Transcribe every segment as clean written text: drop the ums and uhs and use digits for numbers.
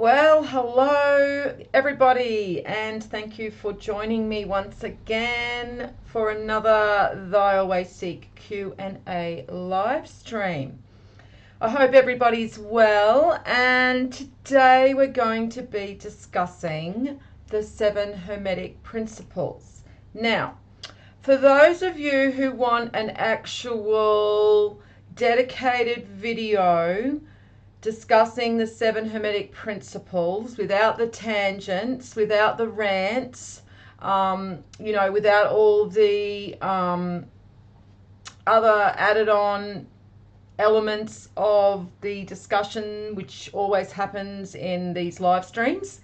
Well, hello everybody, and thank you for joining me once again for another Thyalwaysseek Q&A live stream. I hope everybody's well, and today we're going to be discussing the 7 Hermetic principles. Now, for those of you who want an actual dedicated video discussing the 7 Hermetic principles without the tangents, without the rants, without all the other added on elements of the discussion, which always happens in these live streams,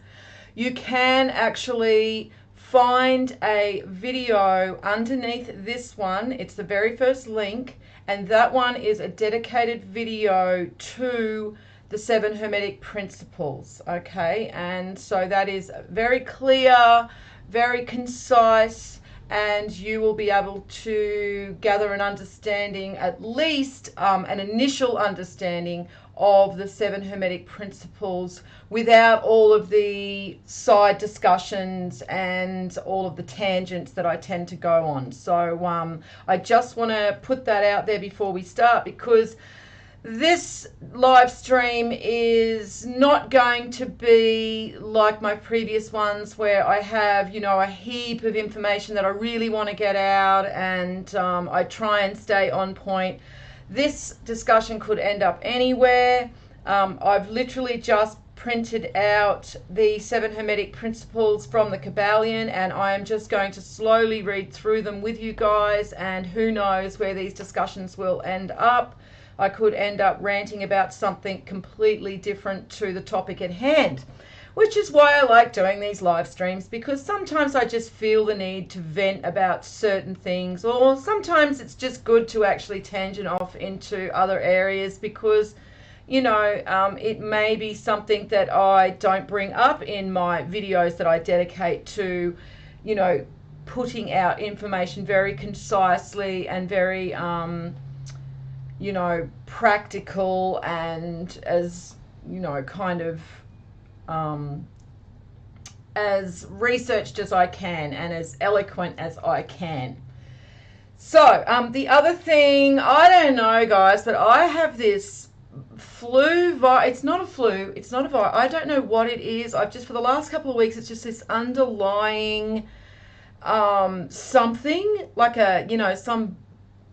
you can actually find a video underneath this one. It's the very first link, and that one is a dedicated video to the 7 Hermetic principles, okay? And so that is very clear, very concise, and you will be able to gather an understanding, at least an initial understanding of the 7 Hermetic principles without all of the side discussions and all of the tangents that I tend to go on. So I just want to put that out there before we start, because this live stream is not going to be like my previous ones where I have, a heap of information that I really want to get out, and I try and stay on point. This discussion could end up anywhere. I've literally just printed out the 7 Hermetic principles from the Kabbalion, and I am just going to slowly read through them with you guys, and who knows where these discussions will end up. I could end up ranting about something completely different to the topic at hand, which is why I like doing these live streams, because sometimes I just feel the need to vent about certain things, or sometimes it's just good to actually tangent off into other areas, because it may be something that I don't bring up in my videos that I dedicate to, putting out information very concisely and very practical, and as as researched as I can and as eloquent as I can. So the other thing, I don't know guys, but I have this it's not a flu, it's not a virus, I don't know what it is. I've just, for the last couple of weeks, it's just this underlying something, like some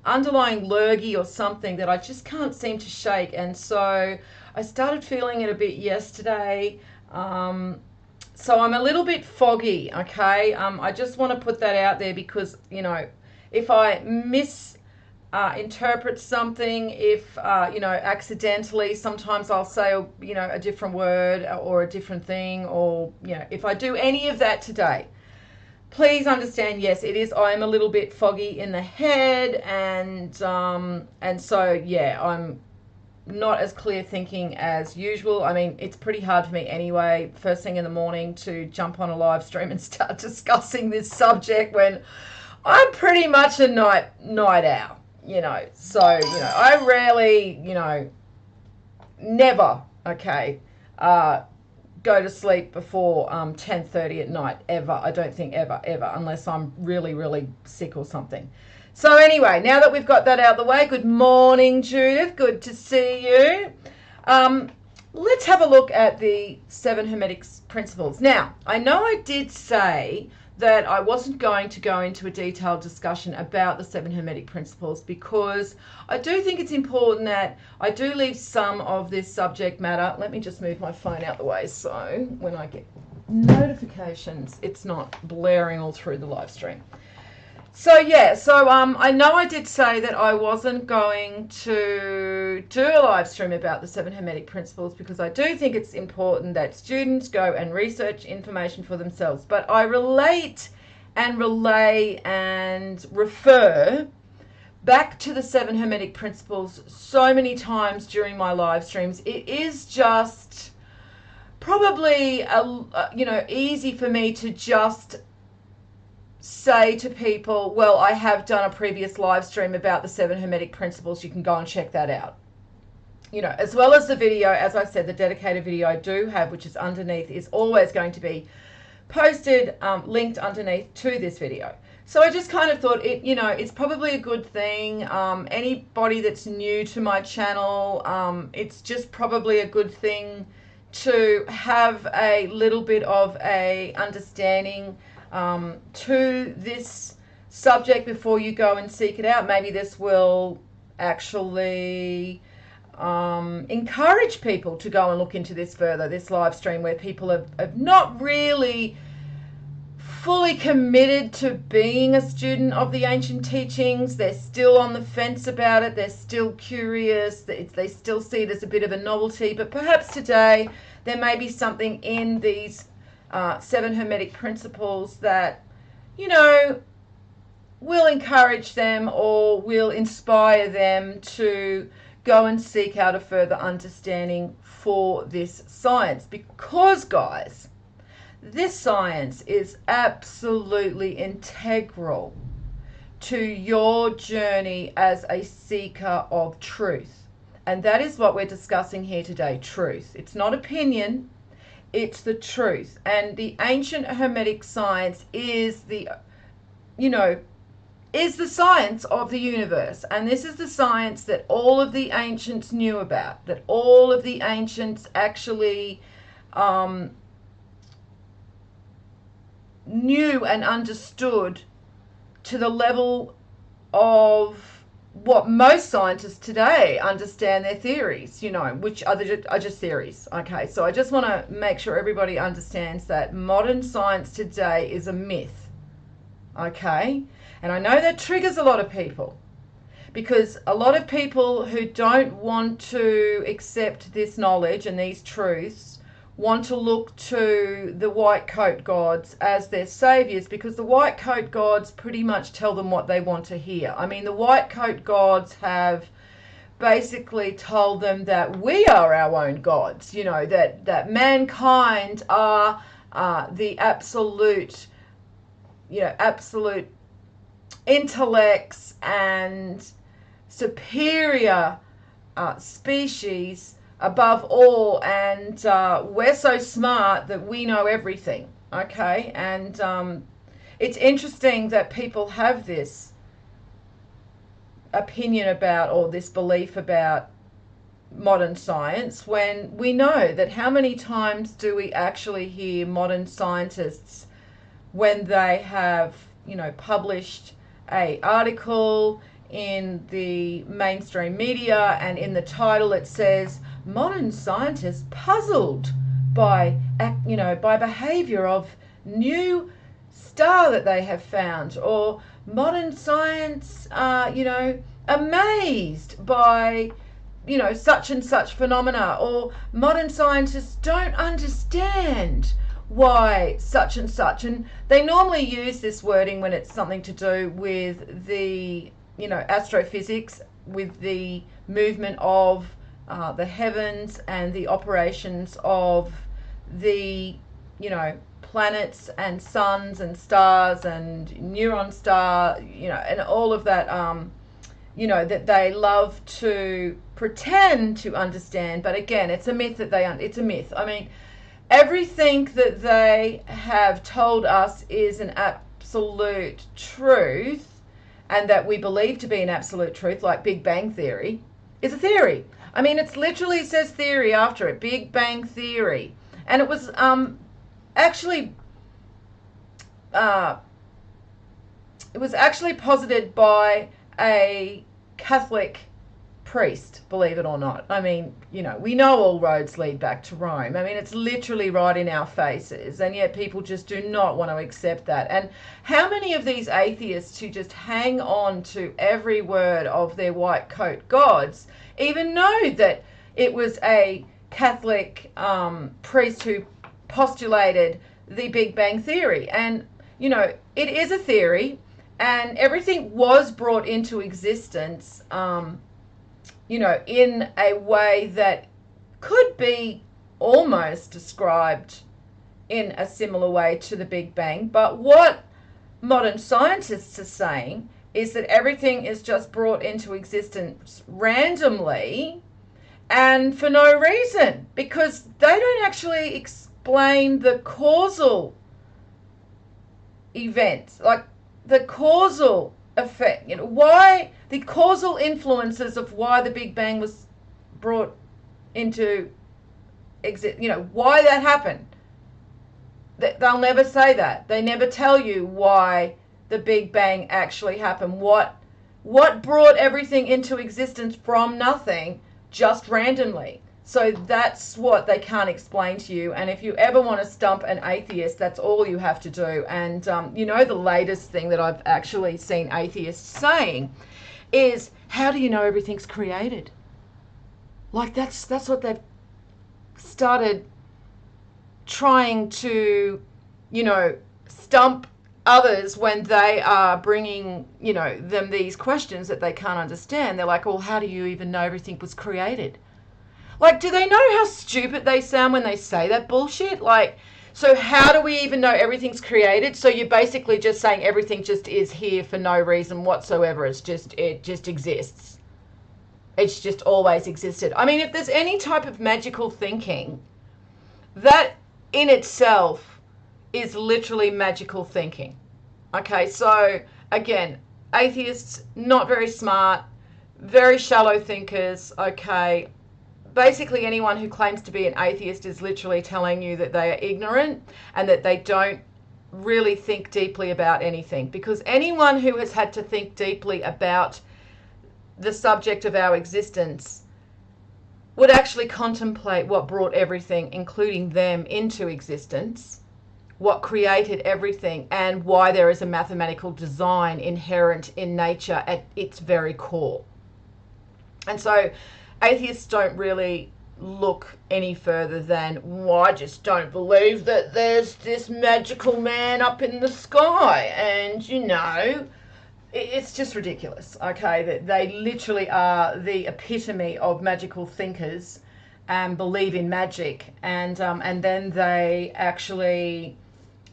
underlying lurgy or something that I just can't seem to shake. And so I started feeling it a bit yesterday. So I'm a little bit foggy, okay? I just want to put that out there, because, if I misinterpret something, if, accidentally, sometimes I'll say, a different word or a different thing, or, if I do any of that today, please understand, yes, it is. I am a little bit foggy in the head, and so yeah, I'm not as clear thinking as usual. I mean, it's pretty hard for me anyway, first thing in the morning, to jump on a live stream and start discussing this subject when I'm pretty much a night owl, So I rarely, never, okay, go to sleep before 10:30 at night, ever. I don't think ever, unless I'm really, really sick or something. So anyway, now that we've got that out of the way, good morning, Judith. Good to see you. Let's have a look at the 7 Hermetic principles. Now, I know I did say that I wasn't going to go into a detailed discussion about the 7 Hermetic principles, because I do think it's important that I do leave some of this subject matter. Let me just move my phone out the way, so when I get notifications, it's not blaring all through the live stream. So yeah, I know I did say that I wasn't going to do a live stream about the 7 Hermetic principles, because I do think it's important that students go and research information for themselves. But I relate and relay and refer back to the 7 Hermetic principles so many times during my live streams. It is just probably easy for me to just say to people, well, I have done a previous live stream about the 7 Hermetic principles, you can go and check that out. you know, as well as the video, as I said, the dedicated video I do have, which is underneath, is always going to be posted, linked underneath to this video. So I just kind of thought it, you know, it's probably a good thing. Anybody that's new to my channel, it's just probably a good thing to have a little bit of a understanding to this subject before you go and seek it out. Maybe this will actually encourage people to go and look into this further, this live stream where people have not really fully committed to being a student of the ancient teachings. They're still on the fence about it. They're still curious. They still see it as a bit of a novelty. But perhaps today there may be something in these 7 Hermetic principles that, you know, will encourage them or will inspire them to go and seek out a further understanding for this science. Because, guys, this science is absolutely integral to your journey as a seeker of truth. And that is what we're discussing here today, truth. It's not opinion, it's the truth. And the ancient Hermetic science is the, you know, is the science of the universe. And this is the science that all of the ancients knew about, that all of the ancients actually knew and understood to the level of what most scientists today understand their theories, you know, which are just theories. Okay, so I just want to make sure everybody understands that modern science today is a myth. Okay, and I know that triggers a lot of people, because a lot of people who don't want to accept this knowledge and these truths want to look to the white coat gods as their saviors, because the white coat gods pretty much tell them what they want to hear. I mean, the white coat gods have basically told them that we are our own gods, you know, that mankind are the absolute, you know, absolute intellects and superior species above all, and we're so smart that we know everything. Okay, and it's interesting that people have this opinion about, or this belief about, modern science, when we know that how many times do we actually hear modern scientists, when they have, you know, published a article in the mainstream media and in the title it says modern scientists puzzled by, you know, by behavior of new star that they have found, or modern science, you know, amazed by, you know, such and such phenomena, or modern scientists don't understand why such and such. And they normally use this wording when it's something to do with the, you know, astrophysics, with the movement of the heavens and the operations of the, you know, planets and suns and stars and neuron star, you know, and all of that, you know, that they love to pretend to understand. But again, it's a myth that it's a myth. I mean, everything that they have told us is an absolute truth, and that we believe to be an absolute truth, like Big Bang Theory, is a theory. I mean, it literally says theory after it, Big Bang Theory. And it was actually posited by a Catholic priest, believe it or not. I mean, you know, we know all roads lead back to Rome. I mean, it's literally right in our faces, and yet people just do not want to accept that. And how many of these atheists who just hang on to every word of their white coat gods even know that it was a Catholic priest who postulated the Big Bang Theory? And, you know, it is a theory, and everything was brought into existence, you know, in a way that could be almost described in a similar way to the Big Bang. But what modern scientists are saying is that everything is just brought into existence randomly, and for no reason, because they don't actually explain the causal events, like the causal effect, why the causal influences of why the Big Bang was brought into exist, why that happened. They'll never say that. They never tell you why the Big Bang actually happened. What brought everything into existence from nothing, just randomly. So that's what they can't explain to you. And if you ever want to stump an atheist, that's all you have to do. And the latest thing that I've actually seen atheists saying is, how do you know everything's created? Like that's what they've started trying to, stump others when they are bringing, them these questions that they can't understand. They're like, well, how do you even know everything was created? Like, do they know how stupid they sound when they say that bullshit? Like, so how do we even know everything's created? So you're basically just saying everything just is here for no reason whatsoever. It just exists. It's just always existed. I mean, if there's any type of magical thinking, that in itself is literally magical thinking. Okay, so again, atheists, not very smart, very shallow thinkers. Okay, basically anyone who claims to be an atheist is literally telling you that they are ignorant and that they don't really think deeply about anything, because anyone who has had to think deeply about the subject of our existence would actually contemplate what brought everything, including them, into existence, what created everything, and why there is a mathematical design inherent in nature at its very core. And so atheists don't really look any further than, well, I just don't believe that there's this magical man up in the sky, and it's just ridiculous. Okay, that they literally are the epitome of magical thinkers and believe in magic, and then they actually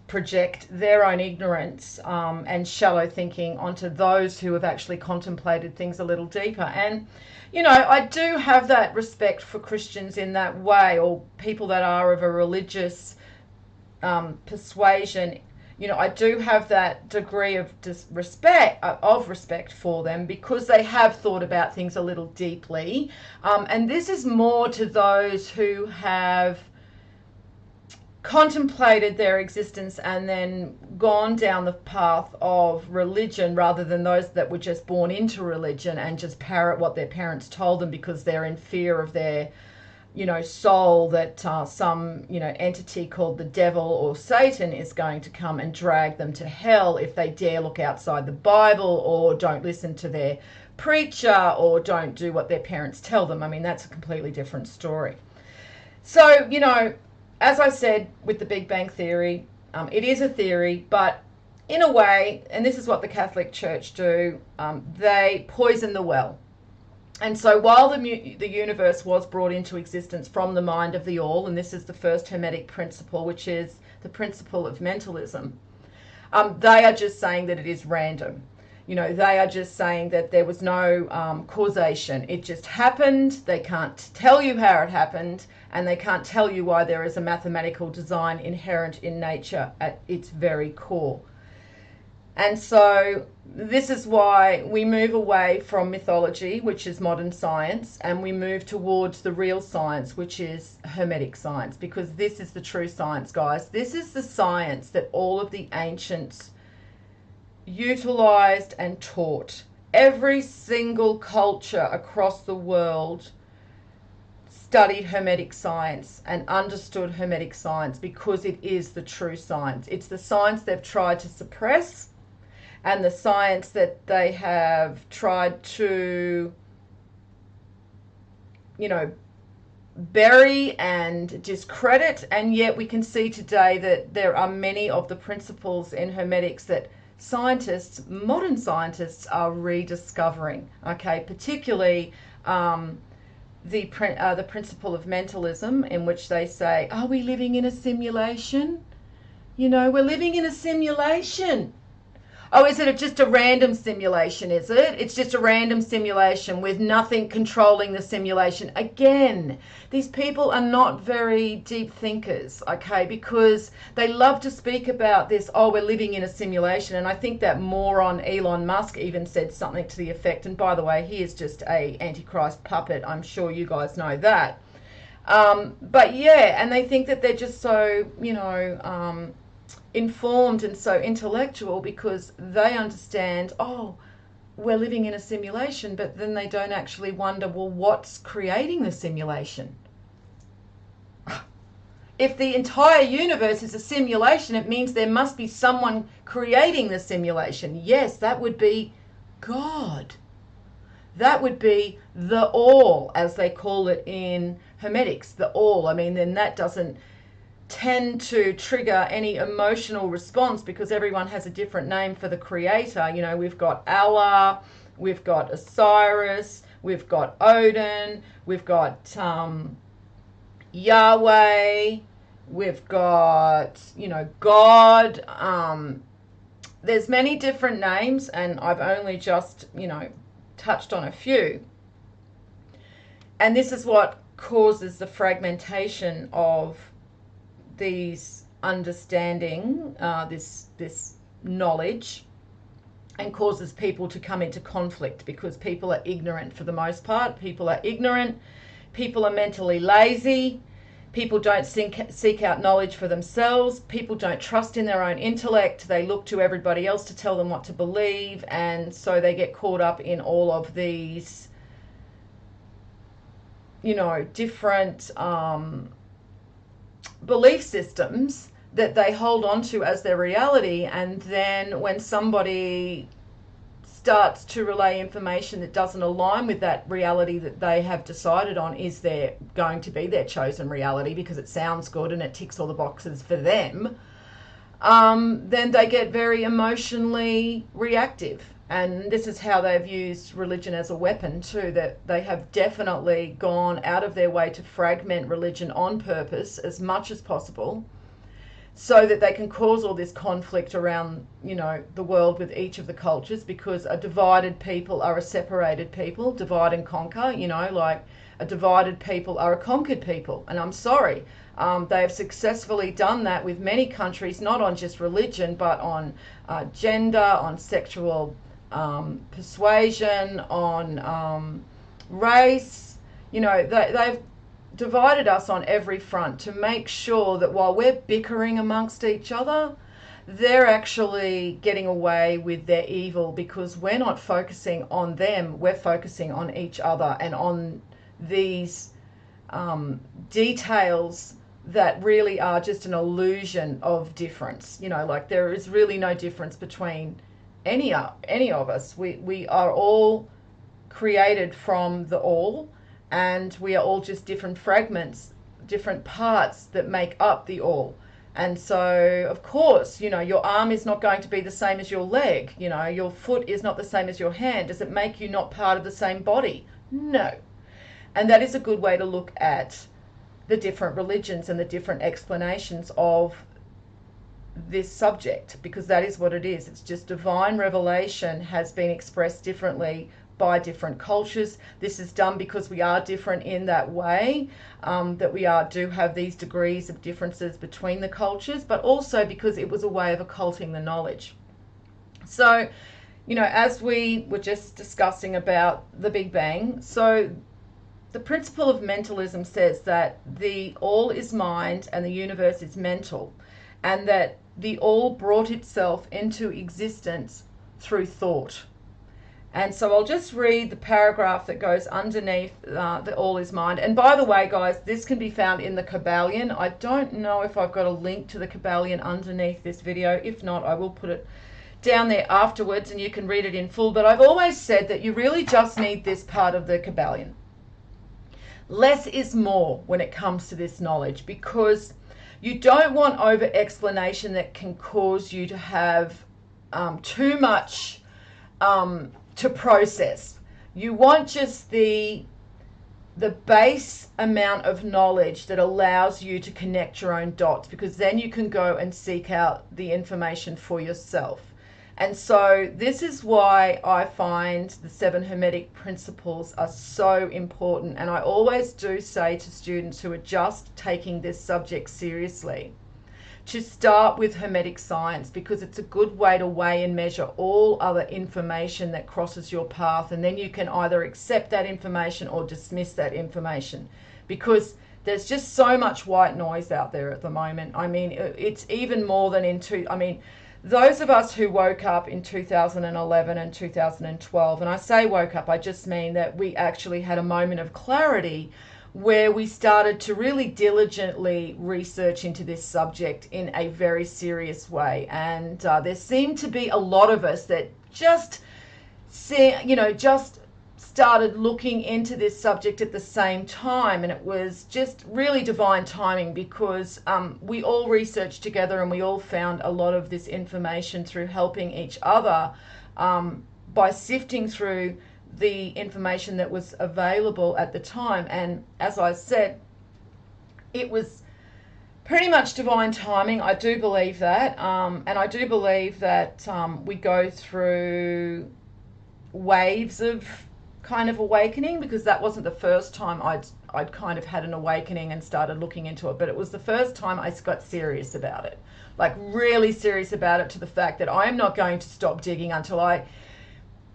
project their own ignorance and shallow thinking onto those who have actually contemplated things a little deeper. And I do have that respect for Christians in that way, or people that are of a religious persuasion. I do have that degree of respect for them, because they have thought about things a little deeply. And this is more to those who have contemplated their existence and then gone down the path of religion, rather than those that were just born into religion and just parrot what their parents told them because they're in fear of their soul, that some entity called the devil or Satan is going to come and drag them to hell if they dare look outside the Bible, or don't listen to their preacher, or don't do what their parents tell them. I mean, that's a completely different story. So as I said with the Big Bang Theory, it is a theory, but in a way, and this is what the Catholic Church do, they poison the well. And so while the universe was brought into existence from the mind of the all, and this is the first Hermetic principle, which is the principle of mentalism, they are just saying that it is random. They are just saying that there was no causation. It just happened. They can't tell you how it happened, and they can't tell you why there is a mathematical design inherent in nature at its very core. And so this is why we move away from mythology, which is modern science, and we move towards the real science, which is Hermetic science, because this is the true science, guys. This is the science that all of the ancients utilized and taught. Every single culture across the world studied Hermetic science and understood Hermetic science, because it is the true science. It's the science they've tried to suppress, and the science that they have tried to, bury and discredit. And yet we can see today that there are many of the principles in Hermetics that scientists, modern scientists, are rediscovering. Okay, particularly the principle of mentalism, in which they say, are we living in a simulation? We're living in a simulation. Oh, is it just a random simulation, is it? It's just a random simulation with nothing controlling the simulation. Again, these people are not very deep thinkers, okay, because they love to speak about this, oh, we're living in a simulation. And I think that moron Elon Musk even said something to the effect, and by the way, he is just a Antichrist puppet. I'm sure you guys know that. But yeah, and they think that they're just so, informed and so intellectual because they understand, oh, we're living in a simulation, but then they don't actually wonder, well, what's creating the simulation? If the entire universe is a simulation, it means there must be someone creating the simulation. Yes, that would be God. That would be the all, as they call it in Hermetics, the all. I mean, then that doesn't tend to trigger any emotional response because everyone has a different name for the creator. You know, we've got Allah, we've got Osiris, we've got Odin, we've got Yahweh, we've got, God. There's many different names, and I've only just, touched on a few. And this is what causes the fragmentation of these understanding, this knowledge, and causes people to come into conflict because people are ignorant for the most part. People are ignorant. People are mentally lazy. People don't seek out knowledge for themselves. People don't trust in their own intellect. They look to everybody else to tell them what to believe, and so they get caught up in all of these, different belief systems that they hold on to as their reality. And then when somebody starts to relay information that doesn't align with that reality that they have decided on is going to be their chosen reality because it sounds good and it ticks all the boxes for them, then they get very emotionally reactive. And this is how they've used religion as a weapon too, that they have definitely gone out of their way to fragment religion on purpose as much as possible so that they can cause all this conflict around, the world with each of the cultures, because a divided people are a separated people. Divide and conquer, like a divided people are a conquered people. And I'm sorry, they have successfully done that with many countries, not on just religion, but on gender, on sexual persuasion, on race. They've divided us on every front to make sure that while we're bickering amongst each other, they're actually getting away with their evil, because we're not focusing on them, we're focusing on each other and on these details that really are just an illusion of difference. Like there is really no difference between any of us. We are all created from the all, and we are all just different fragments, different parts that make up the all. And so, of course, your arm is not going to be the same as your leg. Your foot is not the same as your hand. Does it make you not part of the same body? No. And that is a good way to look at the different religions and the different explanations of this subject, because that is what it is. It's just divine revelation has been expressed differently by different cultures. This is done because we are different in that way, that we do have these degrees of differences between the cultures, but also because it was a way of occulting the knowledge. So, as we were just discussing about the Big Bang, so the principle of mentalism says that the all is mind and the universe is mental, and that the all brought itself into existence through thought. And so I'll just read the paragraph that goes underneath the all is mind. And by the way, guys, this can be found in the Kabbalion. I don't know if I've got a link to the Kabbalion underneath this video. If not, I will put it down there afterwards and you can read it in full. But I've always said that you really just need this part of the Kabbalion. Less is more when it comes to this knowledge, because you don't want over explanation that can cause you to have too much to process. You want just the base amount of knowledge that allows you to connect your own dots, because then you can go and seek out the information for yourself. And so this is why I find the 7 Hermetic principles are so important. And I always do say to students who are just taking this subject seriously to start with Hermetic science, because it's a good way to weigh and measure all other information that crosses your path. And then you can either accept that information or dismiss that information, because there's just so much white noise out there at the moment. I mean, it's even more than those of us who woke up in 2011 and 2012, and I say woke up, I just mean that we actually had a moment of clarity where we started to really diligently research into this subject in a very serious way. And there seemed to be a lot of us that just started looking into this subject at the same time, and it was just really divine timing, because we all researched together and we all found a lot of this information through helping each other by sifting through the information that was available at the time. And as I said, it was pretty much divine timing. I do believe that, and I do believe that we go through waves of kind of awakening, because that wasn't the first time I'd kind of had an awakening and started looking into it, but it was the first time I got serious about it, like really serious about it, to the fact that I'm not going to stop digging until I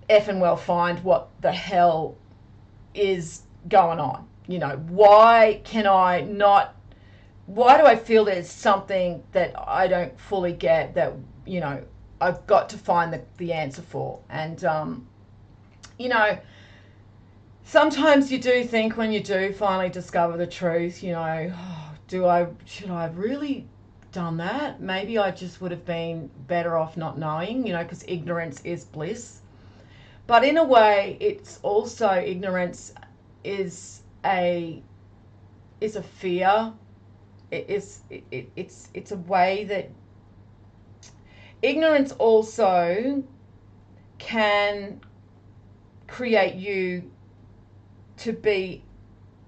effing well find what the hell is going on. Why do I feel there's something that I don't fully get, that I've got to find the answer for. And sometimes you do think, when you do finally discover the truth, should I have really done that? Maybe I just would have been better off not knowing, because ignorance is bliss. But in a way, it's also, ignorance is a fear. It's a way that ignorance also can create you to be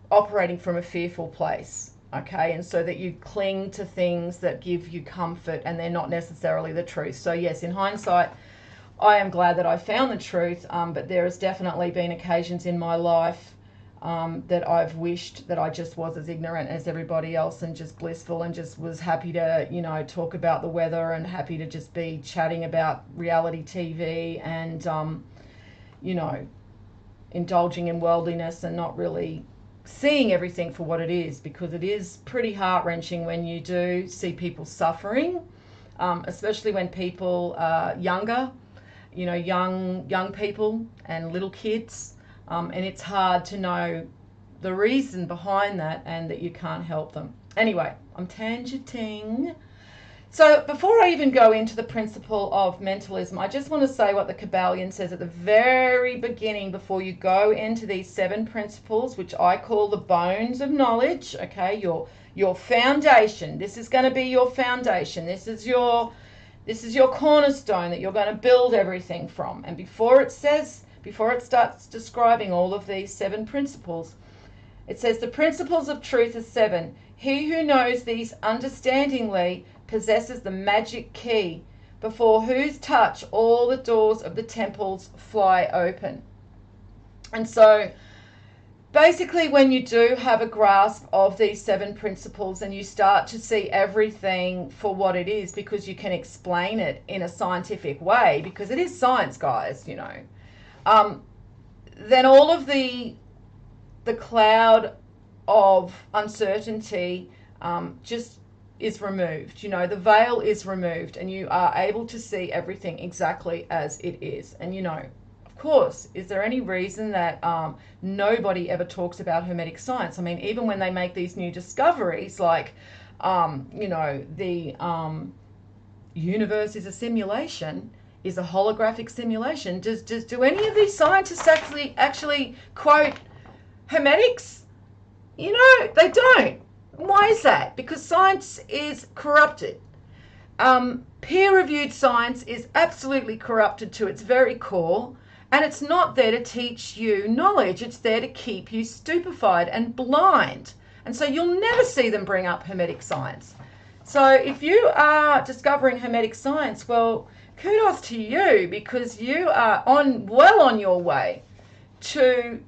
operating from a fearful place, okay? And so that you cling to things that give you comfort, and they're not necessarily the truth. So yes, in hindsight, I am glad that I found the truth, but there has definitely been occasions in my life that I've wished that I just was as ignorant as everybody else, and just blissful, and just was happy to, talk about the weather, and happy to just be chatting about reality TV, and, indulging in worldliness, and not really seeing everything for what it is, because it is pretty heart-wrenching when you do see people suffering, especially when people are younger, young people and little kids, and it's hard to know the reason behind that, and that you can't help them. Anyway, I'm tangenting. So before I even go into the principle of mentalism, I just want to say what the Kabbalion says at the very beginning, before you go into these 7 principles, which I call the bones of knowledge. Okay, your foundation. This is going to be your foundation. This is your cornerstone that you're going to build everything from. And before it starts describing all of these 7 principles, it says the principles of truth are 7. He who knows these understandingly possesses the magic key, before whose touch all the doors of the temples fly open. And so basically, when you do have a grasp of these 7 principles, and you start to see everything for what it is, because you can explain it in a scientific way, because it is science, guys, then all of the cloud of uncertainty just is removed. The veil is removed, and you are able to see everything exactly as it is. And of course, is there any reason that nobody ever talks about Hermetic science? I mean, even when they make these new discoveries, like the universe is a simulation, is a holographic simulation. Do any of these scientists actually quote Hermetics? They don't. Why is that? Because science is corrupted. Peer-reviewed science is absolutely corrupted to its very core, and it's not there to teach you knowledge. It's there to keep you stupefied and blind. And so you'll never see them bring up Hermetic science. So if you are discovering Hermetic science, well, kudos to you, because you are well on your way to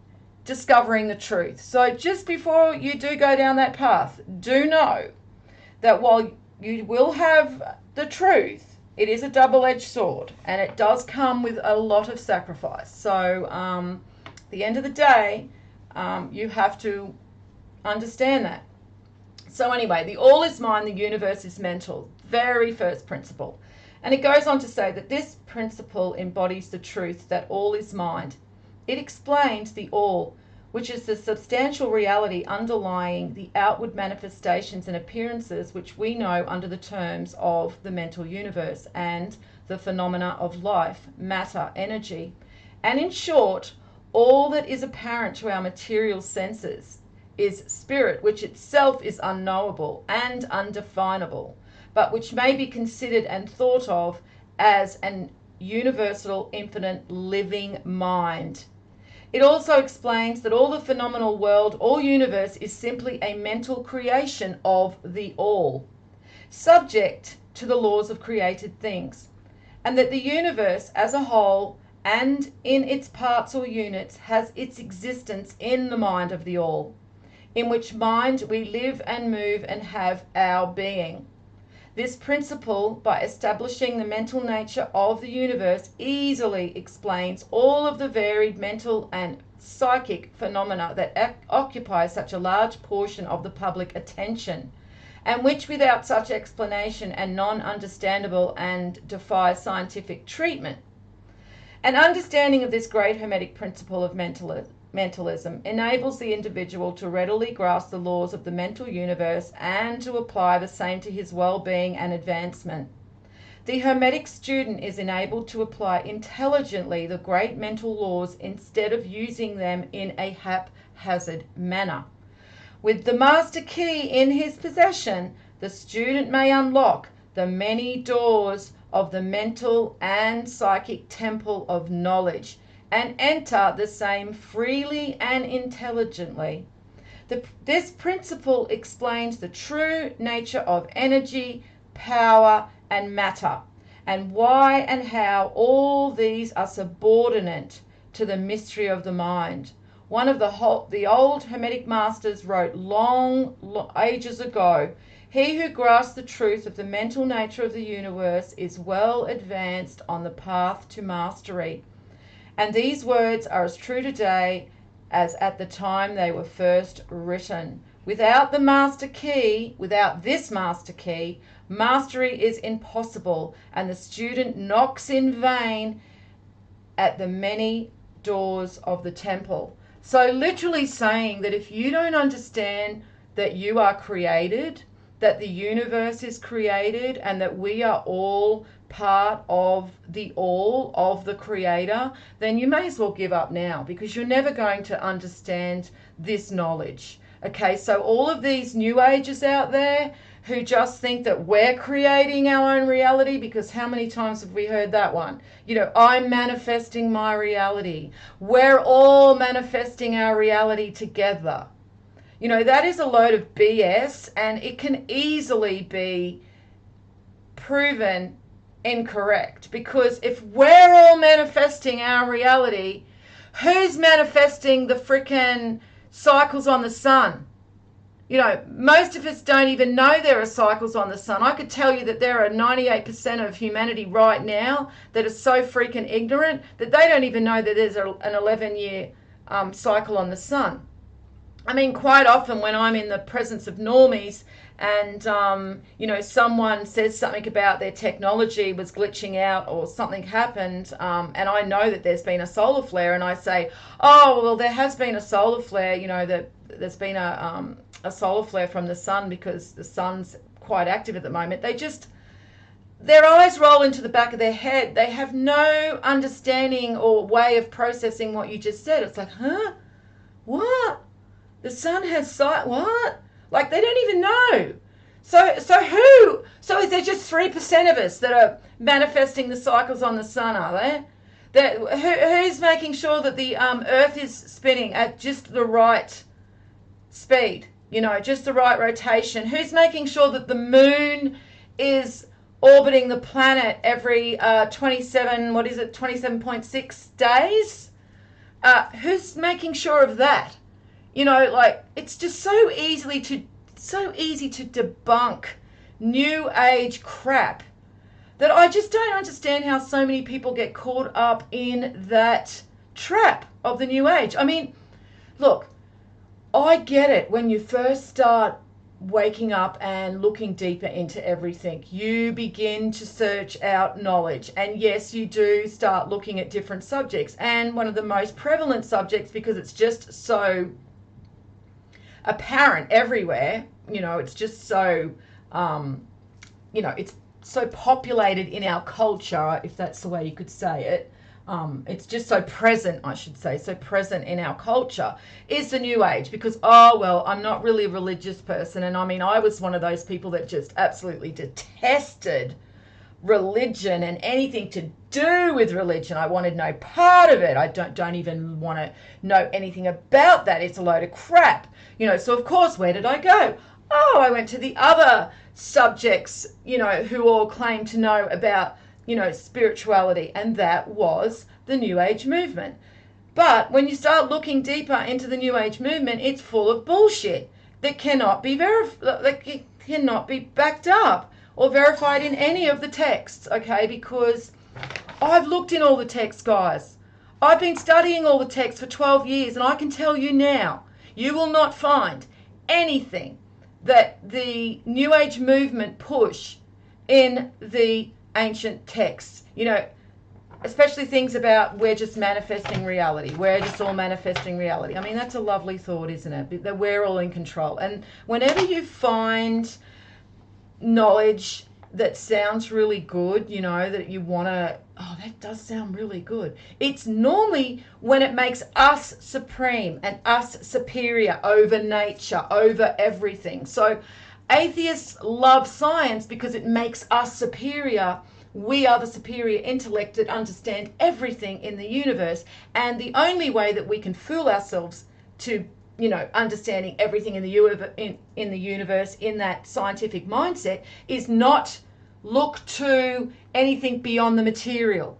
discovering the truth. So just before you do go down that path, do know that while you will have the truth, it is a double-edged sword, and it does come with a lot of sacrifice. So at the end of the day, you have to understand that. So anyway, the all is mind, the universe is mental. Very first principle. And it goes on to say that this principle embodies the truth that all is mind. It explains the all, which is the substantial reality underlying the outward manifestations and appearances which we know under the terms of the mental universe and the phenomena of life, matter, energy. And in short, all that is apparent to our material senses is spirit, which itself is unknowable and undefinable, but which may be considered and thought of as an universal, infinite, living mind. It also explains that all the phenomenal world, all universe, is simply a mental creation of the all, subject to the laws of created things, and that the universe as a whole and in its parts or units has its existence in the mind of the all, in which mind we live and move and have our being. This principle, by establishing the mental nature of the universe, easily explains all of the varied mental and psychic phenomena that occupy such a large portion of the public attention, and which without such explanation and non-understandable and defy scientific treatment. An understanding of this great Hermetic principle of mentalism enables the individual to readily grasp the laws of the mental universe and to apply the same to his well-being and advancement. The Hermetic student is enabled to apply intelligently the great mental laws instead of using them in a haphazard manner. With the master key in his possession, the student may unlock the many doors of the mental and psychic temple of knowledge and enter the same freely and intelligently. This principle explains the true nature of energy, power, and matter, and why and how all these are subordinate to the mystery of the mind. One of the old Hermetic masters wrote long ages ago, "He who grasps the truth of the mental nature of the universe is well advanced on the path to mastery." And these words are as true today as at the time they were first written. Without the master key, without this master key, mastery is impossible, and the student knocks in vain at the many doors of the temple. So literally saying that if you don't understand that you are created, that the universe is created, and that we are all part of the all of the creator, then you may as well give up now, because you're never going to understand this knowledge. Okay, so all of these new ages out there who just think that we're creating our own reality, because how many times have we heard that one? You know, I'm manifesting my reality. We're all manifesting our reality together. You know, that is a load of BS, and it can easily be proven incorrect, because if we're all manifesting our reality, who's manifesting the frickin' cycles on the sun? You know, most of us don't even know there are cycles on the sun. I could tell you that there are 98% of humanity right now that are so freaking ignorant that they don't even know that there's an 11-year cycle on the sun. I mean, quite often when I'm in the presence of normies and, you know, someone says something about their technology was glitching out or something happened, and I know that there's been a solar flare, and I say, oh, well, there has been a solar flare, you know, that there's been a solar flare from the sun because the sun's quite active at the moment. Their eyes roll into the back of their head. They have no understanding or way of processing what you just said. It's like, huh? What? The sun has what? Like, they don't even know. So who? So is there just 3% of us that are manifesting the cycles on the sun, are there? Who's making sure that the Earth is spinning at just the right speed? You know, just the right rotation? Who's making sure that the moon is orbiting the planet every 27.6 days. Who's making sure of that? You know, like, it's just so easy to debunk new age crap that I just don't understand how so many people get caught up in that trap of the new age. I mean, look, I get it. When you first start waking up and looking deeper into everything, you begin to search out knowledge. And yes, you do start looking at different subjects. And one of the most prevalent subjects, because it's just so apparent everywhere, you know, it's just so, you know, it's so populated in our culture, if that's the way you could say it. It's just so present, I should say, so present in our culture, is the new age. Because, oh, well, I'm not really a religious person. And I mean, I was one of those people that just absolutely detested religion and anything to do with religion. I wanted no part of it. I don't even want to know anything about that. It's a load of crap. You know, so of course, where did I go? Oh, I went to the other subjects, you know, who all claim to know about, you know, spirituality, and that was the New Age movement. But when you start looking deeper into the New Age movement, it's full of bullshit that cannot be cannot be backed up or verified in any of the texts, okay? Because I've looked in all the texts, guys. I've been studying all the texts for 12 years, and I can tell you now, you will not find anything that the New Age movement push in the ancient texts. You know, especially things about we're just manifesting reality. We're just all manifesting reality. I mean, that's a lovely thought, isn't it? That we're all in control. And whenever you find knowledge that sounds really good, you know, that you want to, oh, that does sound really good. It's normally when it makes us supreme and us superior over nature, over everything. So atheists love science because it makes us superior. We are the superior intellect that understand everything in the universe. And the only way that we can fool ourselves to, you know, understanding everything in the universe in that scientific mindset is not look to anything beyond the material.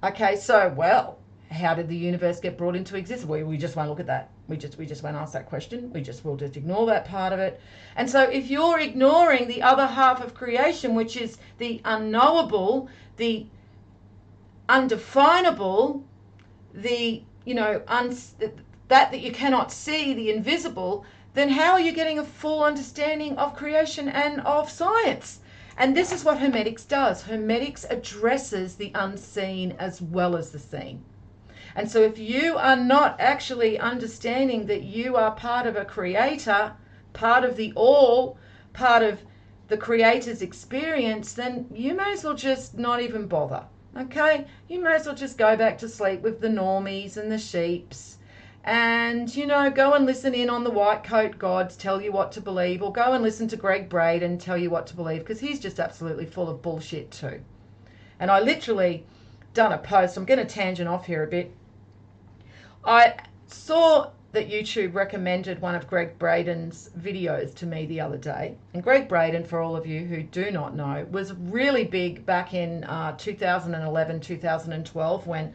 Okay, so, well, how did the universe get brought into existence? We just won't look at that. We just won't ask that question. We'll just ignore that part of it. And so if you're ignoring the other half of creation, which is the unknowable, the undefinable, the, you know, that you cannot see, the invisible, then how are you getting a full understanding of creation and of science? And this is what Hermetics does. Hermetics addresses the unseen as well as the seen. And so if you are not actually understanding that you are part of a creator, part of the all, part of the creator's experience, then you may as well just not even bother. Okay? You may as well just go back to sleep with the normies and the sheeps. And, you know, go and listen in on the white coat gods tell you what to believe, or go and listen to Greg Braden tell you what to believe, because he's just absolutely full of bullshit too. And I literally done a post. I'm going to tangent off here a bit. I saw that YouTube recommended one of Greg Braden's videos to me the other day. And Greg Braden, for all of you who do not know, was really big back in 2011, 2012, when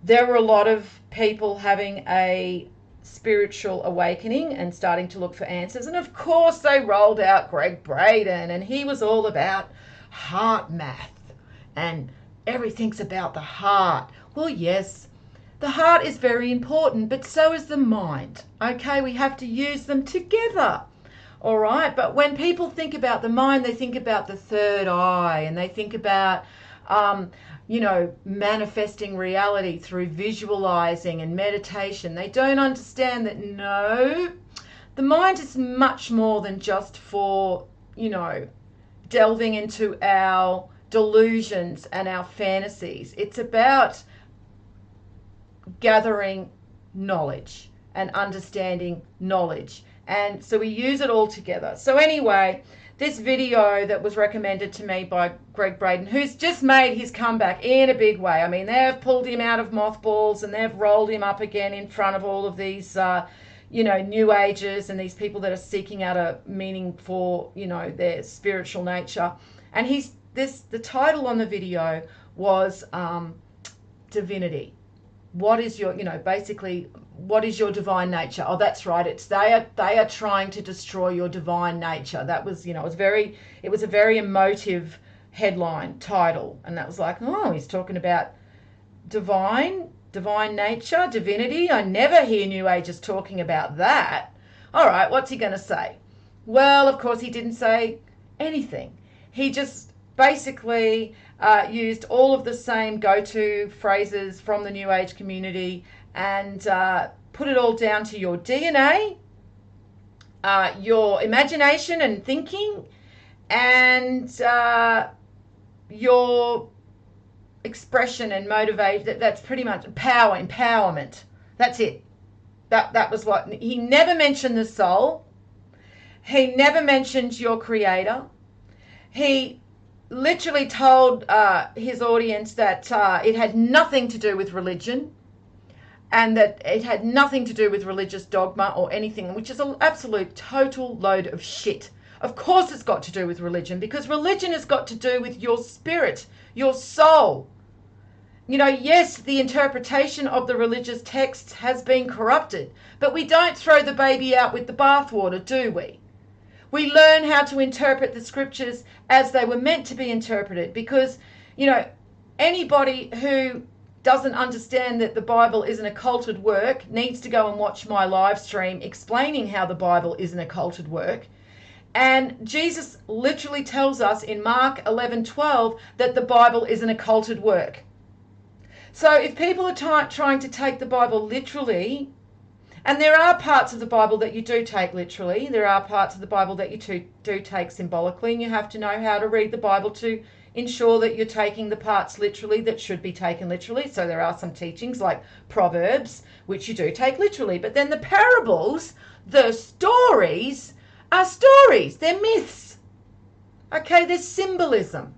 there were a lot of people having a spiritual awakening and starting to look for answers. And of course they rolled out Greg Braden, and he was all about heart math and everything's about the heart. Well, yes, the heart is very important, but so is the mind. Okay, we have to use them together. All right, but when people think about the mind, they think about the third eye, and they think about you know, manifesting reality through visualizing and meditation. They don't understand that, no, the mind is much more than just for, you know, delving into our delusions and our fantasies. It's about gathering knowledge and understanding knowledge. And so we use it all together. So anyway, this video that was recommended to me by Greg Braden, who's just made his comeback in a big way. I mean, they've pulled him out of mothballs and they've rolled him up again in front of all of these, you know, new agers and these people that are seeking out a meaning for, you know, their spiritual nature. And he's the title on the video was divinity. What is your, basically, what is your divine nature? Oh, that's right. It's they are trying to destroy your divine nature. That was, it was a very emotive headline title, and that was like, oh, he's talking about divine nature, divinity. I never hear New Agers talking about that. All right, what's he going to say? Well, of course, he didn't say anything. He just basically used all of the same go-to phrases from the New Age community and put it all down to your DNA, your imagination and thinking, and your expression and motivation. That's pretty much empowerment. That's it. That was what he never mentioned. The soul. He never mentioned your creator. He literally told his audience that it had nothing to do with religion, and that it had nothing to do with religious dogma or anything, which is an absolute total load of shit. Of course it's got to do with religion, because religion has got to do with your spirit, your soul. Yes, the interpretation of the religious texts has been corrupted, but we don't throw the baby out with the bathwater, do we? We learn how to interpret the scriptures as they were meant to be interpreted, because, anybody who doesn't understand that the Bible is an occulted work needs to go and watch my live stream explaining how the Bible is an occulted work. And Jesus literally tells us in Mark 11:12 that the Bible is an occulted work. So if people are trying to take the Bible literally, and there are parts of the Bible that you do take literally, there are parts of the Bible that you do take symbolically, and you have to know how to read the Bible to ensure that you're taking the parts literally that should be taken literally. So there are some teachings like Proverbs, which you do take literally. But then the parables, the stories, are stories. They're myths. Okay, there's symbolism.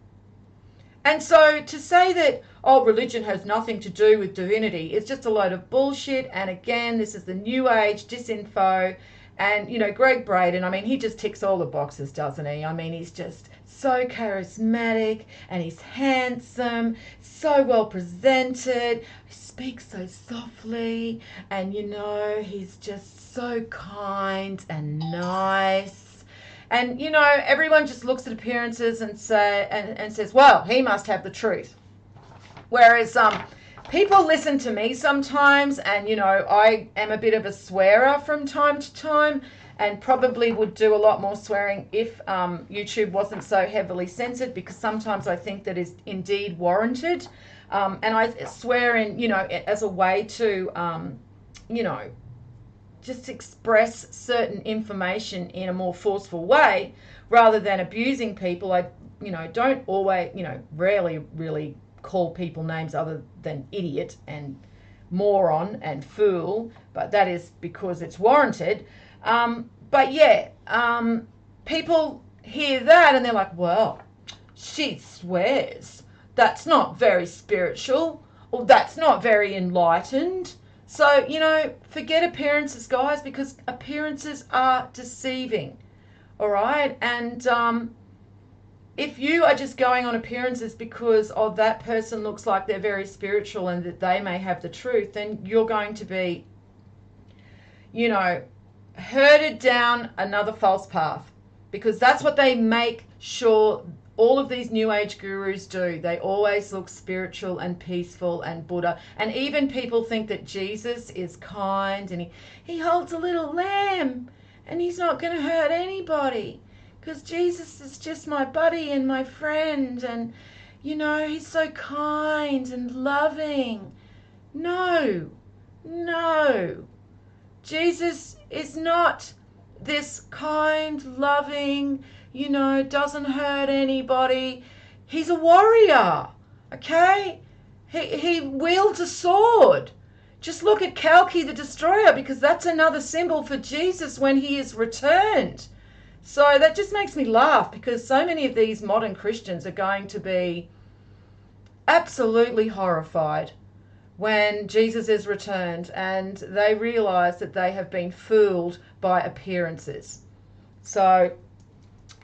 And so to say that, oh, religion has nothing to do with divinity, it's just a load of bullshit. And again, this is the New Age disinfo. And, Greg Braden, he just ticks all the boxes, doesn't he? He's just so charismatic, and he's handsome, so well presented, he speaks so softly, and, he's just so kind and nice. And, everyone just looks at appearances and says, well, he must have the truth. Whereas people listen to me sometimes, and, I am a bit of a swearer from time to time, and probably would do a lot more swearing if YouTube wasn't so heavily censored, because sometimes I think that is indeed warranted. And I swear in, as a way to, just express certain information in a more forceful way rather than abusing people. I, don't always, rarely really call people names other than idiot and moron and fool, but that is because it's warranted. But yeah, people hear that and they're like, well, she swears. That's not very spiritual, or that's not very enlightened. So, forget appearances, guys, because appearances are deceiving. All right. And if you are just going on appearances because that person looks like they're very spiritual and that they may have the truth, then you're going to be, herded down another false path, because that's what they make sure all of these New Age gurus do. They always look spiritual and peaceful and Buddha. And even people think that Jesus is kind, and he holds a little lamb and he's not going to hurt anybody, because Jesus is just my buddy and my friend, and, he's so kind and loving. No. Jesus is not this kind, loving, doesn't hurt anybody. He's a warrior, okay? He wields a sword. Just look at Kalki the Destroyer, because that's another symbol for Jesus when he is returned. So that just makes me laugh, because so many of these modern Christians are going to be absolutely horrified when Jesus is returned and they realize that they have been fooled by appearances. So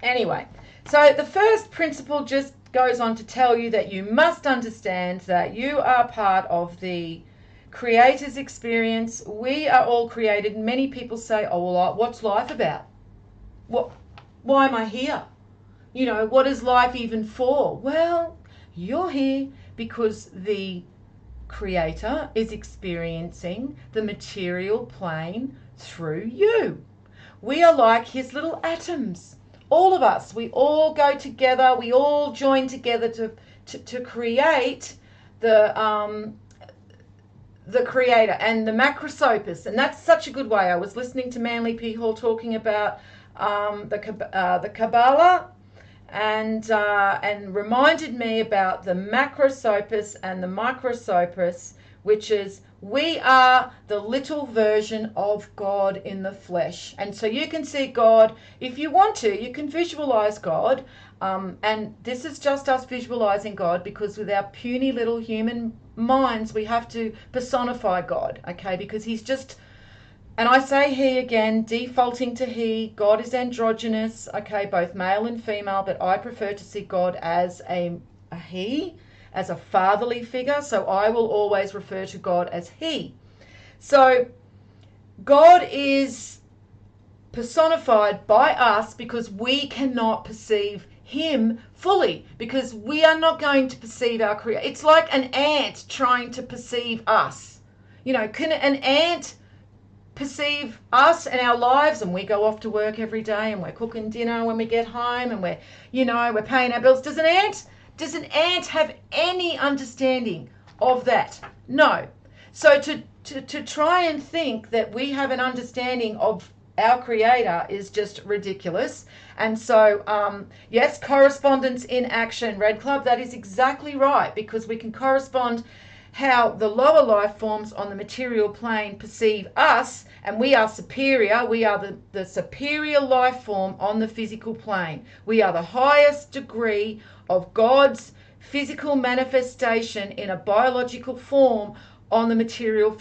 anyway, so the first principle, just goes on to tell you that you must understand that you are part of the Creator's experience. We are all created. Many people say, oh, well, what's life about? Why am I here? You know, what is life even for? Well, you're here because the Creator is experiencing the material plane through you. We are like his little atoms. All of us, we all go together, we all join together to create the Creator and the macroscopus. And that's such a good way. I was listening to Manly P. Hall talking about the Kabbalah, and reminded me about the macroscopus and the microscopus, which is we are the little version of God in the flesh. And so you can see God, if you want to, you can visualize God. And this is just us visualizing God, because with our puny little human minds, we have to personify God, okay? Because he's just, and I say he again, defaulting to he. God is androgynous, okay, both male and female, but I prefer to see God as a he, as a fatherly figure. So I will always refer to God as he. So God is personified by us because we cannot perceive him fully, because we are not going to perceive our Creator. It's like an ant trying to perceive us. You know, can an ant perceive us and our lives? And we go off to work every day and we're cooking dinner when we get home and we're paying our bills. Does an ant have any understanding of that? No. So to try and think that we have an understanding of our Creator is just ridiculous. And so, yes, correspondence in action, Red Club, that is exactly right, because we can correspond how the lower life forms on the material plane perceive us, and we are superior. We are the superior life form on the physical plane. We are the highest degree of God's physical manifestation in a biological form on the material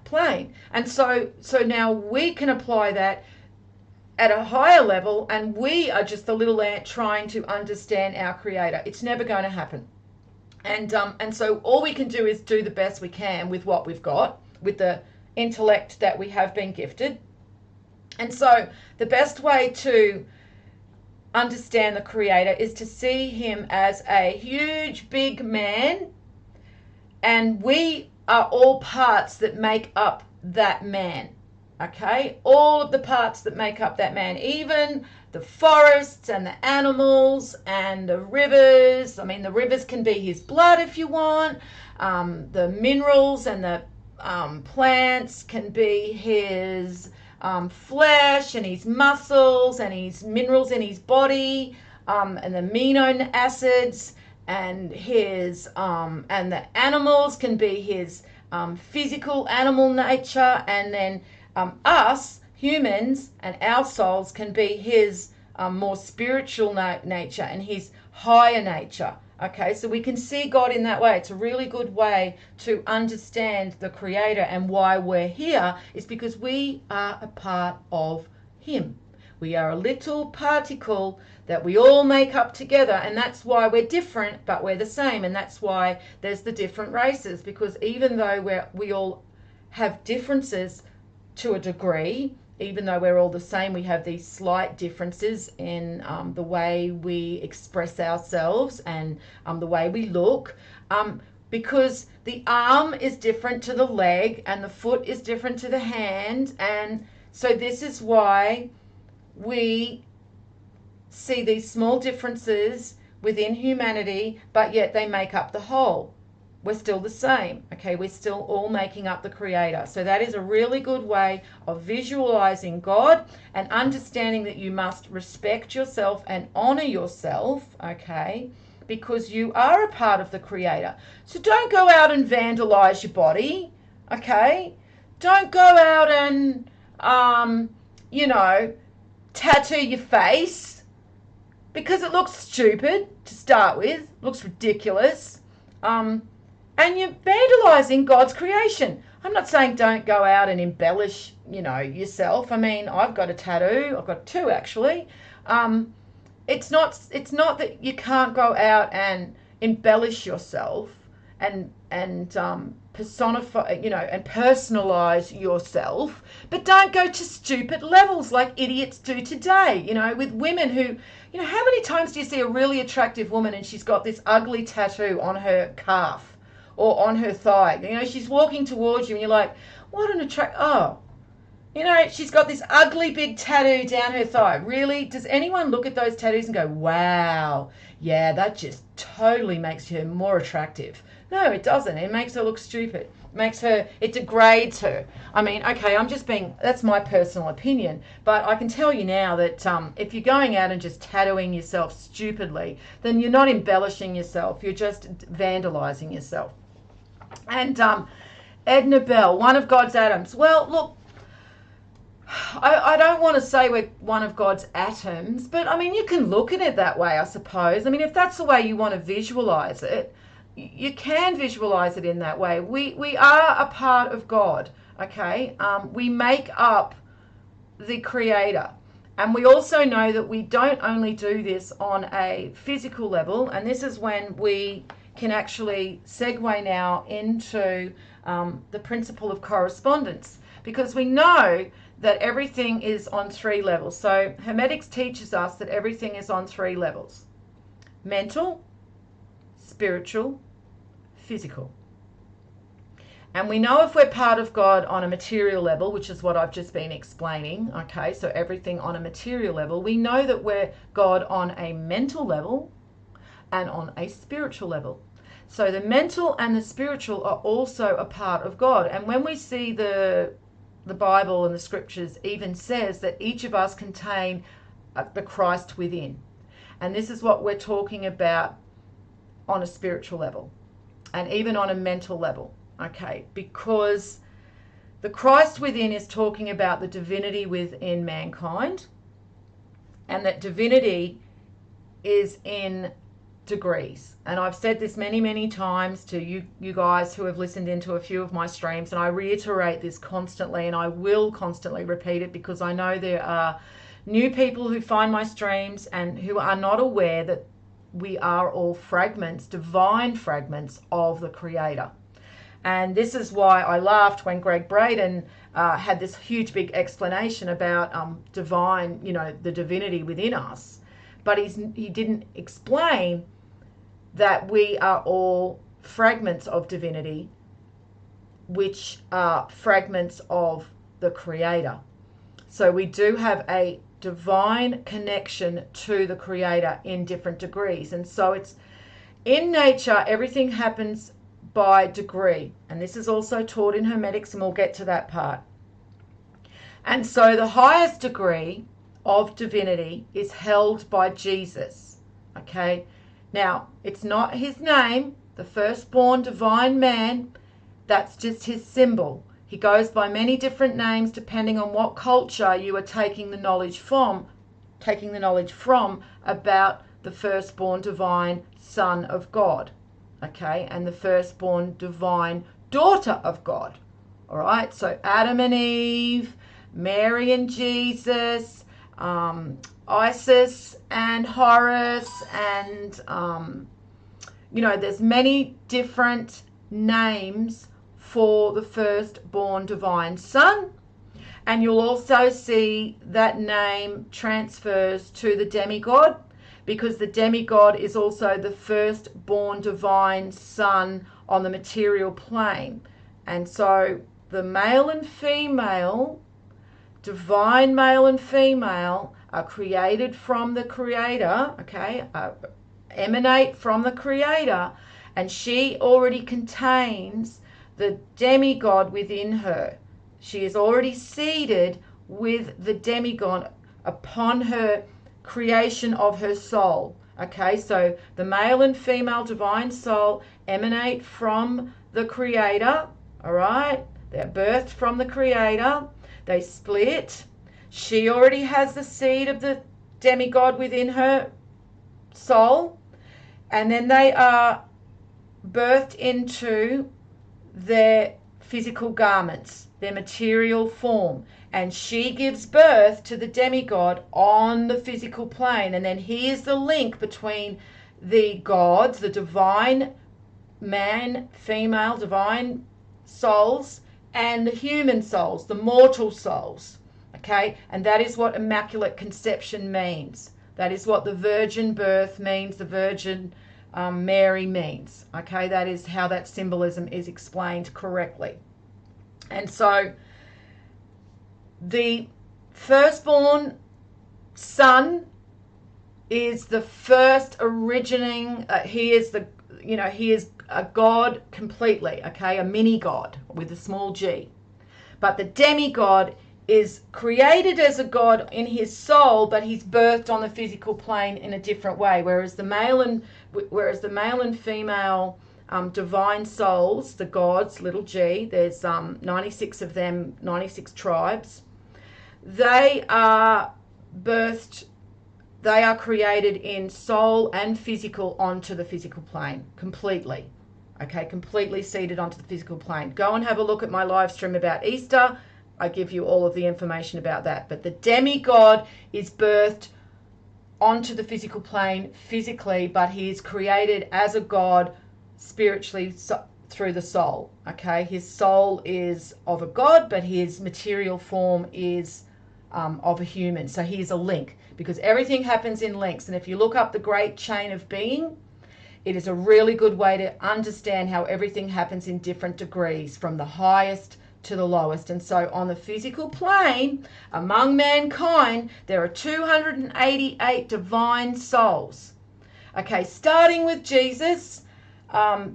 plane. And so now we can apply that at a higher level, and we are just the little ant trying to understand our Creator. It's never going to happen. And so all we can do is do the best we can with what we've got, with the intellect that we have been gifted. And so the best way to understand the Creator is to see him as a huge, big man, and we are all parts that make up that man. Okay, all of the parts that make up that man, even the forests and the animals and the rivers. I mean, the rivers can be his blood if you want. The minerals and the plants can be his flesh and his muscles and his minerals in his body, and the amino acids, and his and the animals can be his physical animal nature, and then us humans and our souls can be his more spiritual nature and his higher nature. Okay, so we can see God in that way. It's a really good way to understand the Creator, and why we're here is because we are a part of him. We are a little particle that we all make up together, and that's why we're different, but we're the same. And that's why there's the different races, because even though we all have differences to a degree, even though we're all the same, we have these slight differences in the way we express ourselves and the way we look, because the arm is different to the leg and the foot is different to the hand. And so this is why we see these small differences within humanity, but yet they make up the whole. We're still the same, okay? We're still all making up the Creator. So that is a really good way of visualizing God and understanding that you must respect yourself and honor yourself, okay? Because you are a part of the Creator. So don't go out and vandalize your body, okay? Don't go out and, tattoo your face, because it looks stupid to start with, looks ridiculous. And you're vandalizing God's creation. I'm not saying don't go out and embellish, yourself. I mean, I've got a tattoo. I've got two, actually. it's not that you can't go out and embellish yourself and personify, and personalize yourself, but don't go to stupid levels like idiots do today, with women who, how many times do you see a really attractive woman and she's got this ugly tattoo on her calf or on her thigh? She's walking towards you and you're like, what an she's got this ugly big tattoo down her thigh. Really? Does anyone look at those tattoos and go, wow, yeah, that just totally makes her more attractive? No, it doesn't. It makes her look stupid. It degrades her. I mean, okay, that's my personal opinion, but I can tell you now that if you're going out and just tattooing yourself stupidly, then you're not embellishing yourself. You're just vandalizing yourself. And Edna Bell, one of God's atoms. Well, look, I don't want to say we're one of God's atoms, but I mean, you can look at it that way, I suppose. I mean, if that's the way you want to visualize it, you can visualize it in that way. We are a part of God, okay? We make up the Creator. And we also know that we don't only do this on a physical level, and this is when we can actually segue now into the principle of correspondence, because we know that everything is on 3 levels. So Hermetics teaches us that everything is on 3 levels: mental, spiritual, physical. And we know if we're part of God on a material level, which is what I've just been explaining, okay, so everything on a material level, we know that we're God on a mental level and on a spiritual level. So the mental and the spiritual are also a part of God. And when we see the Bible and the scriptures even says that each of us contain the Christ within. And this is what we're talking about on a spiritual level and even on a mental level, okay? Because the Christ within is talking about the divinity within mankind, and that divinity is in degrees. And I've said this many, many times to you guys who have listened into a few of my streams, and I reiterate this constantly, and I will constantly repeat it, because I know there are new people who find my streams and who are not aware that we are all fragments, divine fragments of the Creator. And this is why I laughed when Greg Braden had this huge big explanation about divine, the divinity within us. But he didn't explain that we are all fragments of divinity, which are fragments of the Creator. So we do have a divine connection to the Creator in different degrees. And so it's in nature, everything happens by degree. And this is also taught in Hermetics, and we'll get to that part. And so the highest degree of divinity is held by Jesus, okay? Now, it's not his name, the firstborn divine man. That's just his symbol. He goes by many different names depending on what culture you are taking the knowledge from about the firstborn divine Son of God, okay, and the firstborn divine daughter of God. All right, so Adam and Eve, Mary and Jesus, Isis and Horus, and there's many different names for the firstborn divine Son. And you'll also see that name transfers to the demigod, because the demigod is also the firstborn divine Son on the material plane. And so the male and female, divine male and female, are created from the Creator, okay, emanate from the Creator, and she already contains the demigod within her. She is already seated with the demigod upon her creation of her soul. Okay, so the male and female divine soul emanate from the Creator, all right? They're birthed from the Creator. They split. She already has the seed of the demigod within her soul, and then they are birthed into their physical garments. their material form, and she gives birth to the demigod on the physical plane. And then he is the link between the gods, the divine man, female, divine souls, and the human souls, the mortal souls. Okay, and that is what Immaculate Conception means. That is what the virgin birth means, the Virgin Mary means. Okay, that is how that symbolism is explained correctly. And so the firstborn son is the first originating, he is a god completely, okay, a mini god with a small g. But the demigod is created as a god in his soul, but he's birthed on the physical plane in a different way. Whereas the male and female divine souls, the gods, little g, there's 96 of them, 96 tribes. They are created in soul and physical onto the physical plane completely. Okay, completely seated onto the physical plane. Go and have a look at my live stream about Easter. I give you all of the information about that. But the demigod is birthed onto the physical plane physically, but he is created as a god spiritually through the soul. Okay, his soul is of a god, but his material form is of a human. So he is a link, because everything happens in links. And if you look up the great chain of being, it is a really good way to understand how everything happens in different degrees, from the highest to the lowest. And so on the physical plane, among mankind, there are 288 divine souls. Okay, starting with Jesus,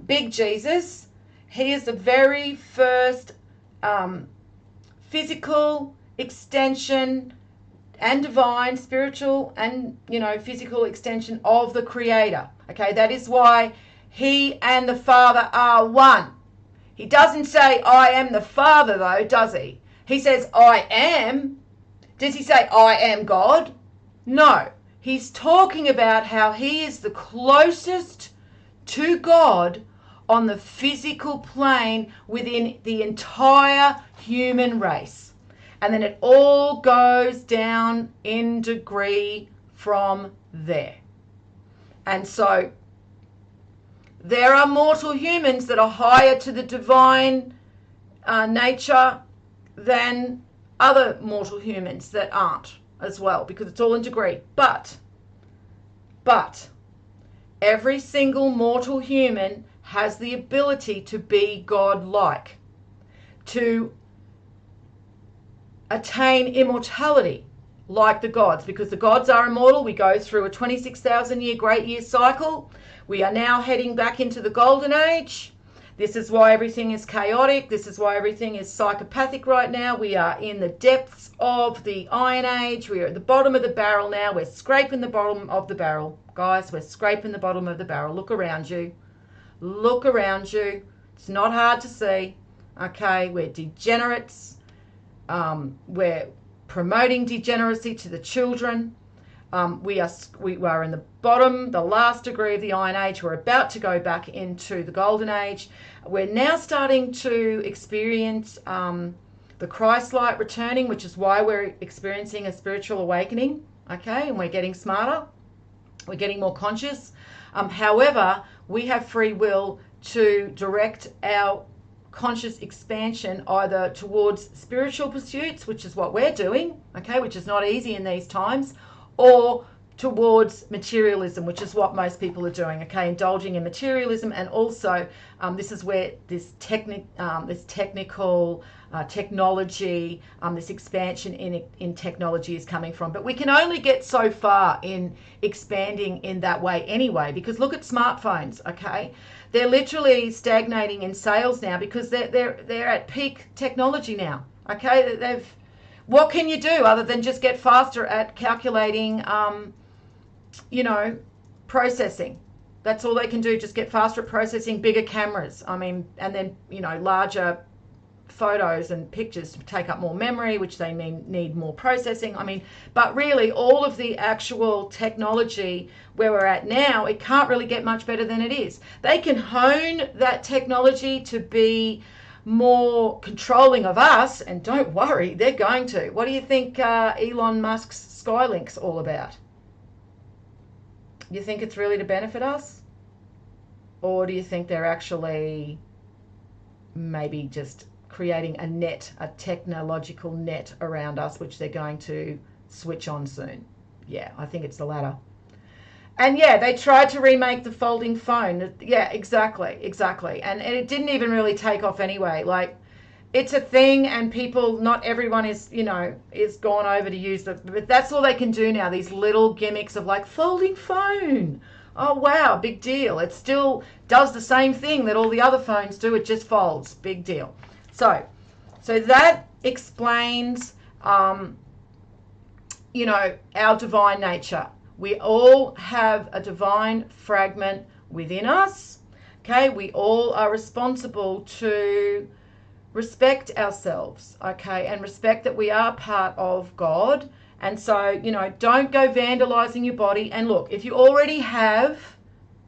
big Jesus. He is the very first physical extension and divine, spiritual and, physical extension of the Creator. Okay, that is why he and the Father are one. He doesn't say, I am the Father, though, does he? He says, I am. Does he say, I am God? No. He's talking about how he is the closest to God on the physical plane within the entire human race. And then it all goes down in degree from there. And so there are mortal humans that are higher to the divine nature than other mortal humans that aren't as well, because it's all in degree. But every single mortal human has the ability to be God-like, to attain immortality like the gods, because the gods are immortal. We go through a 26,000-year great year cycle. We are now heading back into the golden age. This is why everything is chaotic. This is why everything is psychopathic right now. We are in the depths of the Iron Age. We are at the bottom of the barrel now. We're scraping the bottom of the barrel. Guys, we're scraping the bottom of the barrel. Look around you. Look around you. It's not hard to see. Okay, we're degenerates. We're promoting degeneracy to the children. We are in the bottom, the last degree of the Iron Age. We're about to go back into the Golden Age. We're now starting to experience the Christ light returning, which is why we're experiencing a spiritual awakening. Okay, and we're getting smarter. We're getting more conscious. However, we have free will to direct our conscious expansion either towards spiritual pursuits, which is what we're doing, okay, which is not easy in these times, or towards materialism, which is what most people are doing, okay, indulging in materialism. And also this is where this technical technology, this expansion in technology is coming from. But we can only get so far in expanding in that way anyway, because look at smartphones, okay. They're literally stagnating in sales now because they're at peak technology now, okay. What can you do other than just get faster at calculating, processing? That's all they can do, just get faster at processing, bigger cameras. I mean, and then, larger photos and pictures to take up more memory, which they need more processing. I mean, but really all of the actual technology where we're at now, it can't really get much better than it is. They can hone that technology to be more controlling of us, and don't worry, they're going to. What do you think Elon Musk's Skylink's all about? You think it's really to benefit us? Or do you think they're actually maybe just creating a net, a technological net around us, which they're going to switch on soon? Yeah, I think it's the latter. And yeah, they tried to remake the folding phone. Yeah, exactly. And it didn't even really take off anyway. Like, it's a thing, and people, not everyone is, is gone over to use but that's all they can do now. These little gimmicks of like folding phone. Oh wow, big deal. It still does the same thing that all the other phones do. It just folds. Big deal. So that explains, our divine nature. We all have a divine fragment within us. Okay, we all are responsible to respect ourselves, okay, and respect that we are part of God. And so, don't go vandalizing your body. And look, if you already have,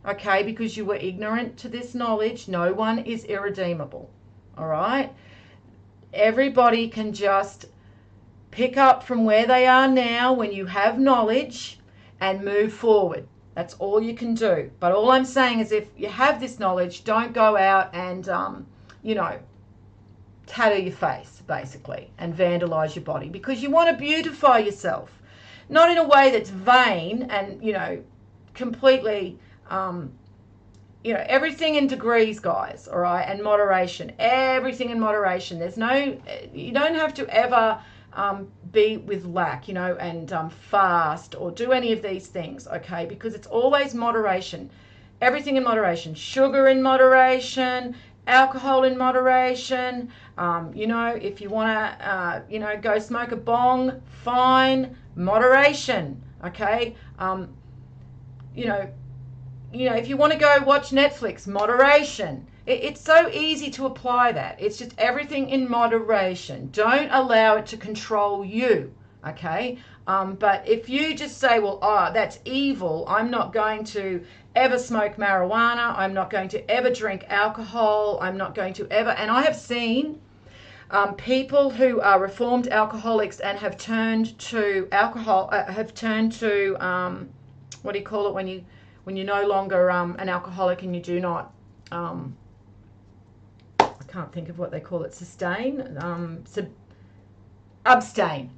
okay, because you were ignorant to this knowledge, no one is irredeemable, all right? Everybody can just pick up from where they are now when you have knowledge and move forward. That's all you can do. But all I'm saying is, if you have this knowledge, don't go out and, tattoo your face, basically, and vandalize your body, because you want to beautify yourself. Not in a way that's vain and, completely, everything in degrees, guys, all right, and moderation. Everything in moderation. You don't have to ever be with lack, and fast or do any of these things, okay, because it's always moderation. Everything in moderation. Sugar in moderation, alcohol in moderation. If you want to, go smoke a bong, fine, moderation, okay? If you want to go watch Netflix, moderation. It's so easy to apply that. It's just everything in moderation. Don't allow it to control you, okay? But if you just say, well, that's evil, I'm not going to ever smoke marijuana, I'm not going to ever drink alcohol, I'm not going to ever, and I have seen people who are reformed alcoholics and have turned to alcohol, what do you call it when you're no longer an alcoholic and you do not, I can't think of what they call it, abstain.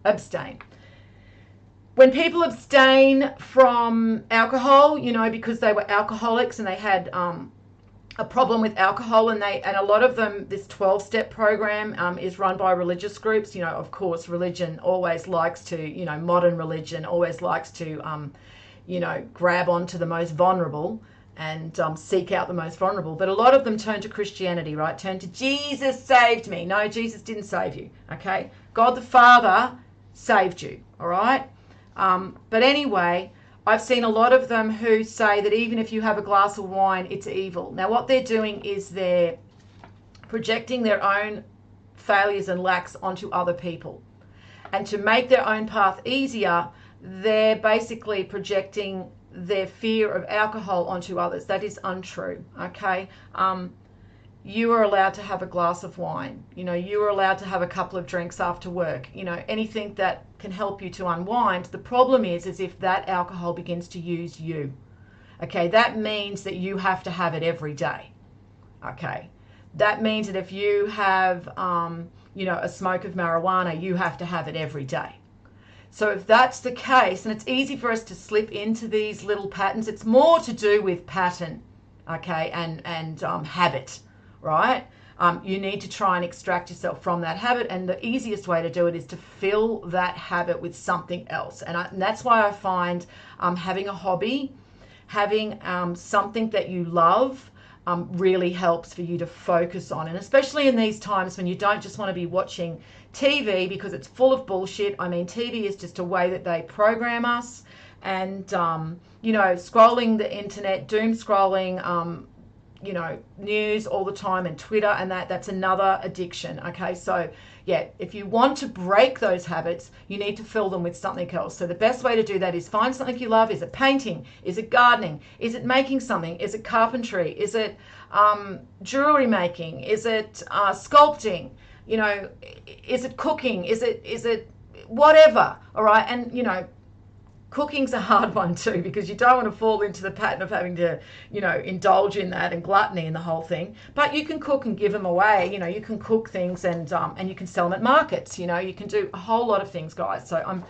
When people abstain from alcohol, because they were alcoholics and they had a problem with alcohol, and a lot of them, this 12-step program is run by religious groups. Of course, religion always likes to, modern religion always likes to, grab onto the most vulnerable and seek out the most vulnerable. But a lot of them turn to Christianity, right? Turn to Jesus saved me. No, Jesus didn't save you, okay? God the Father saved you, all right? But anyway, I've seen a lot of them who say that even if you have a glass of wine, it's evil. Now, what they're doing is they're projecting their own failures and lacks onto other people. And to make their own path easier, they're basically projecting their fear of alcohol onto others. That is untrue, okay? You are allowed to have a glass of wine. You are allowed to have a couple of drinks after work. Anything that can help you to unwind. The problem is if that alcohol begins to use you. Okay, that means that you have to have it every day. Okay, that means that if you have, a smoke of marijuana, you have to have it every day. So if that's the case, and it's easy for us to slip into these little patterns, it's more to do with pattern, okay, and habit, right? You need to try and extract yourself from that habit, and the easiest way to do it is to fill that habit with something else. And that's why I find having a hobby, having something that you love, really helps for you to focus on. And especially in these times when you don't just want to be watching TV because it's full of bullshit. I mean, TV is just a way that they program us, and scrolling the internet, doom scrolling, news all the time, and Twitter, and that's another addiction. Okay, so Yet, if you want to break those habits, you need to fill them with something else. So the best way to do that is find something you love. Is it painting? Is it gardening? Is it making something? Is it carpentry? Is it jewelry making? Is it sculpting? You know, is it cooking? Is it whatever? All right. And, you know, cooking's a hard one too, because you don't want to fall into the pattern of having to, you know, indulge in that and gluttony and the whole thing. But you can cook and give them away. You know, you can cook things and you can sell them at markets. You know, you can do a whole lot of things, guys. So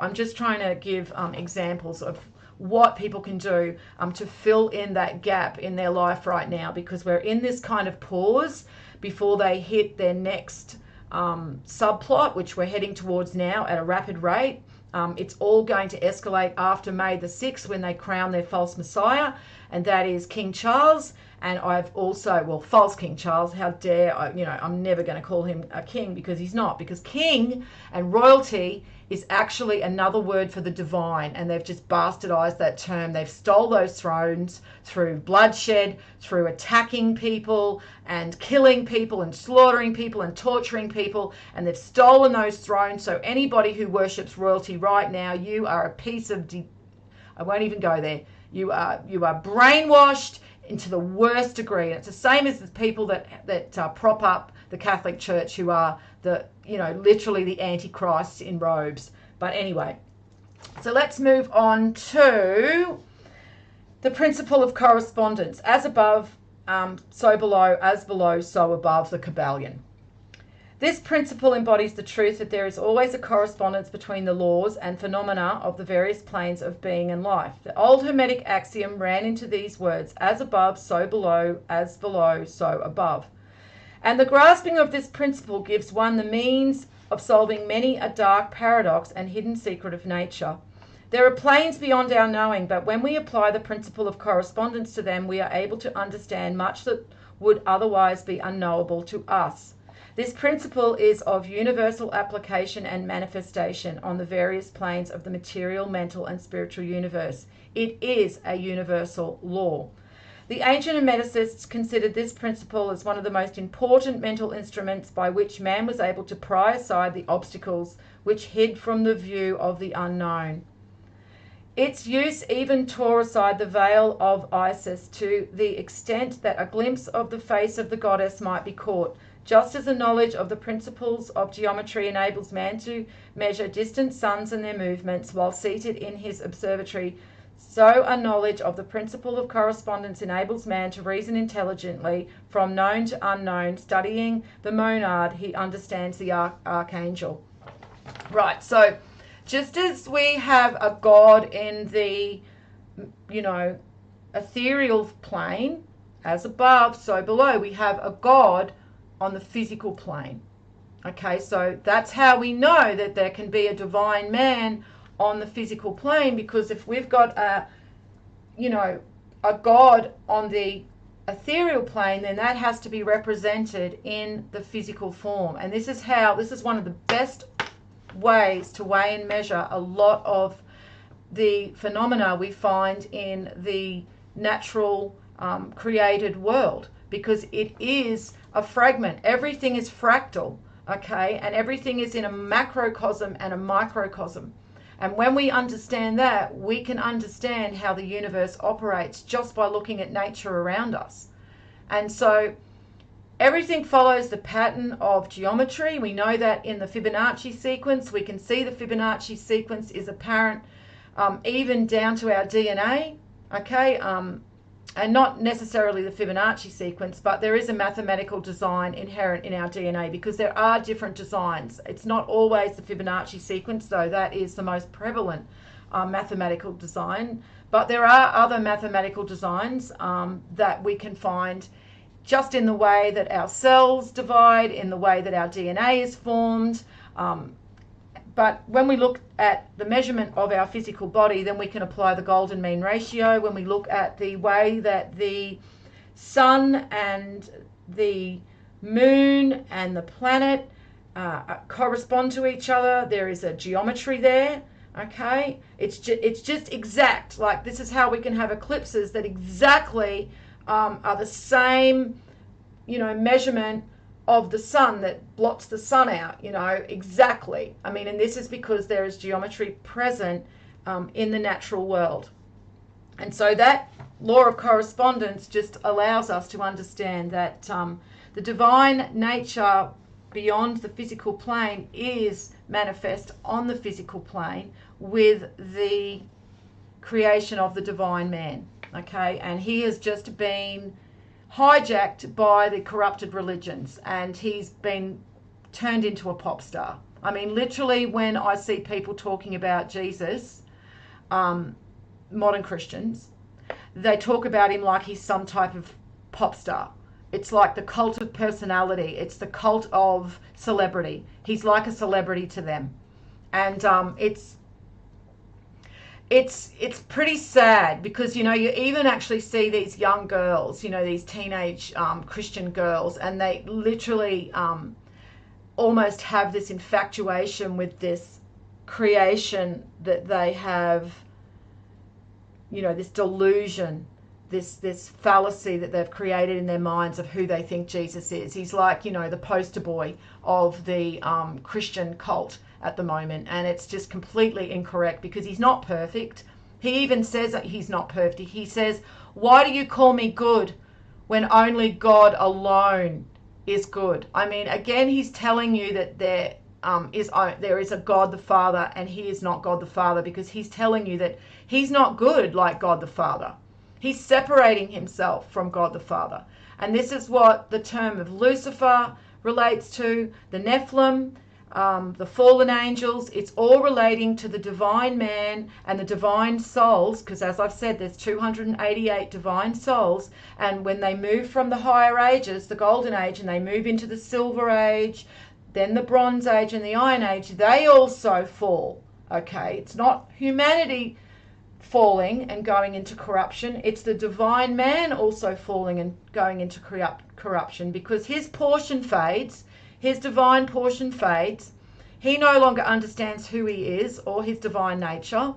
I'm just trying to give examples of what people can do to fill in that gap in their life right now, because we're in this kind of pause before they hit their next subplot, which we're heading towards now at a rapid rate. It's all going to escalate after May the 6th, when they crown their false messiah, and that is King Charles. And I've also, well, false King Charles, how dare I, you know, I'm never going to call him a king, because he's not, because king and royalty is actually another word for the divine, and they've just bastardized that term. They've stole those thrones through bloodshed, through attacking people and killing people and slaughtering people and torturing people, and they've stolen those thrones. So anybody who worships royalty right now, you are a piece of I won't even go there. You are brainwashed into the worst degree. And it's the same as the people that prop up the Catholic Church, who are literally the antichrists in robes. But anyway, so let's move on to the principle of correspondence. As above, so below, as below, so above, the Kabbalion. This principle embodies the truth that there is always a correspondence between the laws and phenomena of the various planes of being and life. The old Hermetic axiom ran into these words: as above, so below, as below, so above. And the grasping of this principle gives one the means of solving many a dark paradox and hidden secret of nature. There are planes beyond our knowing, but when we apply the principle of correspondence to them, we are able to understand much that would otherwise be unknowable to us. This principle is of universal application and manifestation on the various planes of the material, mental, and spiritual universe. It is a universal law. The ancient Hermeticists considered this principle as one of the most important mental instruments by which man was able to pry aside the obstacles which hid from the view of the unknown. Its use even tore aside the veil of Isis to the extent that a glimpse of the face of the goddess might be caught. Just as a knowledge of the principles of geometry enables man to measure distant suns and their movements while seated in his observatory, so a knowledge of the principle of correspondence enables man to reason intelligently from known to unknown. Studying the monad, he understands the archangel. Right, so just as we have a God in the, ethereal plane, as above, so below, we have a God on the physical plane. Okay, so that's how we know that there can be a divine man on the physical plane, because if we've got a God on the ethereal plane, then that has to be represented in the physical form. And this is one of the best ways to weigh and measure a lot of the phenomena we find in the natural created world, because it is a fragment. Everything is fractal, okay, and everything is in a macrocosm and a microcosm. And when we understand that, we can understand how the universe operates just by looking at nature around us. And so everything follows the pattern of geometry. We know that in the Fibonacci sequence. We can see the Fibonacci sequence is apparent even down to our DNA, okay? And not necessarily the Fibonacci sequence, but there is a mathematical design inherent in our DNA, because there are different designs. It's not always the Fibonacci sequence, though that is the most prevalent mathematical design. But there are other mathematical designs that we can find just in the way that our cells divide, in the way that our DNA is formed. But when we look at the measurement of our physical body, then we can apply the golden mean ratio. When we look at the way that the sun and the moon and the planet correspond to each other, there is a geometry there, okay? It's just exact. Like, this is how we can have eclipses that exactly are the same, measurement of the sun that blots the sun out, you know, exactly. I mean, and this is because there is geometry present in the natural world. And so that law of correspondence just allows us to understand that the divine nature beyond the physical plane is manifest on the physical plane with the creation of the divine man. Okay, and he has just been hijacked by the corrupted religions, and he's been turned into a pop star. I mean, literally, when I see people talking about Jesus, modern Christians, they talk about him like he's some type of pop star. It's like the cult of personality. It's the cult of celebrity. He's like a celebrity to them. And it's pretty sad because, you know, you even actually see these young girls, you know, these teenage Christian girls, and they literally almost have this infatuation with this creation that they have, you know, this delusion, this fallacy that they've created in their minds of who they think Jesus is. He's like, you know, the poster boy of the Christian cult at the moment, and it's just completely incorrect because he's not perfect. He even says that he's not perfect. He says, why do you call me good when only God alone is good? I mean, again, he's telling you that there is a God the Father, and he is not God the Father, because he's telling you that he's not good like God the Father. He's separating himself from God the Father. And this is what the term of Lucifer relates to, the Nephilim, the fallen angels. It's all relating to the divine man and the divine souls, because as I've said, there's 288 divine souls, and when they move from the higher ages, the golden age, and they move into the silver age, then the bronze age and the iron age, they also fall. Okay, it's not humanity falling and going into corruption, it's the divine man also falling and going into corruption, because his portion fades, his divine portion fades. He no longer understands who he is or his divine nature,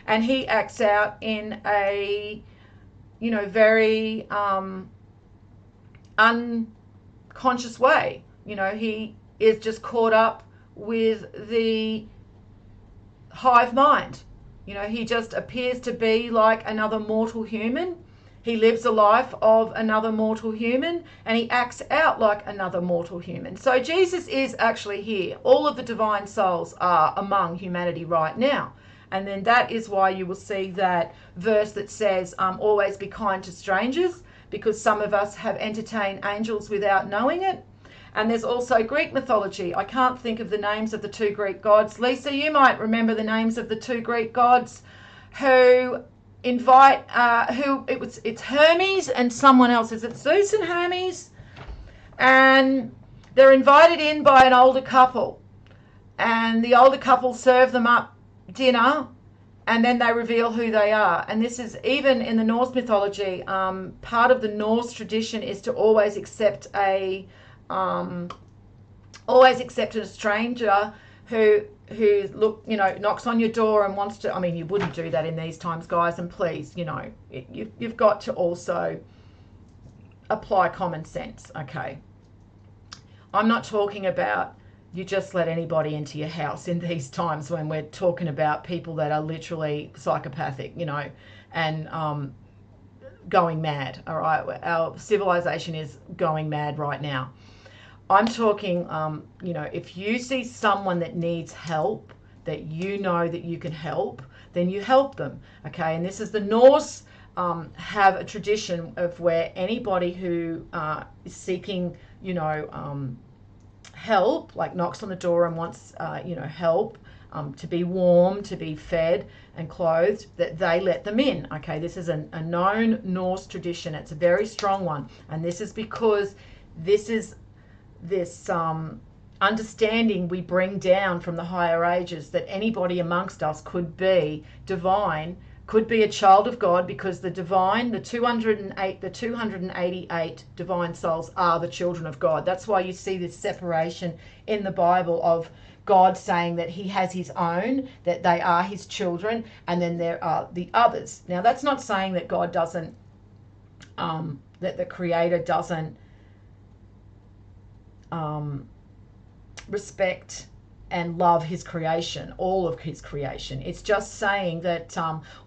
and he acts out in a, you know, very unconscious way. You know, he is just caught up with the hive mind. You know, he just appears to be like another mortal human. He lives a life of another mortal human, and he acts out like another mortal human. So Jesus is actually here. All of the divine souls are among humanity right now. And then that is why you will see that verse that says, always be kind to strangers, because some of us have entertained angels without knowing it. And there's also Greek mythology. I can't think of the names of the two Greek gods. Lisa, you might remember the names of the two Greek gods who invite, it's Hermes and someone else. Is it Zeus and Hermes? And they're invited in by an older couple. And the older couple serve them up dinner, and then they reveal who they are. And this is even in the Norse mythology. Part of the Norse tradition is to always accept a stranger who look, you know, knocks on your door and wants to. I mean, you wouldn't do that in these times, guys, and please, you know, you've got to also apply common sense. Okay, I'm not talking about you just let anybody into your house in these times when we're talking about people that are literally psychopathic, you know, and going mad. All right, our civilization is going mad right now. I'm talking, you know, if you see someone that needs help, that you know that you can help, then you help them, okay? And this is the Norse have a tradition of where anybody who is seeking, you know, help, like knocks on the door and wants, you know, help, to be warm, to be fed and clothed, that they let them in, okay? This is a known Norse tradition. It's a very strong one. And this is because this is this understanding we bring down from the higher ages, that anybody amongst us could be divine, could be a child of God, because the divine, the 288 divine souls are the children of God. That's why you see this separation in the Bible of God saying that he has his own, that they are his children, and then there are the others. Now, that's not saying that God doesn't, that the Creator doesn't respect and love his creation, all of his creation. It's just saying that,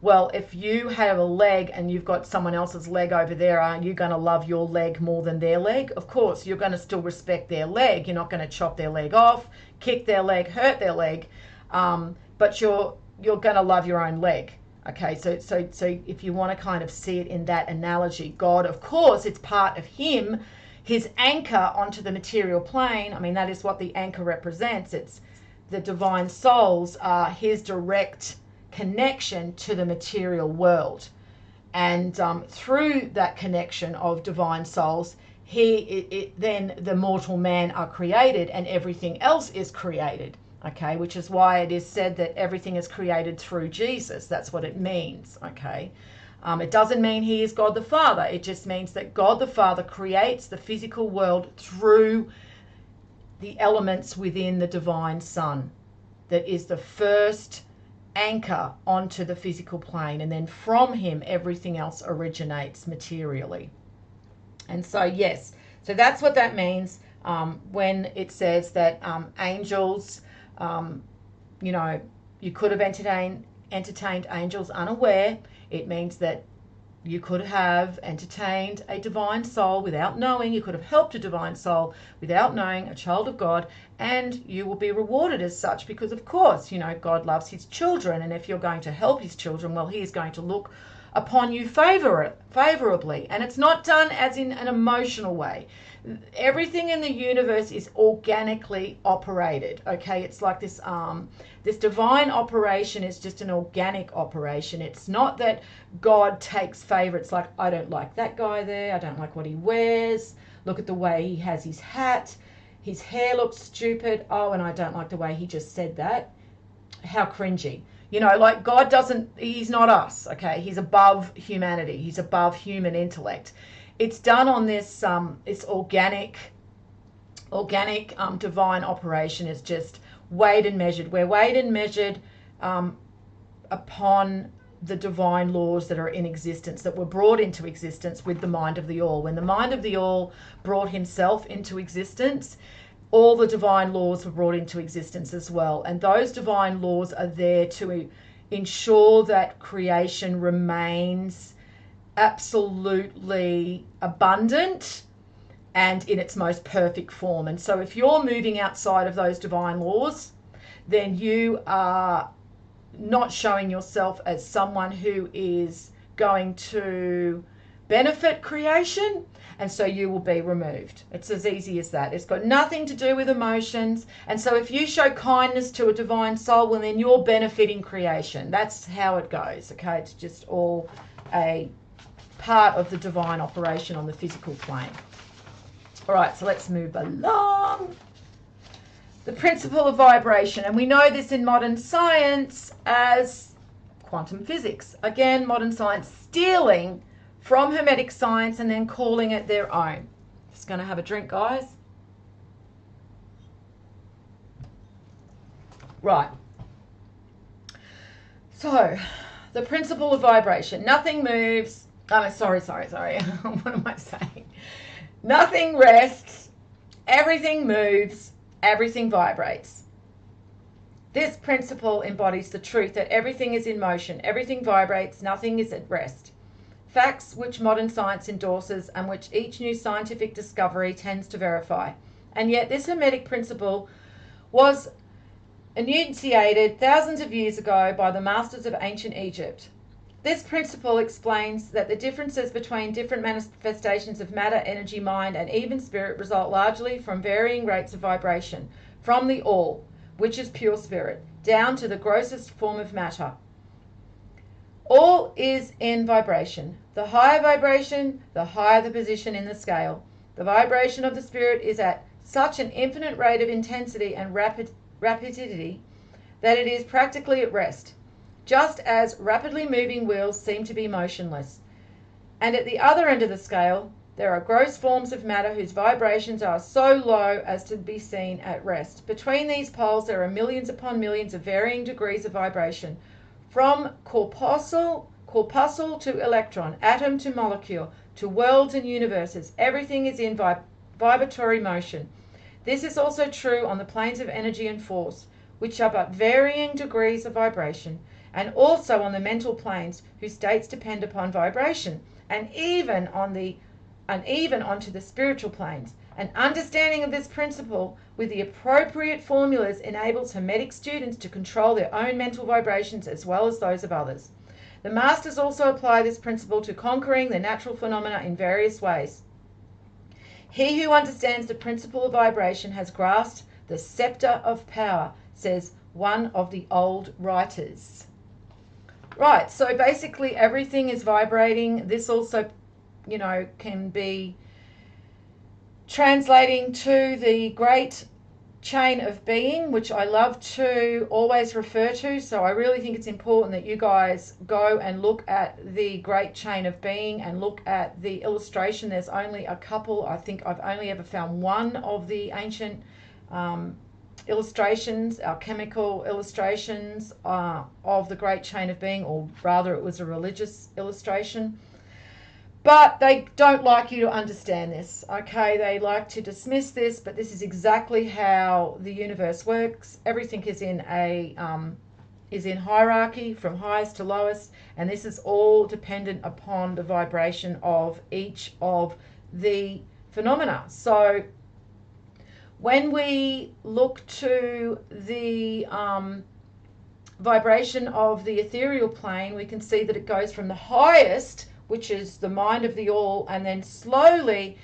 well, if you have a leg and you've got someone else's leg over there, aren't you going to love your leg more than their leg? Of course, you're going to still respect their leg. You're not going to chop their leg off, kick their leg, hurt their leg, but you're going to love your own leg. Okay, so if you want to kind of see it in that analogy, God, of course, it's part of him, his anchor onto the material plane. I mean, that is what the anchor represents. It's the divine souls are his direct connection to the material world. And through that connection of divine souls, then the mortal man are created and everything else is created. Okay, which is why it is said that everything is created through Jesus. That's what it means. Okay. It doesn't mean he is God the Father. It just means that God the Father creates the physical world through the elements within the divine Son. That is the first anchor onto the physical plane. And then from him, everything else originates materially. And so, yes, so that's what that means when it says that angels, you know, you could have entertained angels unaware. It means that you could have entertained a divine soul without knowing. You could have helped a divine soul without knowing, a child of God, and you will be rewarded as such because, of course, you know, God loves his children. And if you're going to help his children, well, he is going to look upon you favorably. And it's not done as in an emotional way. Everything in the universe is organically operated. Okay, it's like this this divine operation is just an organic operation. It's not that God takes favor. It's like, I don't like that guy there, I don't like what he wears, look at the way he has his hat, his hair looks stupid, oh, and I don't like the way he just said that, how cringy. You know, like God doesn't, he's not us. Okay, he's above humanity, he's above human intellect. It's done on this this organic divine operation. Is just weighed and measured. We're weighed and measured upon the divine laws that are in existence, that were brought into existence with the mind of the all. When the mind of the all brought himself into existence, all the divine laws were brought into existence as well. And those divine laws are there to ensure that creation remains absolutely abundant and in its most perfect form. And so if you're moving outside of those divine laws, then you are not showing yourself as someone who is going to benefit creation, and so you will be removed. It's as easy as that. It's got nothing to do with emotions. And so if you show kindness to a divine soul, well, then you're benefiting creation. That's how it goes. Okay, it's just all a part of the divine operation on the physical plane. All right, so let's move along. The principle of vibration, and we know this in modern science as quantum physics. Again, modern science stealing from Hermetic science and then calling it their own. Just going to have a drink, guys. Right. So, the principle of vibration. Nothing moves. Oh, sorry. What am I saying? Nothing rests. Everything moves. Everything vibrates. This principle embodies the truth that everything is in motion. Everything vibrates. Nothing is at rest. Facts which modern science endorses and which each new scientific discovery tends to verify. And yet this Hermetic principle was enunciated thousands of years ago by the masters of ancient Egypt. This principle explains that the differences between different manifestations of matter, energy, mind, and even spirit result largely from varying rates of vibration, from the all, which is pure spirit, down to the grossest form of matter. All is in vibration. The higher vibration, the higher the position in the scale. The vibration of the spirit is at such an infinite rate of intensity and rapidity that it is practically at rest, just as rapidly moving wheels seem to be motionless. And at the other end of the scale, there are gross forms of matter whose vibrations are so low as to be seen at rest. Between these poles, there are millions upon millions of varying degrees of vibration, from corpuscle to electron, atom to molecule, to worlds and universes. Everything is in vibratory motion. This is also true on the planes of energy and force, which are but varying degrees of vibration, and also on the mental planes, whose states depend upon vibration, and even onto the spiritual planes. An understanding of this principle with the appropriate formulas enables Hermetic students to control their own mental vibrations as well as those of others. The masters also apply this principle to conquering the natural phenomena in various ways. He who understands the principle of vibration has grasped the scepter of power, says one of the old writers. Right, so basically everything is vibrating. This also, can be translating to the great chain of being, which I love to always refer to. So I really think it's important that you guys go and look at the great chain of being and look at the illustration. There's only a couple. I think I've only ever found one of the ancient illustrations, alchemical illustrations of the great chain of being, or rather it was a religious illustration. But they don't like you to understand this, okay? They like to dismiss this, but this is exactly how the universe works. Everything is in hierarchy from highest to lowest, and this is all dependent upon the vibration of each of the phenomena. So when we look to the vibration of the ethereal plane, we can see that it goes from the highest, which is the mind of the all, and then slowly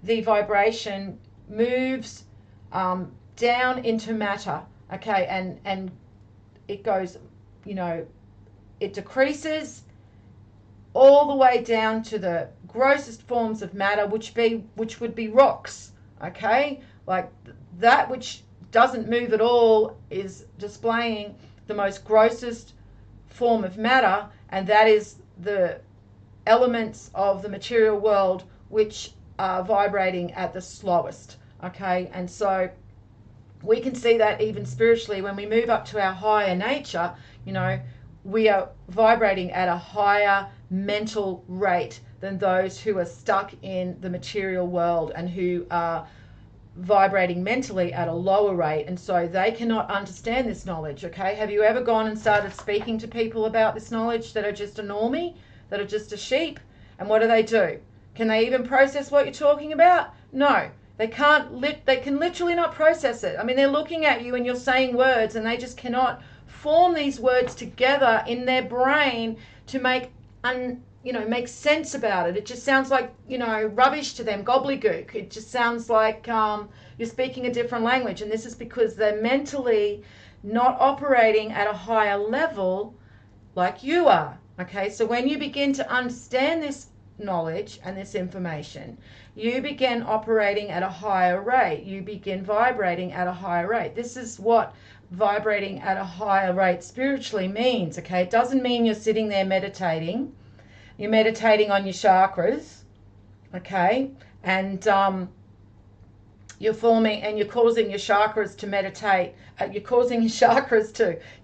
the vibration moves down into matter, okay, and it goes, it decreases all the way down to the grossest forms of matter, which would be rocks, okay, like that which doesn't move at all is displaying the most grossest form of matter, and that is the elements of the material world which are vibrating at the slowest, okay? And so we can see that even spiritually when we move up to our higher nature, we are vibrating at a higher mental rate than those who are stuck in the material world and who are vibrating mentally at a lower rate, and so they cannot understand this knowledge, okay? Have you ever gone and started speaking to people about this knowledge that are just a normie, that are just a sheep? And what do? Can they even process what you're talking about? No, they can't. They can literally not process it. I mean, they're looking at you and you're saying words, and they just cannot form these words together in their brain to make sense about it. It just sounds like, rubbish to them, gobbledygook. It just sounds like you're speaking a different language, and this is because they're mentally not operating at a higher level like you are. Okay, so when you begin to understand this knowledge and this information, you begin operating at a higher rate. You begin vibrating at a higher rate. This is what vibrating at a higher rate spiritually means, okay? It doesn't mean you're sitting there meditating. You're meditating on your chakras, okay? And you're causing your chakras to meditate. You're causing your chakras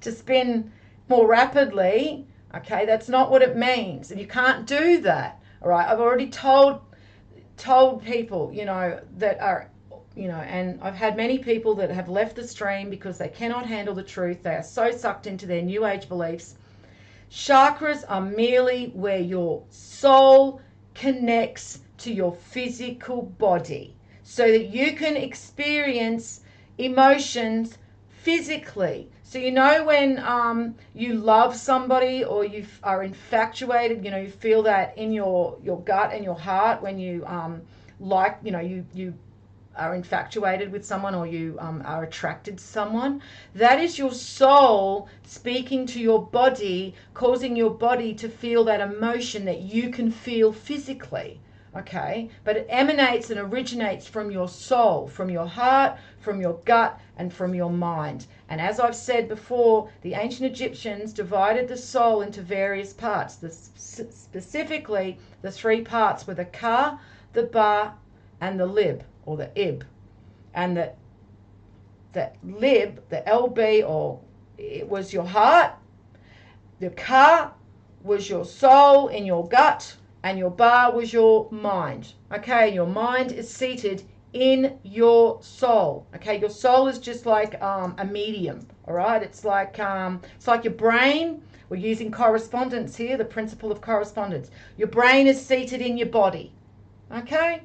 to spin more rapidly. Okay, that's not what it means, and you can't do that. All right, I've already told people, that are, and I've had many people that have left the stream because they cannot handle the truth. They are so sucked into their new age beliefs. Chakras are merely where your soul connects to your physical body, so that you can experience emotions physically. So when you love somebody or you are infatuated, you feel that in your gut and your heart when you you are infatuated with someone, or you are attracted to someone. That is your soul speaking to your body, causing your body to feel that emotion that you can feel physically. Okay, but it emanates and originates from your soul, from your heart, from your gut, and from your mind. And as I've said before, the ancient Egyptians divided the soul into various parts. Specifically, the three parts were the Ka, the Ba, and the Lib, or the Ib. And the Lib, the LB, or it was your heart. The Ka was your soul in your gut, and your Ba was your mind. Okay, your mind is seated in your soul. Okay, your soul is just like a medium. All right, it's like your brain. We're using correspondence here, the principle of correspondence. Your brain is seated in your body. Okay,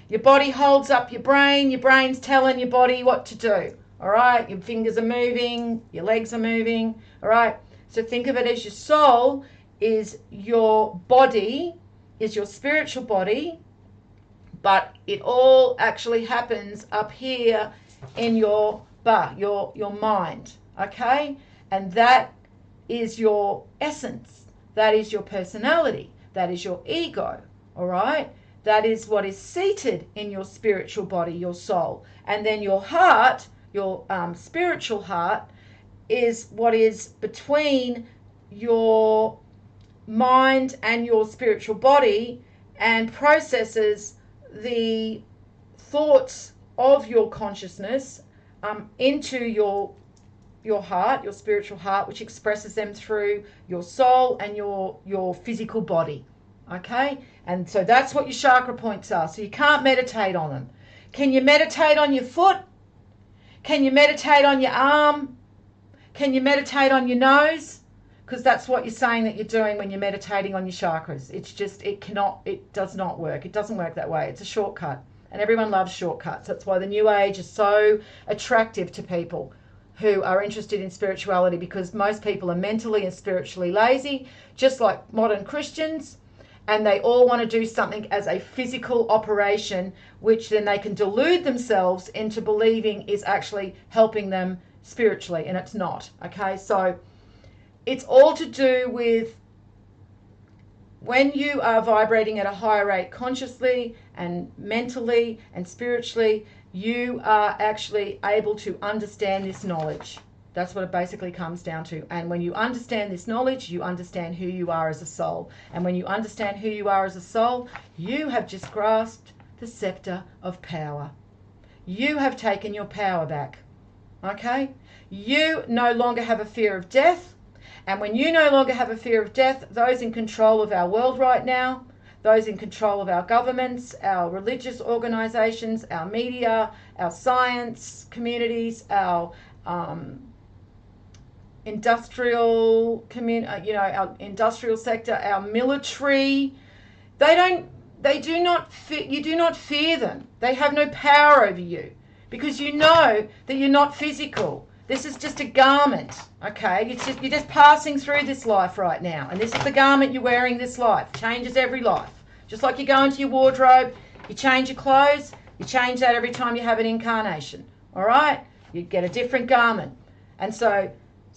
your body holds up your brain. Your brain's telling your body what to do. All right, your fingers are moving, your legs are moving. All right, so think of it as your soul is your body, is your spiritual body, but it all actually happens up here in your mind. Okay, and that is your essence, that is your personality, that is your ego. All right, that is what is seated in your spiritual body, your soul. And then your heart, your spiritual heart, is what is between your mind and your spiritual body and processes the thoughts of your consciousness into your heart, your spiritual heart, which expresses them through your soul and your physical body. Okay, and so that's what your chakra points are. So you can't meditate on them. Can you meditate on your foot? Can you meditate on your arm? Can you meditate on your nose? Because that's what you're saying that you're doing when you're meditating on your chakras. It's just, it does not work. It doesn't work that way. It's a shortcut. And everyone loves shortcuts. That's why the New Age is so attractive to people who are interested in spirituality, because most people are mentally and spiritually lazy, just like modern Christians, and they all want to do something as a physical operation, which then they can delude themselves into believing is actually helping them spiritually, and it's not. Okay, so it's all to do with when you are vibrating at a higher rate consciously and mentally and spiritually, you are actually able to understand this knowledge. That's what it basically comes down to. And when you understand this knowledge, you understand who you are as a soul. And when you understand who you are as a soul, you have just grasped the scepter of power. You have taken your power back. Okay? You no longer have a fear of death. And when you no longer have a fear of death, those in control of our world right now, those in control of our governments, our religious organizations, our media, our science communities, our industrial our industrial sector, our military, you do not fear them. They have no power over you, because you know that you're not physical. This is just a garment, okay? You're just passing through this life right now, and this is the garment you're wearing this life. Changes every life. Just like you go into your wardrobe, you change your clothes, you change that every time you have an incarnation, all right? You get a different garment. And so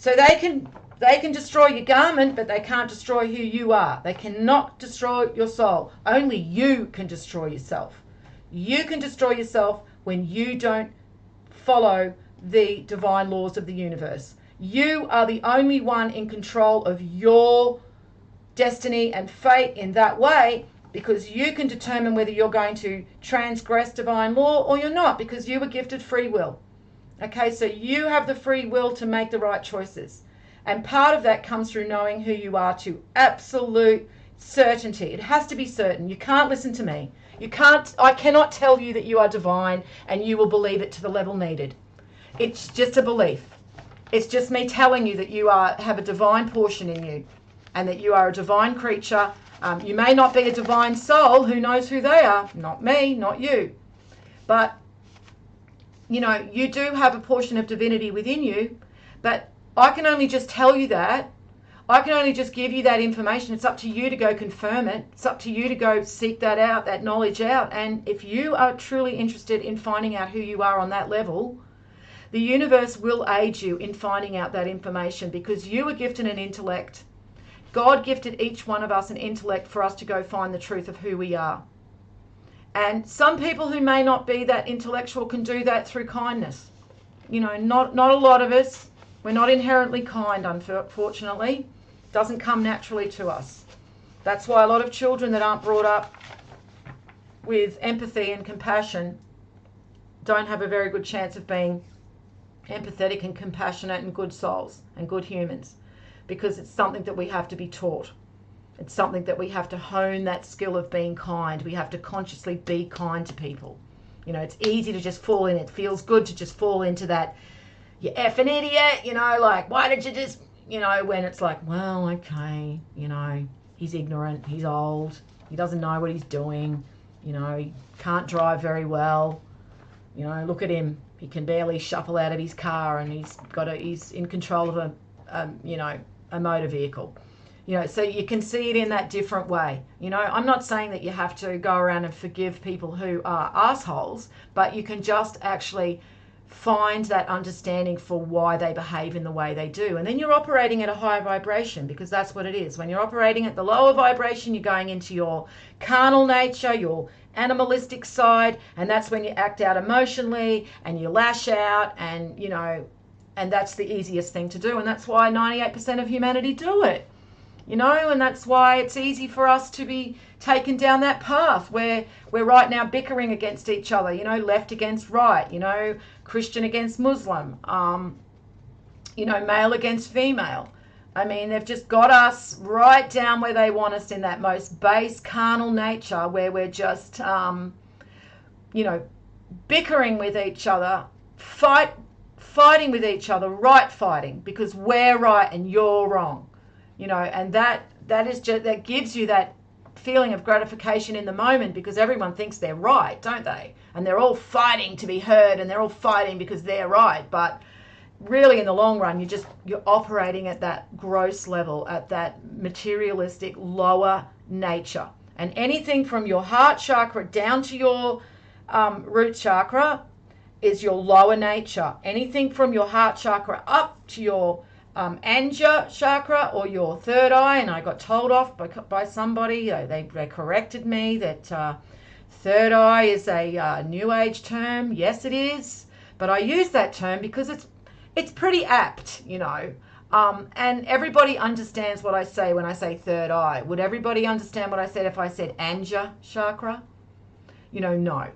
they can destroy your garment, but they can't destroy who you are. They cannot destroy your soul. Only you can destroy yourself. You can destroy yourself when you don't follow the divine laws of the universe. You are the only one in control of your destiny and fate in that way, because you can determine whether you're going to transgress divine law or you're not, because you were gifted free will. Okay, so you have the free will to make the right choices. And part of that comes through knowing who you are to absolute certainty. It has to be certain. You can't listen to me. I cannot tell you that you are divine and you will believe it to the level needed. It's just a belief. It's just me telling you that you have a divine portion in you and that you are a divine creature. You may not be a divine soul. Who knows who they are? Not me, not you. But, you do have a portion of divinity within you, but I can only just tell you that. I can only just give you that information. It's up to you to go confirm it. It's up to you to go seek that out, that knowledge out. And if you are truly interested in finding out who you are on that level, the universe will aid you in finding out that information, because you are gifted an intellect. God gifted each one of us an intellect for us to go find the truth of who we are. And some people who may not be that intellectual can do that through kindness. Not a lot of us. We're not inherently kind, unfortunately. It doesn't come naturally to us. That's why a lot of children that aren't brought up with empathy and compassion don't have a very good chance of being empathetic and compassionate and good souls and good humans, because it's something that we have to be taught. It's something that we have to hone, that skill of being kind. We have to consciously be kind to people. You know, it's easy to just fall in. It feels good to just fall into that, you effing idiot, you know, like, why did you just, you know, when it's like, well, okay, you know, he's ignorant, he's old, he doesn't know what he's doing, you know, he can't drive very well, you know, look at him, he can barely shuffle out of his car, and he's in control of a motor vehicle. You know, so you can see it in that different way. You know, I'm not saying that you have to go around and forgive people who are assholes, but you can just actually find that understanding for why they behave in the way they do. And then you're operating at a higher vibration, because that's what it is. When you're operating at the lower vibration, you're going into your carnal nature, your animalistic side, and that's when you act out emotionally and you lash out, and, you know, and that's the easiest thing to do. And that's why 98% of humanity do it. You know, and that's why it's easy for us to be taken down that path where we're right now bickering against each other, you know, left against right, you know, Christian against Muslim, you know, male against female. I mean, they've just got us right down where they want us, in that most base carnal nature, where we're just, you know, bickering with each other, fighting with each other, right fighting, because we're right and you're wrong. You know, and that gives you that feeling of gratification in the moment, because everyone thinks they're right, don't they? And they're all fighting to be heard, and they're all fighting because they're right. But really, in the long run, you're operating at that gross level, at that materialistic lower nature. And anything from your heart chakra down to your root chakra is your lower nature. Anything from your heart chakra up to your Anja chakra, or your third eye, and I got told off by somebody, they corrected me that third eye is a new age term. Yes, it is, but I use that term because it's pretty apt, you know, and everybody understands what I say when I say third eye. Would everybody understand what I said if I said Anja chakra? You know, no.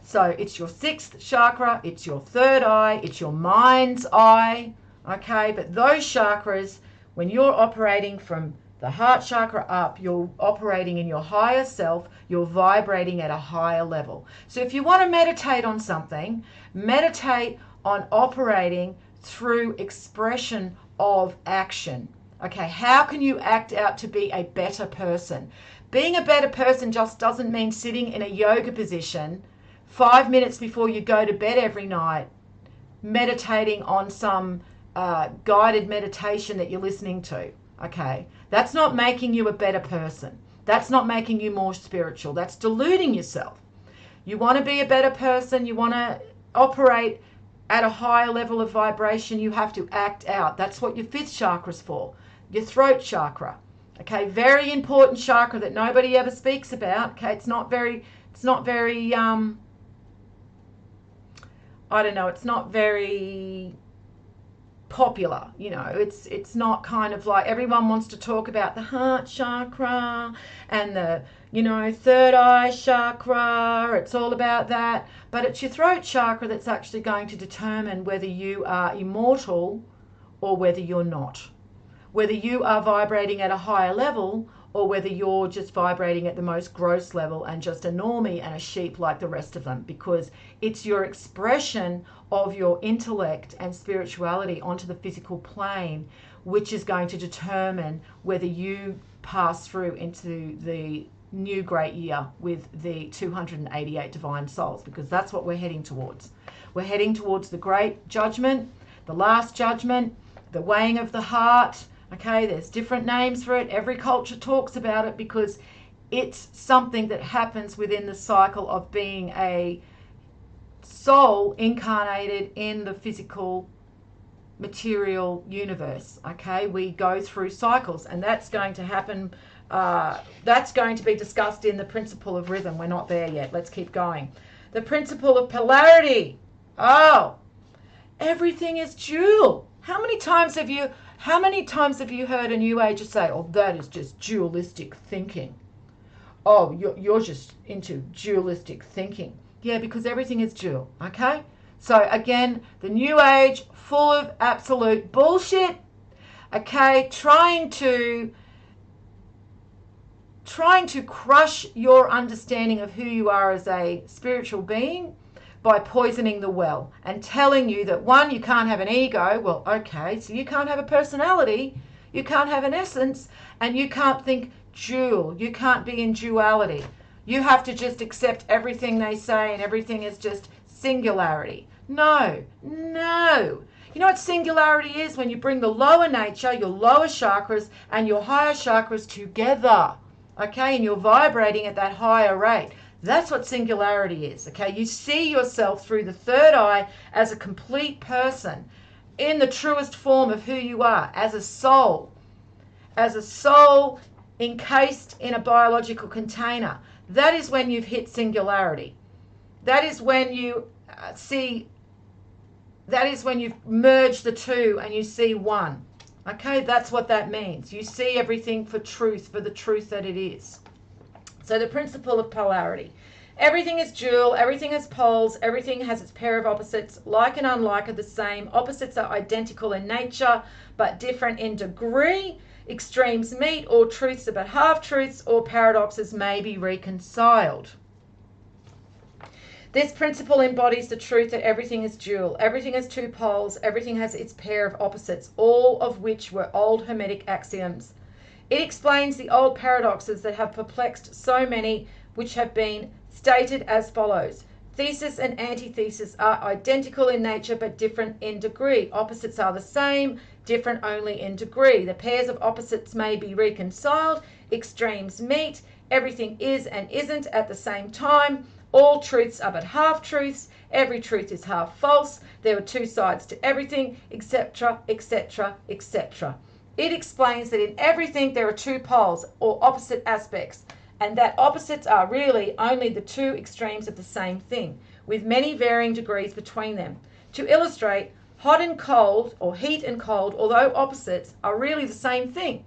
So it's your sixth chakra, it's your third eye, it's your mind's eye. Okay, but those chakras, when you're operating from the heart chakra up, you're operating in your higher self, you're vibrating at a higher level. So if you want to meditate on something, meditate on operating through expression of action. Okay, how can you act out to be a better person? Being a better person just doesn't mean sitting in a yoga position 5 minutes before you go to bed every night, meditating on some guided meditation that you're listening to. Okay, that's not making you a better person. That's not making you more spiritual. That's deluding yourself. You want to be a better person, you want to operate at a higher level of vibration, you have to act out. That's what your fifth chakra's for, your throat chakra. Okay, very important chakra that nobody ever speaks about. Okay, it's not very I don't know, it's not very popular, you know. It's not kind of like everyone wants to talk about the heart chakra and the, you know, third eye chakra. It's all about that, but it's your throat chakra that's actually going to determine whether you are immortal or whether you're not, whether you are vibrating at a higher level or whether you're just vibrating at the most gross level and just a normie and a sheep like the rest of them, because it's your expression of your intellect and spirituality onto the physical plane which is going to determine whether you pass through into the new great year with the 288 divine souls, because that's what we're heading towards. We're heading towards the great judgment, the last judgment, the weighing of the heart. Okay, there's different names for it. Every culture talks about it because it's something that happens within the cycle of being a soul incarnated in the physical material universe. Okay, we go through cycles, and that's going to happen. That's going to be discussed in the principle of rhythm. We're not there yet. Let's keep going. The principle of polarity. Oh, everything is dual. How many times have you heard a new ager say, oh, that is just dualistic thinking? Oh, you're just into dualistic thinking. Yeah, because everything is dual, okay? So again, the new age, full of absolute bullshit, okay? Trying to crush your understanding of who you are as a spiritual being by poisoning the well and telling you that, one, you can't have an ego. Well, okay, so you can't have a personality, you can't have an essence, and you can't think dual. You can't be in duality. You have to just accept everything they say and everything is just singularity. No, no. You know what singularity is? When you bring the lower nature, your lower chakras and your higher chakras together, okay, and you're vibrating at that higher rate. That's what singularity is, okay? You see yourself through the third eye as a complete person in the truest form of who you are, as a soul encased in a biological container. That is when you've hit singularity. That is when you that is when you've merged the two and you see one. Okay, that's what that means. You see everything for truth, for the truth that it is. So the principle of polarity. Everything is dual, everything has poles, everything has its pair of opposites. Like and unlike are the same. Opposites are identical in nature, but different in degree. Extremes meet, or truths are but half-truths, or paradoxes may be reconciled. This principle embodies the truth that everything is dual, everything has two poles, everything has its pair of opposites, all of which were old Hermetic axioms. It explains the old paradoxes that have perplexed so many, which have been stated as follows. Thesis and antithesis are identical in nature but different in degree. Opposites are the same, different only in degree. The pairs of opposites may be reconciled, extremes meet, everything is and isn't at the same time. All truths are but half-truths, every truth is half false, there are two sides to everything, etc., etc., etc. It explains that in everything there are two poles or opposite aspects, and that opposites are really only the two extremes of the same thing, with many varying degrees between them. To illustrate, hot and cold, or heat and cold, although opposites, are really the same thing.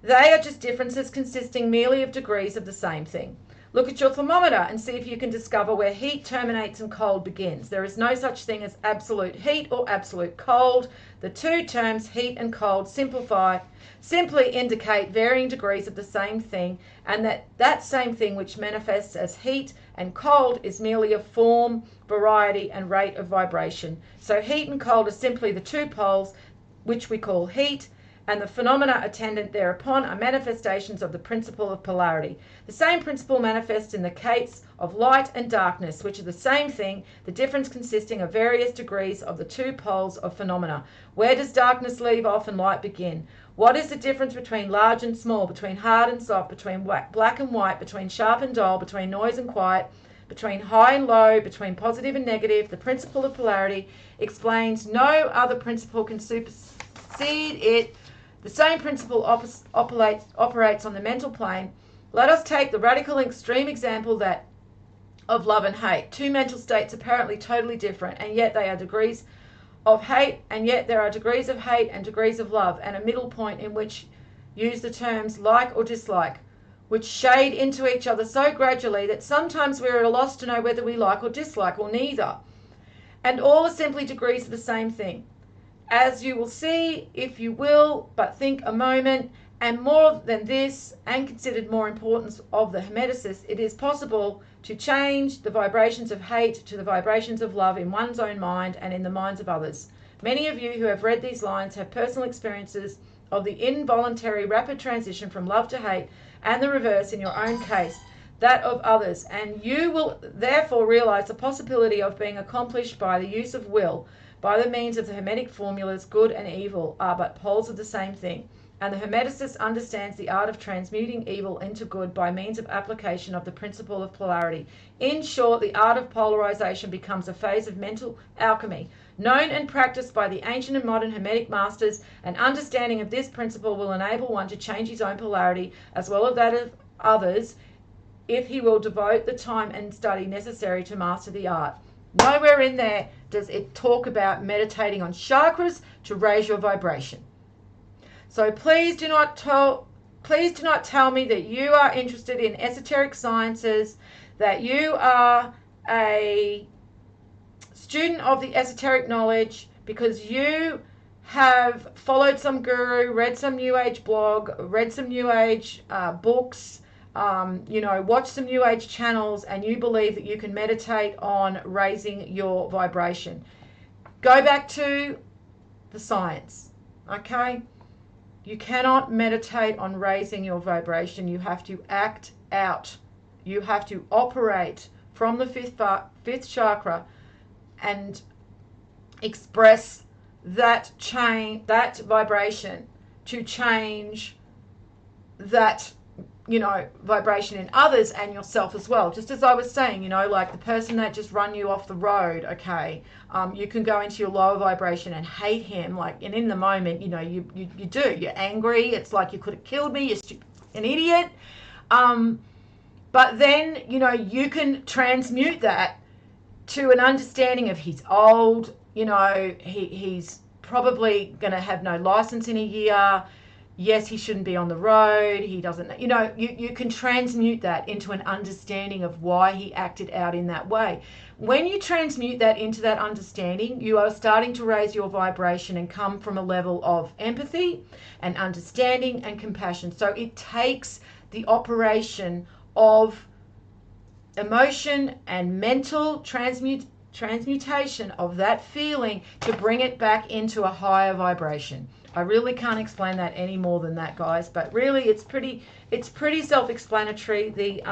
They are just differences consisting merely of degrees of the same thing. Look at your thermometer and see if you can discover where heat terminates and cold begins. There is no such thing as absolute heat or absolute cold. The two terms heat and cold simply indicate varying degrees of the same thing, and that same thing which manifests as heat and cold is merely a form, variety, and rate of vibration. So heat and cold are simply the two poles, which we call heat, and the phenomena attendant thereupon are manifestations of the principle of polarity. The same principle manifests in the case of light and darkness, which are the same thing, the difference consisting of various degrees of the two poles of phenomena. Where does darkness leave off and light begin? What is the difference between large and small, between hard and soft, between black and white, between sharp and dull, between noise and quiet, between high and low, between positive and negative? The principle of polarity explains no other principle can supersede it. The same principle operates on the mental plane. Let us take the radical extreme example that of love and hate. Two mental states apparently totally different, and yet they are degrees of hate, and yet there are degrees of hate and degrees of love, and a middle point in which use the terms like or dislike, which shade into each other so gradually that sometimes we're at a loss to know whether we like or dislike, or neither. And all are simply degrees of the same thing. As you will see, if you will but think a moment, and more than this, and considered more importance of the Hermeticists, it is possible to change the vibrations of hate to the vibrations of love in one's own mind and in the minds of others. Many of you who have read these lines have personal experiences of the involuntary rapid transition from love to hate, and the reverse in your own case, that of others, and you will therefore realize the possibility of being accomplished by the use of will, by the means of the Hermetic formulas. Good and evil are but poles of the same thing, and the Hermeticist understands the art of transmuting evil into good by means of application of the principle of polarity. In short, the art of polarization becomes a phase of mental alchemy, known and practiced by the ancient and modern Hermetic masters. An understanding of this principle will enable one to change his own polarity as well as that of others, if he will devote the time and study necessary to master the art. Nowhere in there does it talk about meditating on chakras to raise your vibration. So please do not tell me that you are interested in esoteric sciences, that you are a student of the esoteric knowledge because you have followed some guru, read some New Age blog, read some New Age books, you know, watch some New Age channels and you believe that you can meditate on raising your vibration, go back to the science, okay? You cannot meditate on raising your vibration. You have to act out. You have to operate from the fifth chakra and express that vibration to change that, you know, vibration in others and yourself as well. Just as I was saying, you know, like the person that just run you off the road, okay, you can go into your lower vibration and hate him, like, and in the moment, you know, you do, you're angry, it's like you could have killed me, you're an idiot, but then, you know, you can transmute that to an understanding of he's old, you know, he's probably going to have no license in a year. Yes, he shouldn't be on the road. He doesn't, you know, you can transmute that into an understanding of why he acted out in that way. When you transmute that into that understanding, you are starting to raise your vibration and come from a level of empathy and understanding and compassion. So it takes the operation of emotion and mental transmutation of that feeling to bring it back into a higher vibration. I really can't explain that any more than that, guys, but really it's pretty self-explanatory, the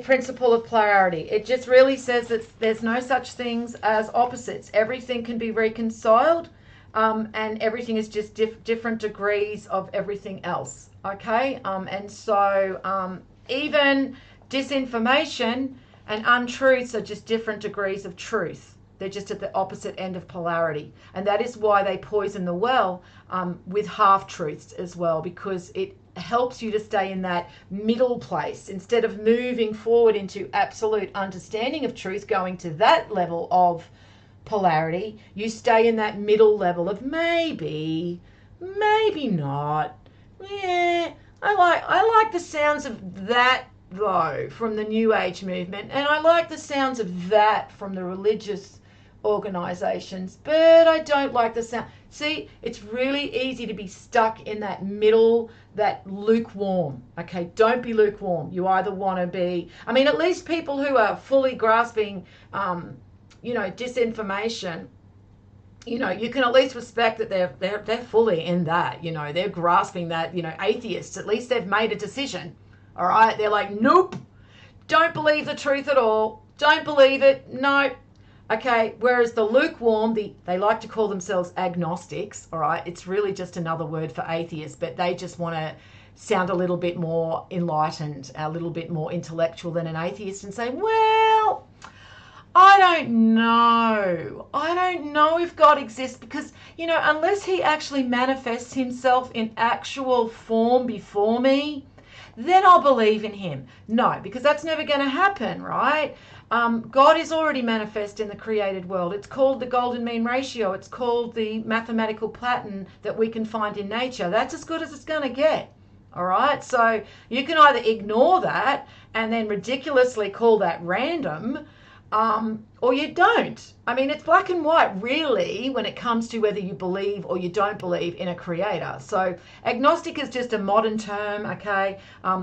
principle of polarity. It just really says that there's no such things as opposites. Everything can be reconciled, and everything is just different degrees of everything else, okay? And so even disinformation and untruths are just different degrees of truth. They're just at the opposite end of polarity. And that is why they poison the well with half-truths as well, because it helps you to stay in that middle place. Instead of moving forward into absolute understanding of truth, going to that level of polarity, you stay in that middle level of maybe not. Yeah, I like the sounds of that, though, from the New Age movement, and I like the sounds of that from the religious organizations, but I don't like the sound. See, it's really easy to be stuck in that middle, that lukewarm. Okay, don't be lukewarm. You either want to be, I mean, at least people who are fully grasping, you know, disinformation, you know, you can at least respect that they're fully in that, you know, they're grasping that. You know, atheists, at least they've made a decision. All right, they're like, nope, don't believe the truth at all. Don't believe it. No. Okay, whereas the lukewarm, they like to call themselves agnostics, all right? It's really just another word for atheists, but they just want to sound a little bit more enlightened, a little bit more intellectual than an atheist and say, well, I don't know. I don't know if God exists because, you know, unless he actually manifests himself in actual form before me, then I'll believe in him. No, because that's never going to happen, right? God is already manifest in the created world. It's called the golden mean ratio. It's called the mathematical pattern that we can find in nature. That's as good as it's going to get. All right. So you can either ignore that and then ridiculously call that random, or you don't. I mean, it's black and white, really, when it comes to whether you believe or you don't believe in a creator. So agnostic is just a modern term, okay?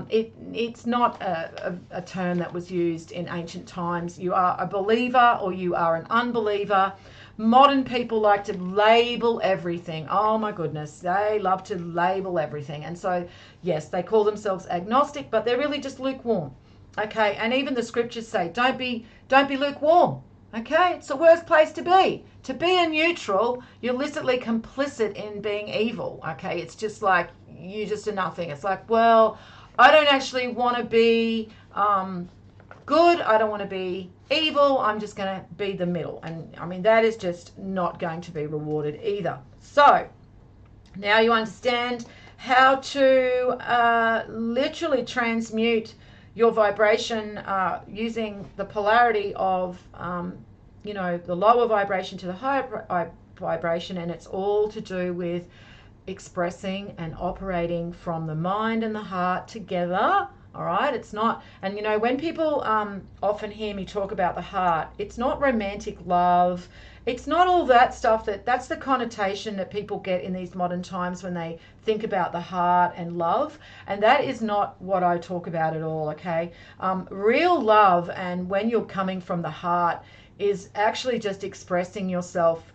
It's not a term that was used in ancient times. You are a believer or you are an unbeliever. Modern people like to label everything. Oh my goodness, they love to label everything. And so, yes, they call themselves agnostic, but they're really just lukewarm. Okay, and even the scriptures say, don't be lukewarm. Okay, it's the worst place to be. To be a neutral, you're illicitly complicit in being evil. Okay, it's just like you're just a nothing. It's like, well, I don't actually want to be good. I don't want to be evil. I'm just going to be the middle. And I mean, that is just not going to be rewarded either. So now you understand how to literally transmute your vibration using the polarity of, you know, the lower vibration to the higher vibration, and it's all to do with expressing and operating from the mind and the heart together, All right, it's not. And you know, when people often hear me talk about the heart, it's not romantic love. It's not all that stuff. That's the connotation that people get in these modern times when they think about the heart and love. And that is not what I talk about at all. Okay, real love, and when you're coming from the heart, is actually just expressing yourself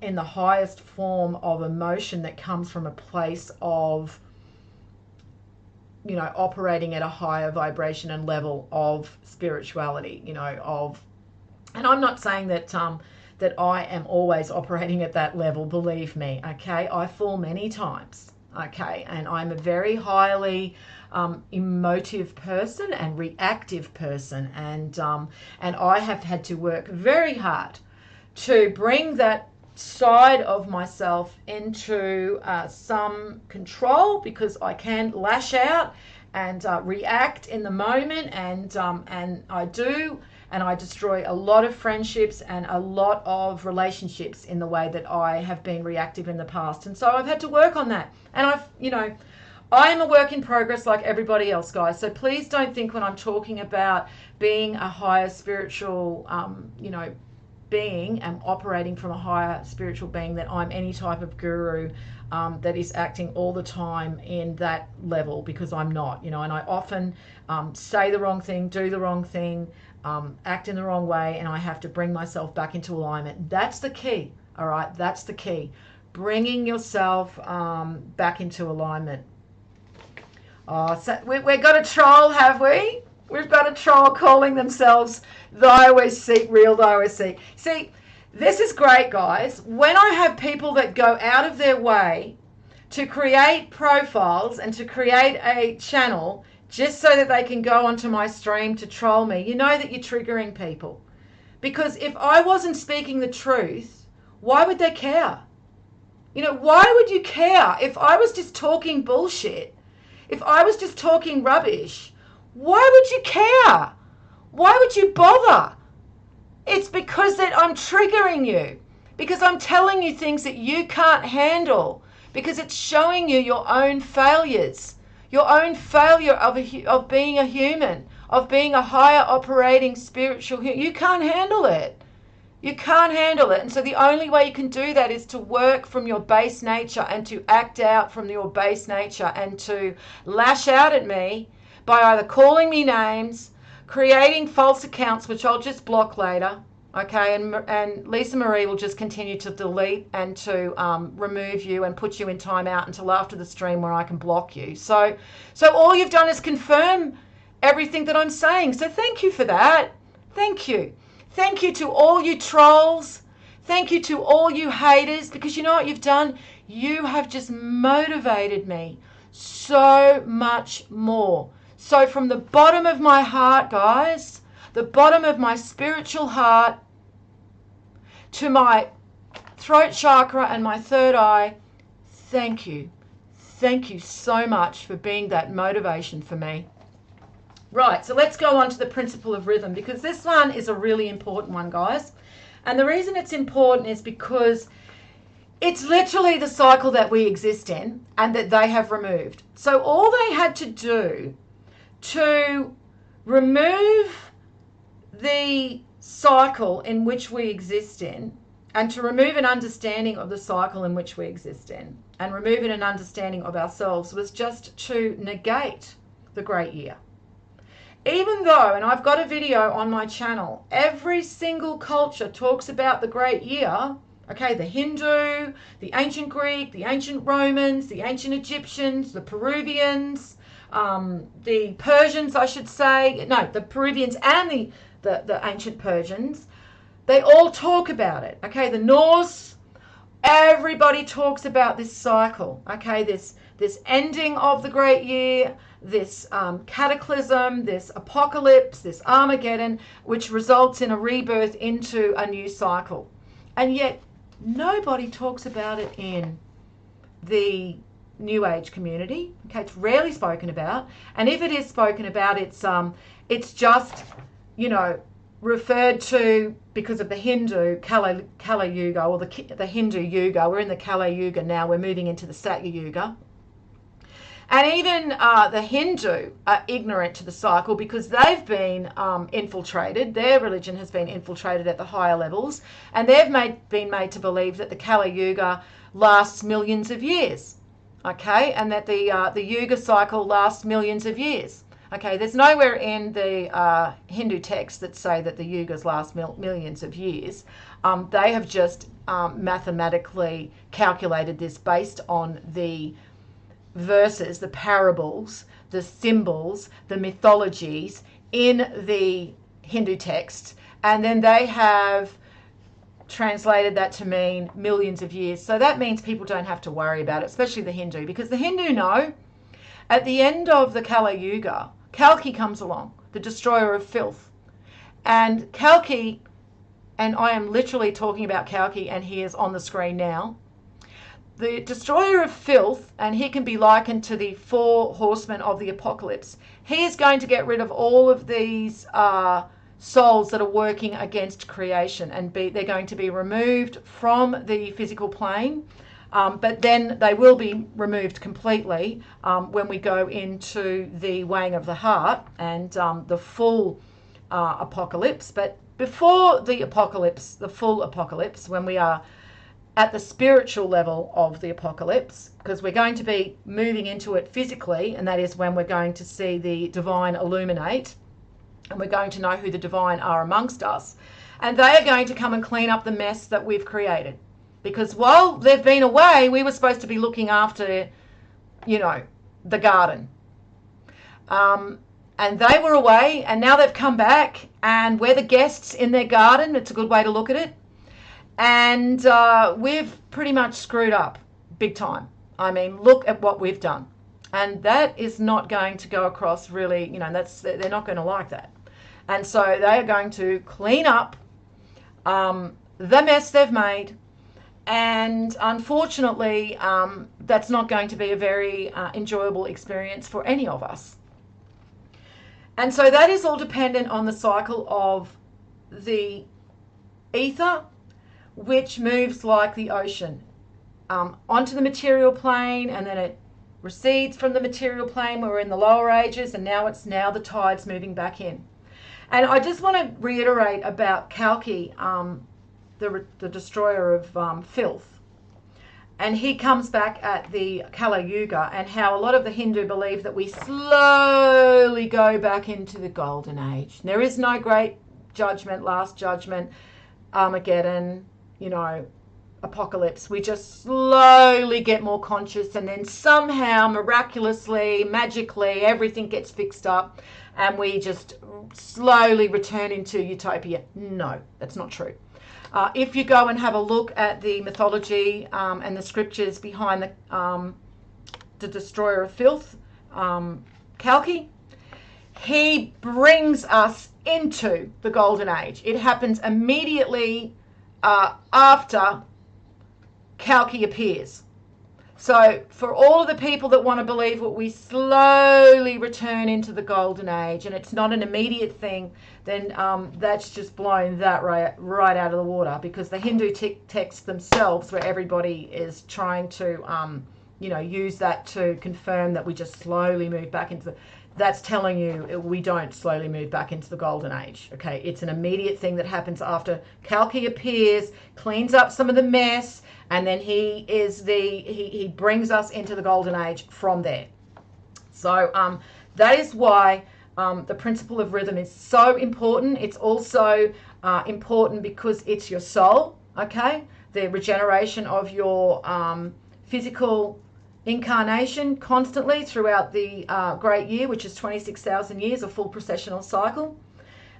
in the highest form of emotion that comes from a place of, you know, operating at a higher vibration and level of spirituality, you know, of, and I'm not saying that that I am always operating at that level, believe me, okay? I fall many times, okay? And I'm a very highly emotive person and reactive person, and I have had to work very hard to bring that side of myself into some control, because I can lash out and react in the moment, and I do, and I destroy a lot of friendships and a lot of relationships in the way that I have been reactive in the past. And so I've had to work on that, and you know, I am a work in progress like everybody else, guys. So please don't think when I'm talking about being a higher spiritual, you know, being and operating from a higher spiritual being, that I'm any type of guru that is acting all the time in that level, because I'm not, you know. And I often say the wrong thing, do the wrong thing, act in the wrong way, and I have to bring myself back into alignment. That's the key. All right, that's the key, bringing yourself back into alignment. Oh, so we've got a troll, have we? We've got a troll calling themselves Thyalwaysseek, real Thyalwaysseek. See, this is great, guys. When I have people that go out of their way to create profiles and to create a channel just so that they can go onto my stream to troll me, you know that you're triggering people. Because if I wasn't speaking the truth, why would they care? You know, why would you care if I was just talking bullshit? If I was just talking rubbish, why would you care? Why would you bother? It's because that I'm triggering you, because I'm telling you things that you can't handle, because it's showing you your own failures, your own failure of being a human, of being a higher operating spiritual human. You can't handle it. You can't handle it. And so the only way you can do that is to work from your base nature and to act out from your base nature and to lash out at me by either calling me names, creating false accounts, which I'll just block later, okay? And Lisa Marie will just continue to delete and to remove you and put you in timeout until after the stream where I can block you. So all you've done is confirm everything that I'm saying. So thank you for that. Thank you. Thank you to all you trolls. Thank you to all you haters, because you know what you've done? You have just motivated me so much more. So from the bottom of my heart, guys, the bottom of my spiritual heart to my throat chakra and my third eye, thank you. Thank you so much for being that motivation for me. Right, so let's go on to the principle of rhythm, because this one is a really important one, guys. And the reason it's important is because it's literally the cycle that we exist in and that they have removed. So all they had to do to remove the cycle in which we exist in, and to remove an understanding of the cycle in which we exist in, and remove an understanding of ourselves, was just to negate the great year. Even though, and I've got a video on my channel, every single culture talks about the great year, okay, the Hindu, the ancient Greek, the ancient Romans, the ancient Egyptians, the Peruvians, the Persians, I should say, no, the Peruvians and the ancient Persians, they all talk about it, okay, the Norse, everybody talks about this cycle, okay, this ending of the great year, this cataclysm, this apocalypse, this Armageddon, which results in a rebirth into a new cycle. And yet nobody talks about it in the New Age community. Okay, it's rarely spoken about. And if it is spoken about, it's just, you know, referred to because of the Hindu Kala Yuga, or the Hindu Yuga. We're in the Kala Yuga now. We're moving into the Satya Yuga. And even the Hindu are ignorant to the cycle because they've been infiltrated. Their religion has been infiltrated at the higher levels, and they've been made to believe that the Kali Yuga lasts millions of years, okay, and that the Yuga cycle lasts millions of years. Okay, there's nowhere in the Hindu texts that say that the Yugas last millions of years. They have just mathematically calculated this based on the verses, the parables, the symbols, the mythologies in the Hindu text, and then they have translated that to mean millions of years. So that means people don't have to worry about it, especially the Hindu, because the Hindu know at the end of the Kali Yuga, Kalki comes along, the destroyer of filth. And Kalki, and I am literally talking about Kalki, and he is on the screen now, the destroyer of filth, and he can be likened to the 4 horsemen of the apocalypse. He is going to get rid of all of these souls that are working against creation, and they're going to be removed from the physical plane, but then they will be removed completely when we go into the weighing of the heart and the full apocalypse. But before the apocalypse, the full apocalypse, when we are at the spiritual level of the apocalypse, because we're going to be moving into it physically, and that is when we're going to see the divine illuminate, and we're going to know who the divine are amongst us. And they are going to come and clean up the mess that we've created. Because while they've been away, we were supposed to be looking after, the garden. And they were away, and now they've come back, and we're the guests in their garden. It's a good way to look at it. And we've pretty much screwed up big time. I mean, look at what we've done. And that is not going to go across really, they're not going to like that. And so they are going to clean up the mess they've made. And unfortunately, that's not going to be a very enjoyable experience for any of us. And so that is all dependent on the cycle of the ether, which moves like the ocean onto the material plane, and then it recedes from the material plane where we're in the lower ages, and now the tide's moving back in. And I just want to reiterate about Kalki, the destroyer of filth. And he comes back at the Kali Yuga, and how a lot of the Hindu believe that we slowly go back into the golden age. There is no great judgment, last judgment, Armageddon, apocalypse. We just slowly get more conscious, and then somehow, miraculously, magically, everything gets fixed up, and we just slowly return into utopia. No, that's not true. If you go and have a look at the mythology and the scriptures behind the destroyer of filth, Kalki, he brings us into the golden age. It happens immediately after Kalki appears. So for all of the people that want to believe what we slowly return into the golden age, and it's not an immediate thing, then that's just blown that right out of the water, because the Hindu texts themselves, where everybody is trying to use that to confirm that we just slowly move back into that's telling you we don't slowly move back into the golden age. Okay, it's an immediate thing that happens after Kalki appears, cleans up some of the mess, and then he brings us into the golden age from there. So that is why the principle of rhythm is so important. It's also important because it's your soul, okay? The regeneration of your physical incarnation constantly throughout the great year, which is 26,000 years, a full precessional cycle.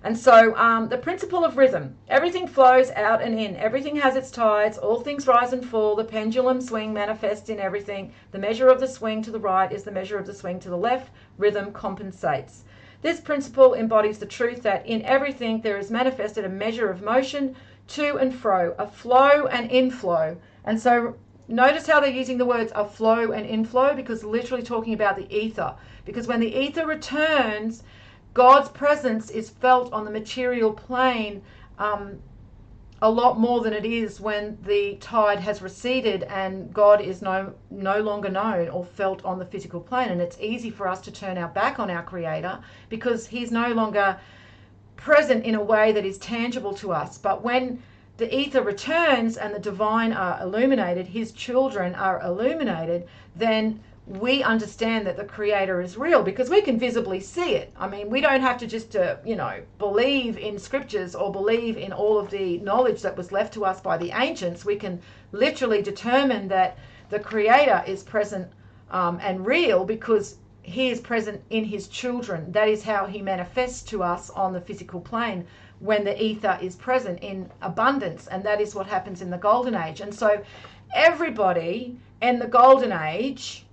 And so the principle of rhythm, everything flows out and in, everything has its tides, all things rise and fall, the pendulum swing manifests in everything, the measure of the swing to the right is the measure of the swing to the left, rhythm compensates. This principle embodies the truth that in everything there is manifested a measure of motion to and fro, a flow and inflow. And so notice how they're using the words a flow and inflow, because literally talking about the ether. Because when the ether returns, God's presence is felt on the material plane a lot more than it is when the tide has receded and God is no longer known or felt on the physical plane. And it's easy for us to turn our back on our Creator because He's no longer present in a way that is tangible to us. But when the ether returns and the divine are illuminated, His children are illuminated, then we understand that the Creator is real because we can visibly see it. I mean, we don't have to just believe in scriptures or believe in all of the knowledge that was left to us by the ancients. We can literally determine that the Creator is present and real because He is present in His children. That is how He manifests to us on the physical plane when the ether is present in abundance. And that is what happens in the Golden Age. And so everybody in the Golden Age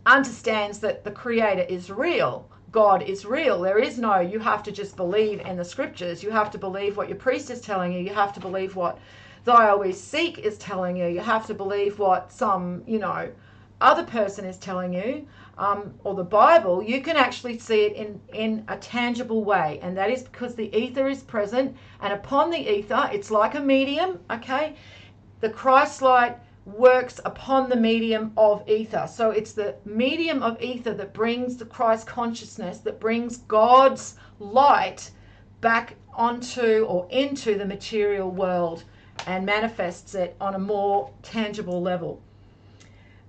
understands that the Creator is real. God is real. There is no, you have to just believe in the scriptures. You have to believe what your priest is telling you. You have to believe what Thyalwaysseek is telling you. You have to believe what some, other person is telling you, or the Bible. You can actually see it in a tangible way. And that is because the ether is present. And upon the ether, it's like a medium, okay? The Christ light works upon the medium of ether. So it's the medium of ether that brings the Christ consciousness, that brings God's light back onto or into the material world and manifests it on a more tangible level.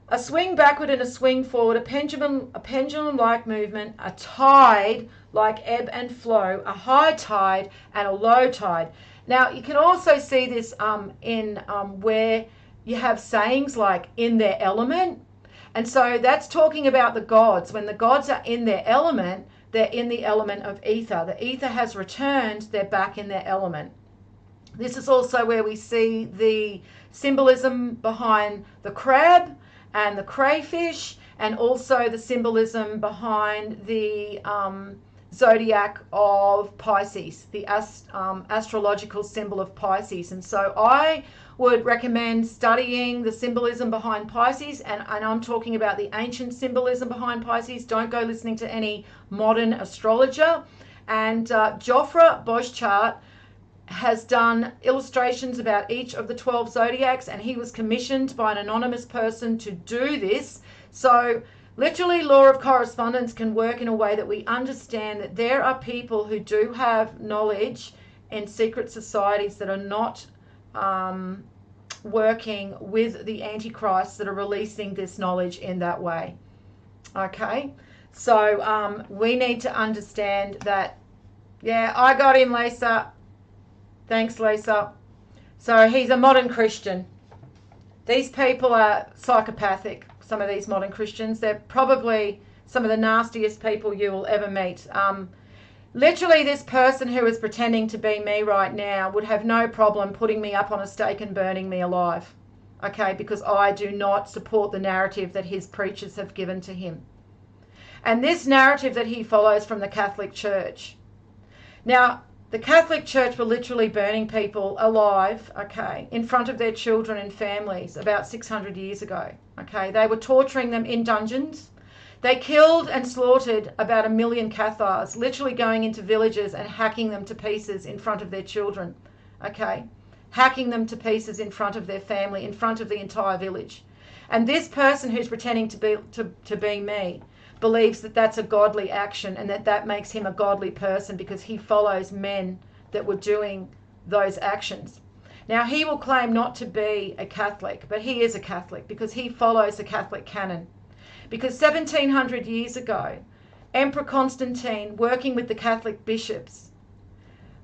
A swing backward and a swing forward, a pendulum-like movement, a tide like ebb and flow, a high tide and a low tide. Now you can also see this in where you have sayings like in their element. And so that's talking about the gods. When the gods are in their element, they're in the element of ether. The ether has returned, they're back in their element. This is also where we see the symbolism behind the crab and the crayfish, and also the symbolism behind the zodiac of Pisces, the astrological symbol of Pisces. And so I would recommend studying the symbolism behind Pisces, and I'm talking about the ancient symbolism behind Pisces. Don't go listening to any modern astrologer. And Jofre Boschart has done illustrations about each of the 12 zodiacs, and he was commissioned by an anonymous person to do this. So literally, law of correspondence can work in a way that we understand that there are people who do have knowledge in secret societies that are not working with the antichrists, that are releasing this knowledge in that way. Okay, so we need to understand that. Yeah, I got him, Lisa. Thanks, Lisa. So he's a modern Christian. These people are psychopathic, some of these modern Christians. They're probably some of the nastiest people you will ever meet. Literally, this person who is pretending to be me right now would have no problem putting me up on a stake and burning me alive, okay, because I do not support the narrative that his preachers have given to him. And this narrative that he follows from the Catholic Church. Now, the Catholic Church were literally burning people alive, okay, in front of their children and families about 600 years ago, okay. They were torturing them in dungeons. They killed and slaughtered about 1 million Cathars, literally going into villages and hacking them to pieces in front of their children, okay, hacking them to pieces in front of their family, in front of the entire village. And this person who's pretending to be me believes that that's a godly action and that makes him a godly person because he follows men that were doing those actions. Now, he will claim not to be a Catholic, but he is a Catholic because he follows the Catholic canon. Because 1700 years ago, Emperor Constantine, working with the Catholic bishops,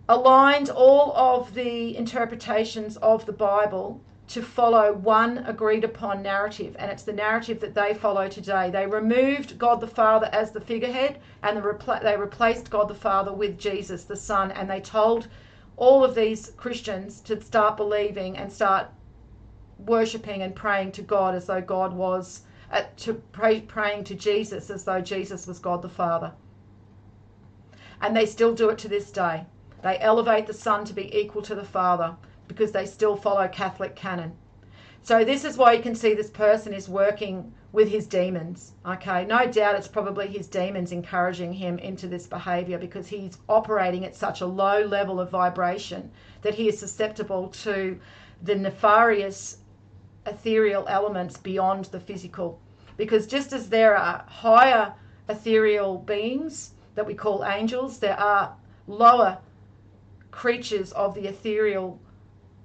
aligned all of the interpretations of the Bible to follow one agreed upon narrative, and it's the narrative that they follow today. They removed God the Father as the figurehead, and they replaced God the Father with Jesus the Son, and they told all of these Christians to start believing and start worshipping and praying to God as though God was, praying to Jesus as though Jesus was God the Father. And they still do it to this day. They elevate the Son to be equal to the Father, because they still follow Catholic canon. So this is why you can see this person is working with his demons. Okay, no doubt it's probably his demons encouraging him into this behavior, because he's operating at such a low level of vibration that he is susceptible to the nefarious ethereal elements beyond the physical. Because just as there are higher ethereal beings that we call angels, there are lower creatures of the ethereal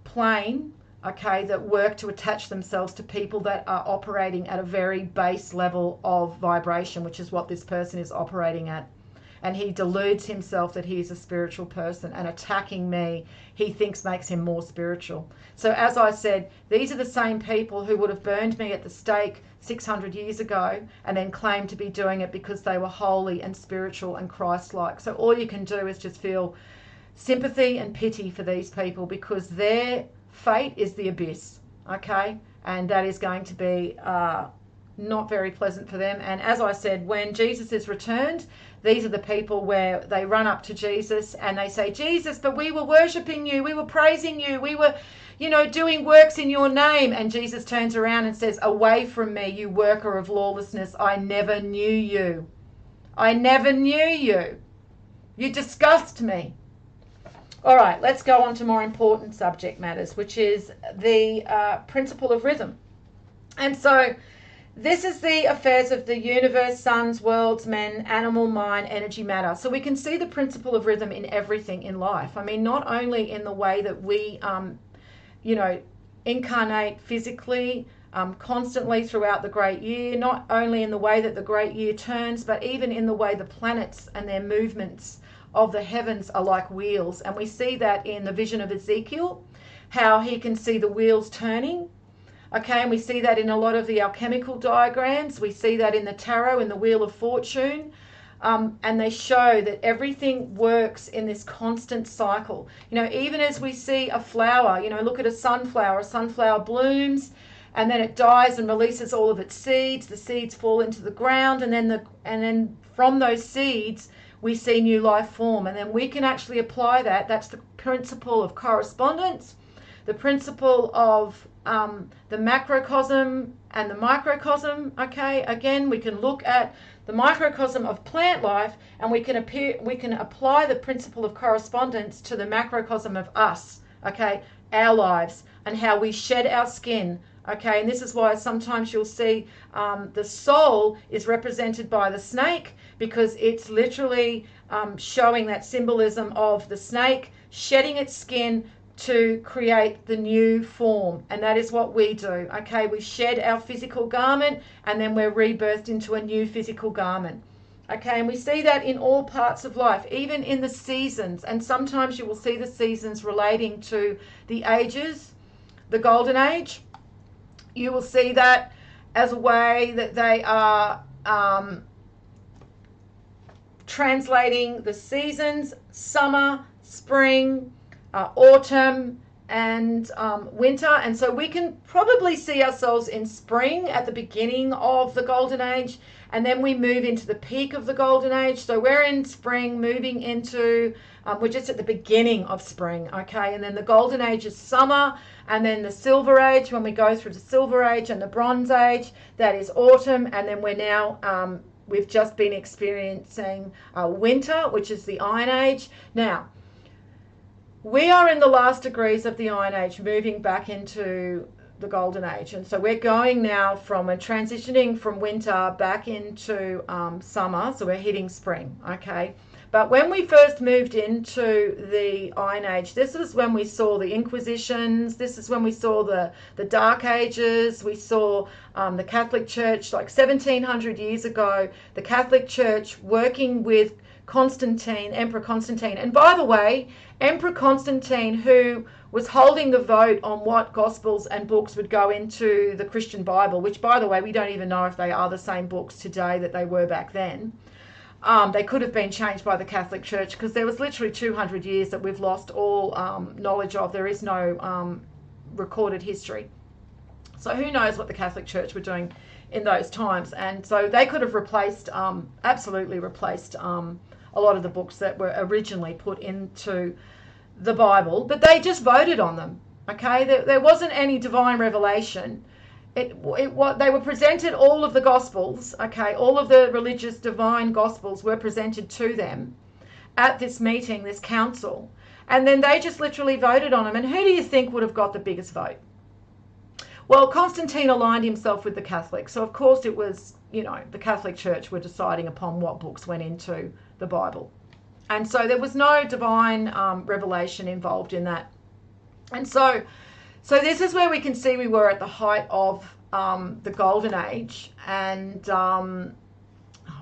plane, okay, that work to attach themselves to people that are operating at a very base level of vibration, which is what this person is operating at. And he deludes himself that he is a spiritual person, and attacking me, he thinks, makes him more spiritual. So as I said, these are the same people who would have burned me at the stake 600 years ago and then claimed to be doing it because they were holy and spiritual and Christ-like. So all you can do is just feel sympathy and pity for these people, because their fate is the abyss, okay? And that is going to be not very pleasant for them. And as I said, when Jesus is returned, these are the people where they run up to Jesus and they say, Jesus, but we were worshipping you, we were praising you, we were, doing works in your name. And Jesus turns around and says, away from me, you worker of lawlessness, I never knew you. I never knew you. You disgust me. All right, let's go on to more important subject matters, which is the principle of rhythm. And so this is the affairs of the universe, suns, worlds, men, animal, mind, energy, matter. So we can see the principle of rhythm in everything in life. I mean, not only in the way that we, incarnate physically, constantly throughout the great year, not only in the way that the great year turns, but even in the way the planets and their movements of the heavens are like wheels. And we see that in the vision of Ezekiel, how he can see the wheels turning. Okay, and we see that in a lot of the alchemical diagrams. We see that in the tarot, in the Wheel of Fortune. And they show that everything works in this constant cycle. Even as we see a flower, look at a sunflower blooms and then it dies and releases all of its seeds. The seeds fall into the ground, and then from those seeds we see new life form. And then we can actually apply that. That's the principle of correspondence, the principle of the macrocosm and the microcosm. Okay, again, we can look at the microcosm of plant life, and we can apply the principle of correspondence to the macrocosm of us, okay, our lives, and how we shed our skin. Okay, and this is why sometimes you'll see the soul is represented by the snake, because it's literally showing that symbolism of the snake shedding its skin to create the new form. And that is what we do. Okay, we shed our physical garment and then we're rebirthed into a new physical garment. Okay, and we see that in all parts of life, even in the seasons. And sometimes you will see the seasons relating to the ages, the golden age. You will see that as a way that they are translating the seasons: summer, spring, autumn, and winter. And so we can probably see ourselves in spring at the beginning of the golden age, and then we move into the peak of the golden age. So we're in spring, moving into we're just at the beginning of spring. Okay, and then the golden age is summer, and then the silver age, when we go through the silver age and the bronze age, that is autumn. And then we're now we've just been experiencing winter, which is the iron age. Now we are in the last degrees of the iron age, moving back into the golden age. And so we're going now we're transitioning from winter back into summer. So we're hitting spring. Okay. But when we first moved into the Iron Age, this is when we saw the Inquisitions. This is when we saw the Dark Ages. We saw the Catholic Church, like 1700 years ago, the Catholic Church working with Constantine, Emperor Constantine. And by the way, Emperor Constantine, who was holding the vote on what Gospels and books would go into the Christian Bible, which, by the way, we don't even know if they are the same books today that they were back then. They could have been changed by the Catholic Church, because there was literally 200 years that we've lost all knowledge of. There is no recorded history. So who knows what the Catholic Church were doing in those times. And so they could have absolutely replaced a lot of the books that were originally put into the Bible, but they just voted on them. Okay, there wasn't any divine revelation. What they were presented, all of the gospels, okay, all of the religious divine gospels were presented to them at this meeting, this council, and then they just literally voted on them. And who do you think would have got the biggest vote? Well, Constantine aligned himself with the Catholics, so of course it was, the Catholic Church were deciding upon what books went into the Bible. And so there was no divine revelation involved in that. And so this is where we can see we were at the height of the Golden Age. And,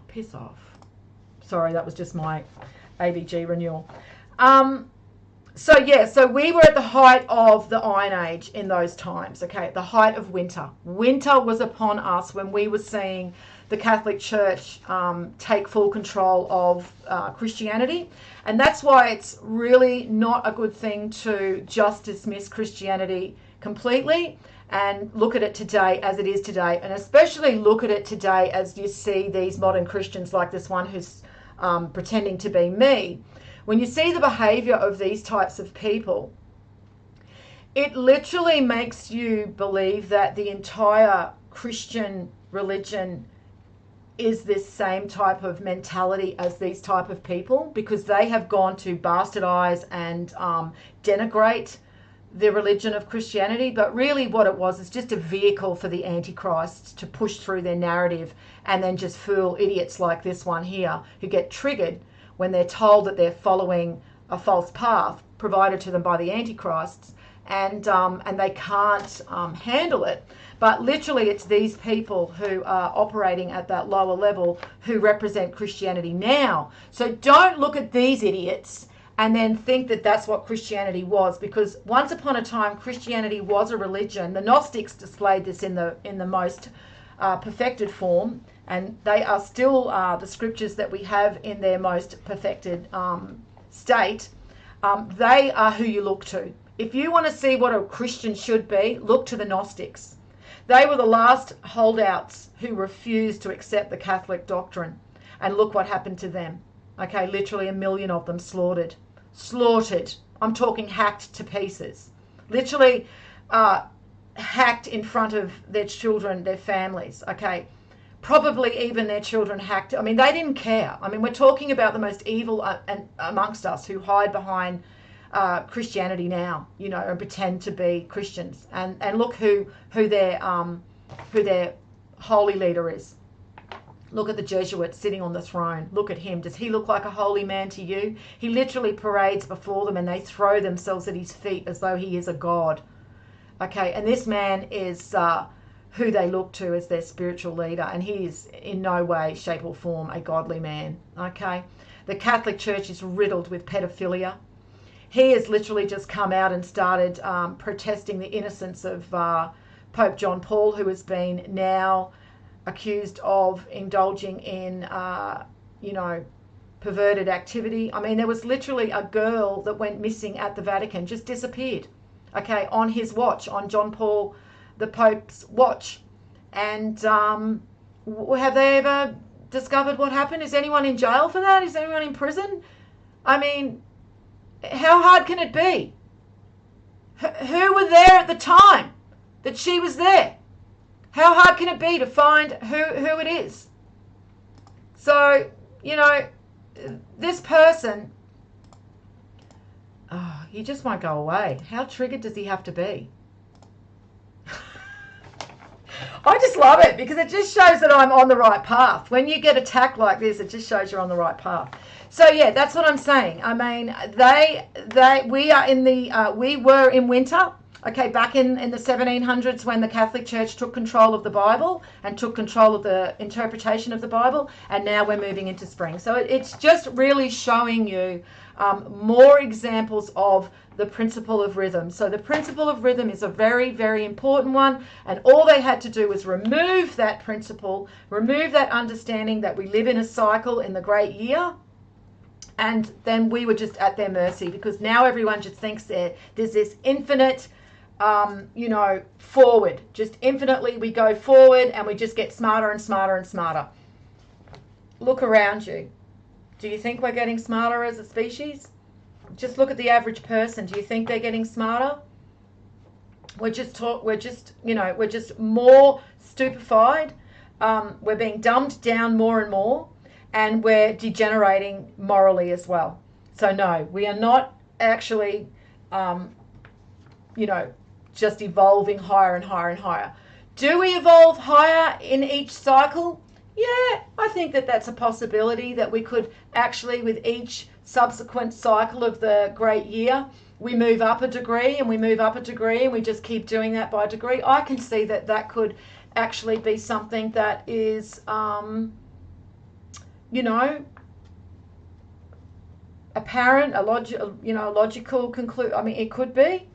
piss off. Sorry, that was just my ABG renewal. So we were at the height of the Iron Age in those times, okay, the height of winter. Winter was upon us when we were seeing the Catholic Church take full control of Christianity. And that's why it's really not a good thing to just dismiss Christianity completely and look at it today as it is today. And especially look at it today as you see these modern Christians like this one who's pretending to be me. When you see the behavior of these types of people, it literally makes you believe that the entire Christian religion is this same type of mentality as these type of people, because they have gone to bastardize and denigrate the religion of Christianity. But really what it was is just a vehicle for the Antichrist to push through their narrative and then just fool idiots like this one here who get triggered when they're told that they're following a false path provided to them by the Antichrists, and they can't handle it. But literally it's these people who are operating at that lower level who represent Christianity now. So don't look at these idiots and then think that that's what Christianity was, because once upon a time Christianity was a religion. The Gnostics displayed this in the most perfected form, and they are still the scriptures that we have in their most perfected state. They are who you look to. If you want to see what a Christian should be, look to the Gnostics. They were the last holdouts who refused to accept the Catholic doctrine, and look what happened to them. Okay, literally 1 million of them slaughtered. I'm talking hacked to pieces. Literally hacked in front of their children, their families. Okay, probably even their children hacked. I mean, they didn't care. I mean, we're talking about the most evil amongst us who hide behind Christianity now, and pretend to be Christians. And look who their holy leader is. Look at the Jesuit sitting on the throne. Look at him. Does he look like a holy man to you? He literally parades before them and they throw themselves at his feet as though he is a god. Okay, and this man is who they look to as their spiritual leader, and he is in no way, shape or form a godly man. Okay, the Catholic Church is riddled with pedophilia. He has literally just come out and started protesting the innocence of Pope John Paul, who has been now accused of indulging in, perverted activity. I mean, there was literally a girl that went missing at the Vatican, just disappeared, okay, on his watch, on John Paul, the Pope's watch. And have they ever discovered what happened? Is anyone in jail for that? Is anyone in prison? I mean, how hard can it be? Who were there at the time that she was there? How hard can it be to find who it is? So, this person, he just won't go away. How triggered does he have to be? I just love it because it just shows that I'm on the right path. When you get attacked like this, it just shows you're on the right path. So yeah, that's what I'm saying. I mean, we were in winter. Okay, back in the 1700s when the Catholic Church took control of the Bible and took control of the interpretation of the Bible, and now we're moving into spring. So it's just really showing you more examples of the principle of rhythm. So the principle of rhythm is a very, very important one, and all they had to do was remove that principle, remove that understanding that we live in a cycle in the great year, and then we were just at their mercy, because now everyone just thinks there's this infinite forward, just infinitely we go forward and we just get smarter and smarter and smarter. Look around you. Do you think we're getting smarter as a species? Just look at the average person. Do you think they're getting smarter? We're just more stupefied. We're being dumbed down more and more, and we're degenerating morally as well. So no, we are not actually, just evolving higher and higher and higher. Do we evolve higher in each cycle? Yeah, I think that that's a possibility, that we could actually, with each subsequent cycle of the great year, we move up a degree and we move up a degree and we just keep doing that by degree. I can see that that could actually be something that is, apparent, a logical conclusion. I mean, it could be,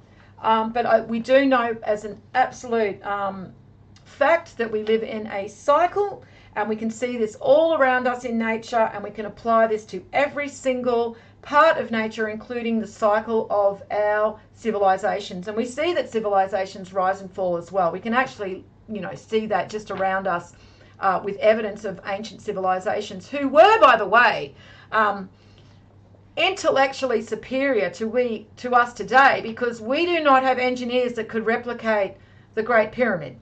but we do know as an absolute fact that we live in a cycle, and we can see this all around us in nature, and we can apply this to every single part of nature, including the cycle of our civilizations. And we see that civilizations rise and fall as well. We can actually, see that just around us with evidence of ancient civilizations who were, by the way, intellectually superior to us today, because we do not have engineers that could replicate the Great Pyramid.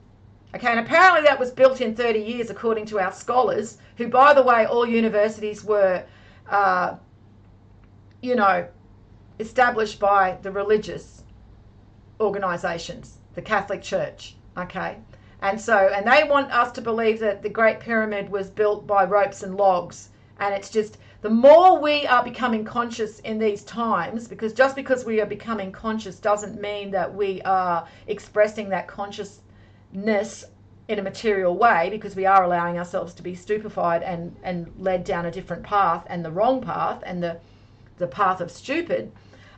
Okay, and apparently that was built in 30 years, according to our scholars, who, by the way, all universities were, established by the religious organisations, the Catholic Church. Okay, and they want us to believe that the Great Pyramid was built by ropes and logs, and it's just, the more we are becoming conscious in these times, because just because we are becoming conscious doesn't mean that we are expressing that consciousness in a material way, because we are allowing ourselves to be stupefied and led down a different path, and the wrong path, and the path of stupid.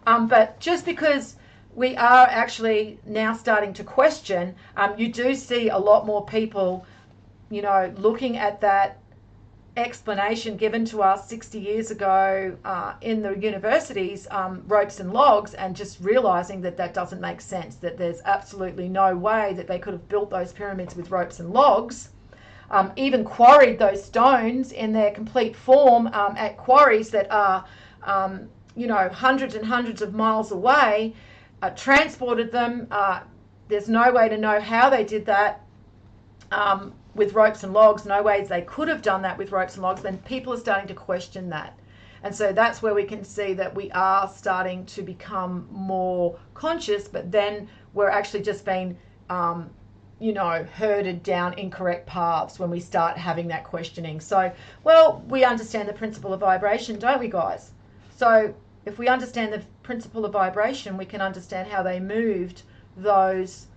But just because we are actually now starting to question, you do see a lot more people, looking at that explanation given to us 60 years ago in the universities, ropes and logs, and just realizing that that doesn't make sense, that there's absolutely no way that they could have built those pyramids with ropes and logs, even quarried those stones in their complete form at quarries that are hundreds and hundreds of miles away, transported them. There's no way to know how they did that with ropes and logs, no ways they could have done that with ropes and logs. Then people are starting to question that. And so that's where we can see that we are starting to become more conscious, but then we're actually just being, herded down incorrect paths when we start having that questioning. So, well, we understand the principle of vibration, don't we, guys? So if we understand the principle of vibration, we can understand how they moved those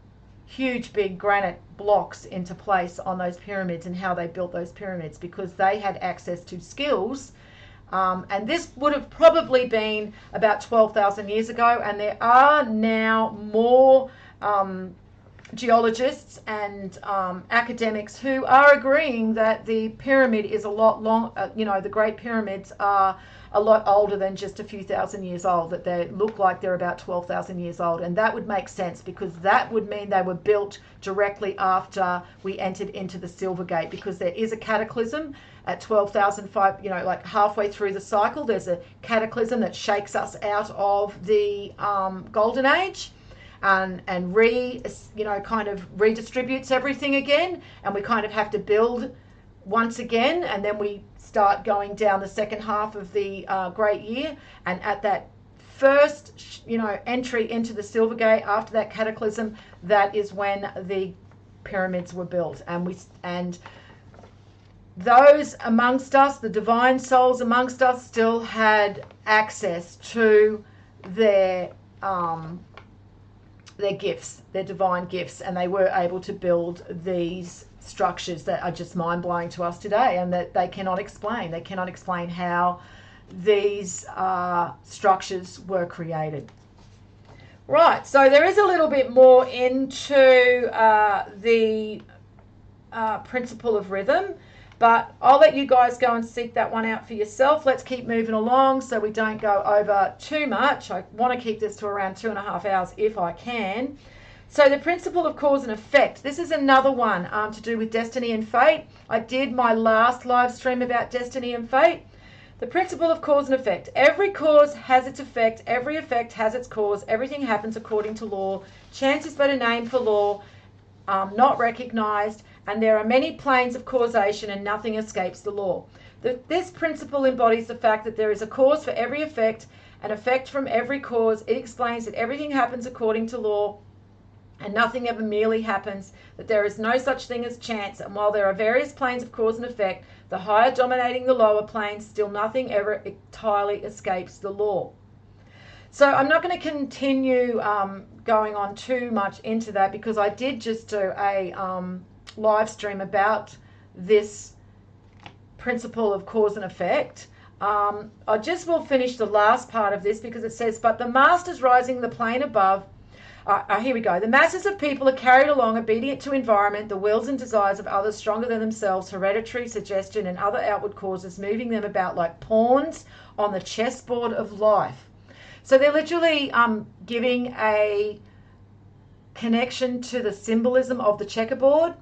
huge big granite blocks into place on those pyramids, and how they built those pyramids, because they had access to skills. And this would have probably been about 12,000 years ago, and there are now more geologists and academics who are agreeing that the pyramid is a lot long, the Great Pyramids are a lot older than just a few thousand years old, that they look like they're about 12,000 years old. And that would make sense, because that would mean they were built directly after we entered into the Silver Gate, because there is a cataclysm at 12,005, like halfway through the cycle, there's a cataclysm that shakes us out of the Golden Age, and kind of redistributes everything again, and we kind of have to build once again, and then we start going down the second half of the great year. And at that first entry into the Silver Gate after that cataclysm, that is when the pyramids were built. And those amongst us, the divine souls amongst us, still had access to their gifts, their divine gifts, and they were able to build these structures that are just mind-blowing to us today, and that they cannot explain. They cannot explain how these structures were created. Right, so there is a little bit more into the principle of rhythm, but I'll let you guys go and seek that one out for yourself. Let's keep moving along so we don't go over too much. I want to keep this to around 2.5 hours if I can. So the principle of cause and effect. This is another one to do with destiny and fate. I did my last live stream about destiny and fate. The principle of cause and effect. Every cause has its effect. Every effect has its cause. Everything happens according to law. Chance is but a name for law, not recognized, and there are many planes of causation and nothing escapes the law. This principle embodies the fact that there is a cause for every effect, an effect from every cause. It explains that everything happens according to law and nothing ever merely happens, that there is no such thing as chance, and while there are various planes of cause and effect, the higher dominating the lower planes, still nothing ever entirely escapes the law. So I'm not going to continue going on too much into that, because I did just do a live stream about this principle of cause and effect. I just will finish the last part of this, because it says, but the masters rising the plane above, here we go. The masses of people are carried along obedient to environment, the wills and desires of others stronger than themselves, hereditary, suggestion, and other outward causes moving them about like pawns on the chessboard of life. So they're literally giving a connection to the symbolism of the checkerboard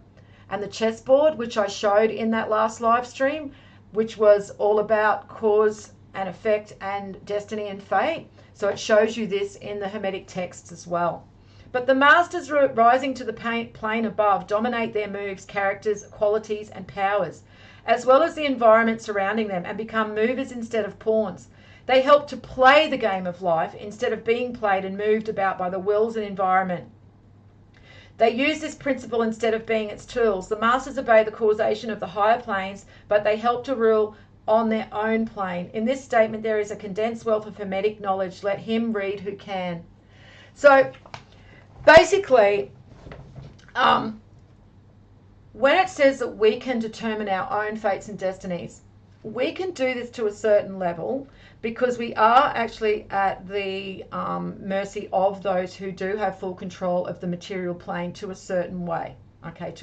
and the chessboard, which I showed in that last live stream, which was all about cause and effect and destiny and fate. So it shows you this in the Hermetic texts as well. But the masters rising to the plane above dominate their moves, characters, qualities, and powers, as well as the environment surrounding them, and become movers instead of pawns. They help to play the game of life instead of being played and moved about by the wills and environment. They use this principle instead of being its tools. The masters obey the causation of the higher planes, but they help to rule on their own plane. In this statement, there is a condensed wealth of Hermetic knowledge. Let him read who can. So basically, when it says that we can determine our own fates and destinies, we can do this to a certain level, because we are actually at the mercy of those who do have full control of the material plane to a certain way. Okay,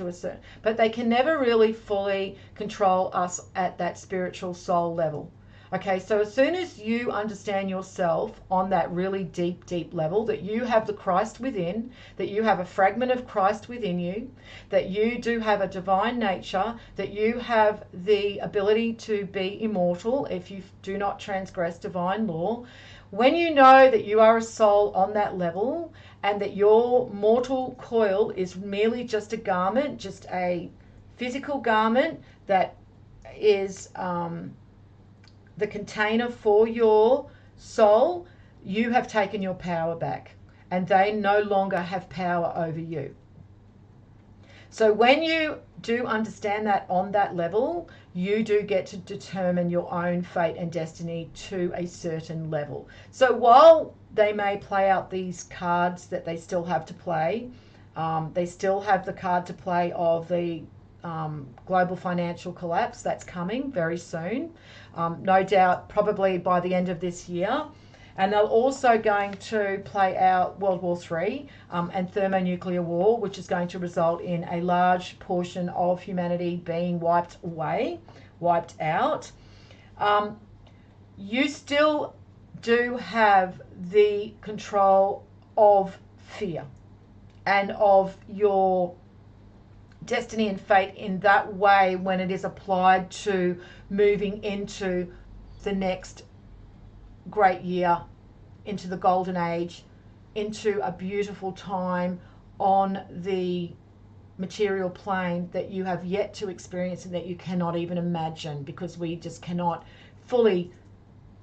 but they can never really fully control us at that spiritual soul level. Okay, so as soon as you understand yourself on that really deep, deep level, that you have the Christ within, that you have a fragment of Christ within you, that you do have a divine nature, that you have the ability to be immortal if you do not transgress divine law, when you know that you are a soul on that level, and that your mortal coil is merely just a garment, just a physical garment that is the container for your soul, you have taken your power back, and they no longer have power over you. So when you do understand that on that level, you do get to determine your own fate and destiny to a certain level. So while they may play out these cards that they still have to play, they still have the card to play of the global financial collapse that's coming very soon, no doubt probably by the end of this year. And they're also going to play out World War III and thermonuclear war, which is going to result in a large portion of humanity being wiped out. You still do have the control of fear and of your destiny and fate in that way when it is applied to moving into the next great year, into the golden age, into a beautiful time on the material plane that you have yet to experience and that you cannot even imagine, because we just cannot fully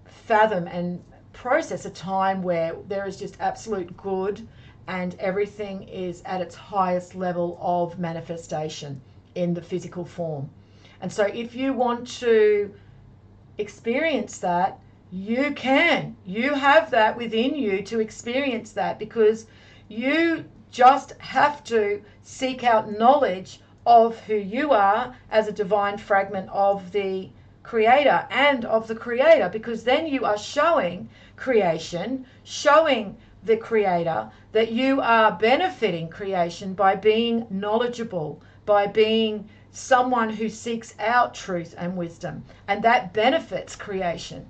fathom and process a time where there is just absolute good and everything is at its highest level of manifestation in the physical form. And so if you want to experience that, you can. You have that within you to experience that, because you just have to seek out knowledge of who you are as a divine fragment of the Creator and of the Creator, because then you are showing creation, showing the Creator that you are benefiting creation by being knowledgeable, by being someone who seeks out truth and wisdom, and that benefits creation.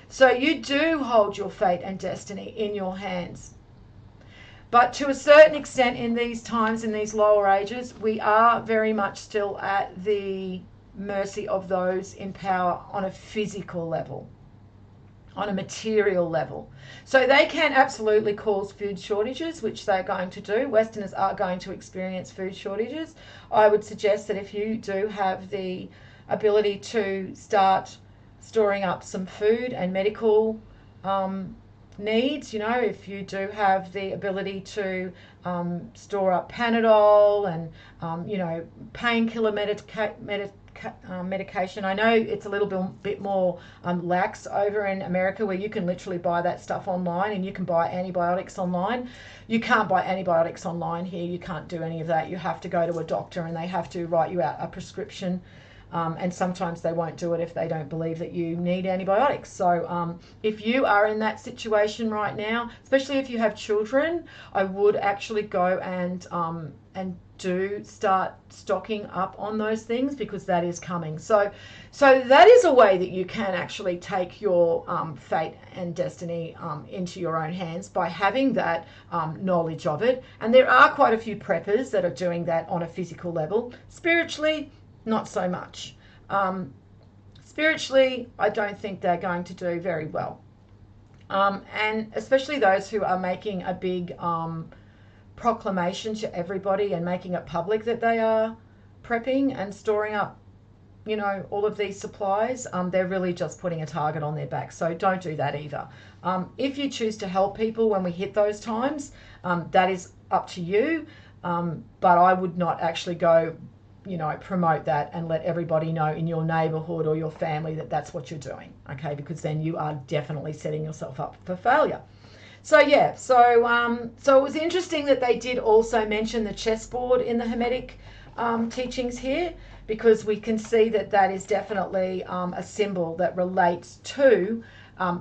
So you do hold your fate and destiny in your hands. But to a certain extent in these times, in these lower ages, we are very much still at the mercy of those in power on a physical level, on a material level. So they can absolutely cause food shortages, which they're going to do. Westerners are going to experience food shortages. I would suggest that if you do have the ability to start storing up some food and medical needs, you know, if you do have the ability to store up Panadol and, you know, painkiller medication. I know it's a little bit more lax over in America, where you can literally buy that stuff online, and you can buy antibiotics online. You can't buy antibiotics online here. You can't do any of that. You have to go to a doctor, and they have to write you out a prescription. And sometimes they won't do it if they don't believe that you need antibiotics. So if you are in that situation right now, especially if you have children, I would actually go and do start stocking up on those things, because that is coming. So that is a way that you can actually take your fate and destiny into your own hands, by having that knowledge of it. And there are quite a few preppers that are doing that on a physical level. Spiritually, not so much. Spiritually, I don't think they're going to do very well. And especially those who are making a big proclamation to everybody and making it public that they are prepping and storing up, you know, all of these supplies. They're really just putting a target on their back. So don't do that either. If you choose to help people when we hit those times, that is up to you. But I would not actually go, you know, promote that and let everybody know in your neighborhood or your family that that's what you're doing, okay? Because then you are definitely setting yourself up for failure. So yeah, so it was interesting that they did also mention the chessboard in the Hermetic teachings here, because we can see that that is definitely a symbol that relates to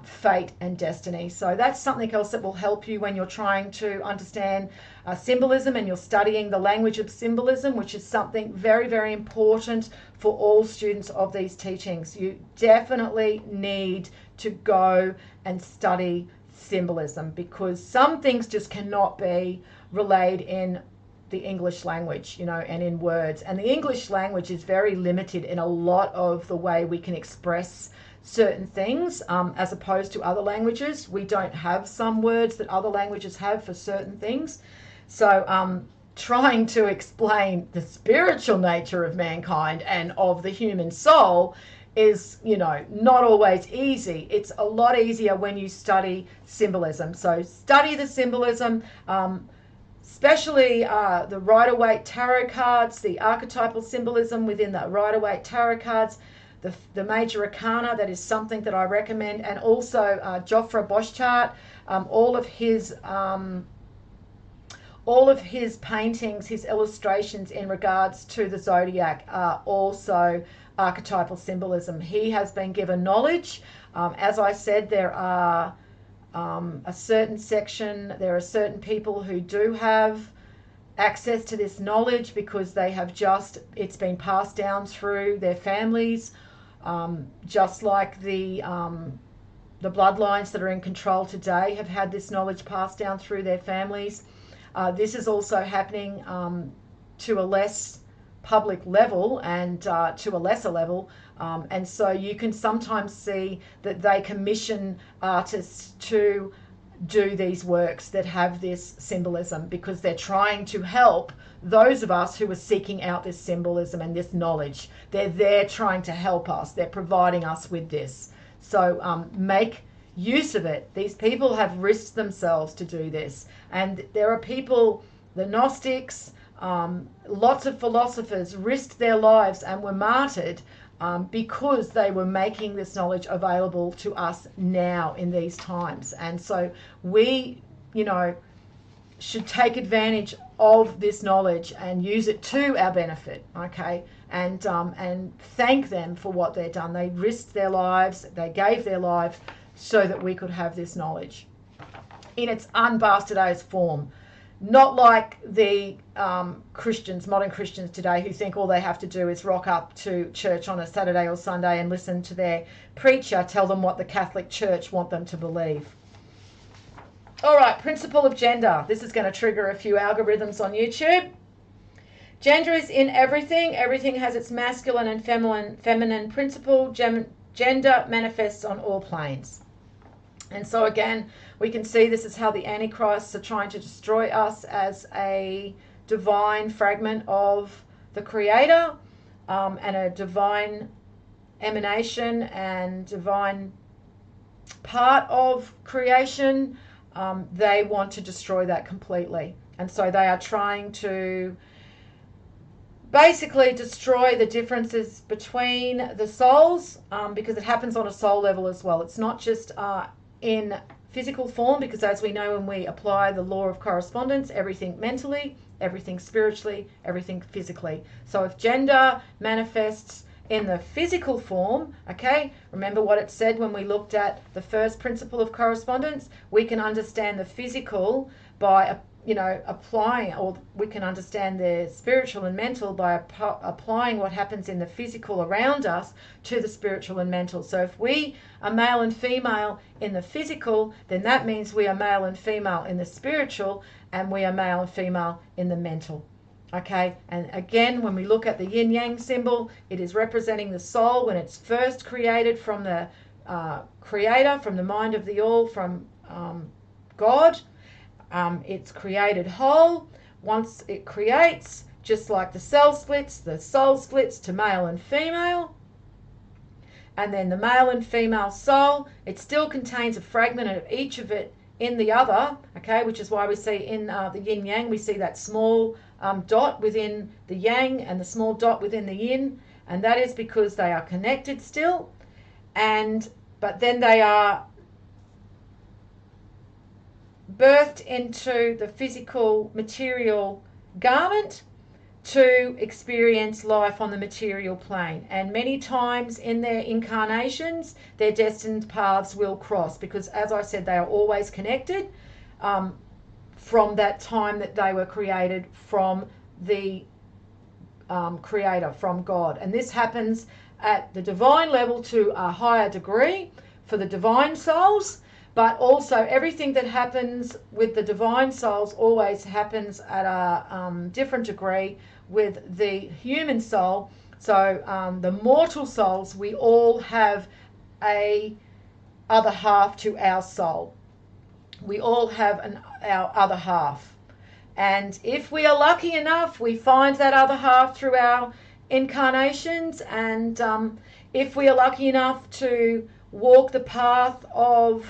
fate and destiny. So that's something else that will help you when you're trying to understand symbolism, and you're studying the language of symbolism, which is something very, very important for all students of these teachings. You definitely need to go and study symbolism, because some things just cannot be relayed in the English language, you know, and in words. And the English language is very limited in a lot of the way we can express certain things, as opposed to other languages. We don't have some words that other languages have for certain things. So trying to explain the spiritual nature of mankind and of the human soul is, you know, not always easy. It's a lot easier when you study symbolism. So study the symbolism, especially the Rider-Waite tarot cards, the archetypal symbolism within the Rider-Waite tarot cards, the major arcana. That is something that I recommend. And also Jofre Boschart, all of his paintings, his illustrations in regards to the zodiac are also archetypal symbolism. He has been given knowledge. As I said, there are a certain section, there are certain people who do have access to this knowledge because they have it's been passed down through their families, just like the bloodlines that are in control today have had this knowledge passed down through their families. This is also happening to a less public level and to a lesser level, and so you can sometimes see that they commission artists to do these works that have this symbolism, because they're trying to help those of us who are seeking out this symbolism and this knowledge. They're there trying to help us. They're providing us with this. So make use of it. These people have risked themselves to do this, and there are people, the Gnostics, lots of philosophers risked their lives and were martyred because they were making this knowledge available to us now in these times. And so we, you know, should take advantage of this knowledge and use it to our benefit, okay? And thank them for what they've done. They risked their lives, they gave their lives so that we could have this knowledge in its unbastardized form. Not like the Christians, modern Christians today, who think all they have to do is rock up to church on a Saturday or Sunday and listen to their preacher tell them what the Catholic Church want them to believe. All right, principle of gender. This is going to trigger a few algorithms on YouTube. Gender is in everything. Everything has its masculine and feminine principle. Gender manifests on all planes. And so again, we can see this is how the Antichrists are trying to destroy us as a divine fragment of the Creator, and a divine emanation and divine part of creation. They want to destroy that completely. And so they are trying to basically destroy the differences between the souls, because it happens on a soul level as well. It's not just in physical form, because as we know, when we apply the law of correspondence, everything mentally, everything spiritually, everything physically. So if gender manifests in the physical form, okay, remember what it said when we looked at the first principle of correspondence, we can understand the physical by applying, or we can understand the spiritual and mental by applying what happens in the physical around us to the spiritual and mental. So if we are male and female in the physical, then that means we are male and female in the spiritual, and we are male and female in the mental. Okay, and again, when we look at the yin yang symbol, it is representing the soul when it's first created from the creator, from the mind of the all, from God. It's created whole. Once it creates, just like the cell splits, the soul splits to male and female. And then the male and female soul, it still contains a fragment of each of it in the other, okay, which is why we see in the yin yang, we see that small dot within the yang and the small dot within the yin, and that is because they are connected still, but then they are birthed into the physical material garment to experience life on the material plane. And many times in their incarnations, their destined paths will cross, because as I said, they are always connected from that time that they were created from the Creator, from God. And this happens at the divine level to a higher degree for the divine souls, but also everything that happens with the divine souls always happens at a different degree with the human soul. So the mortal souls, we all have a other half to our soul. We all have our other half. And if we are lucky enough, we find that other half through our incarnations. And if we are lucky enough to walk the path of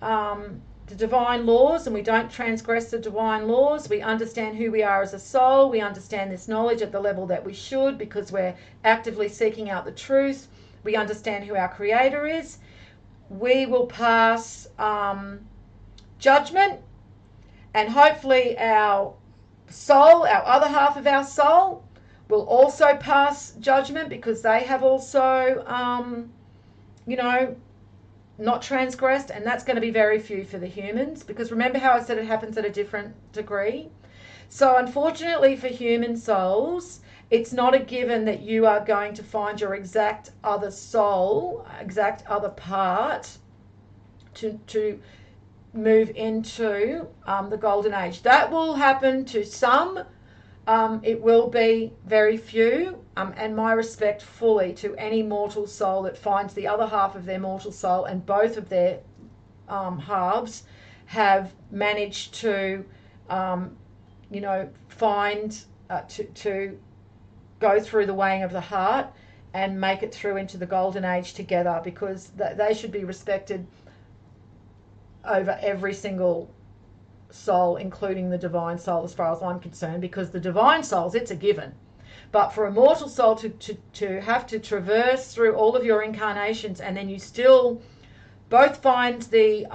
the divine laws, and we don't transgress the divine laws, we understand who we are as a soul, we understand this knowledge at the level that we should, because we're actively seeking out the truth, we understand who our Creator is, we will pass judgment, and hopefully our soul, our other half of our soul, will also pass judgment, because they have also not transgressed, and that's going to be very few for the humans, because remember how I said it happens at a different degree. So unfortunately for human souls, it's not a given that you are going to find your exact other soul, exact other part to move into the golden age. That will happen to some. It will be very few, and my respect fully to any mortal soul that finds the other half of their mortal soul, and both of their halves have managed to find to go through the weighing of the heart and make it through into the golden age together, because they should be respected over every single soul, including the divine soul, as far as I'm concerned, because the divine souls, it's a given. But for a mortal soul to have to traverse through all of your incarnations, and then you still both find the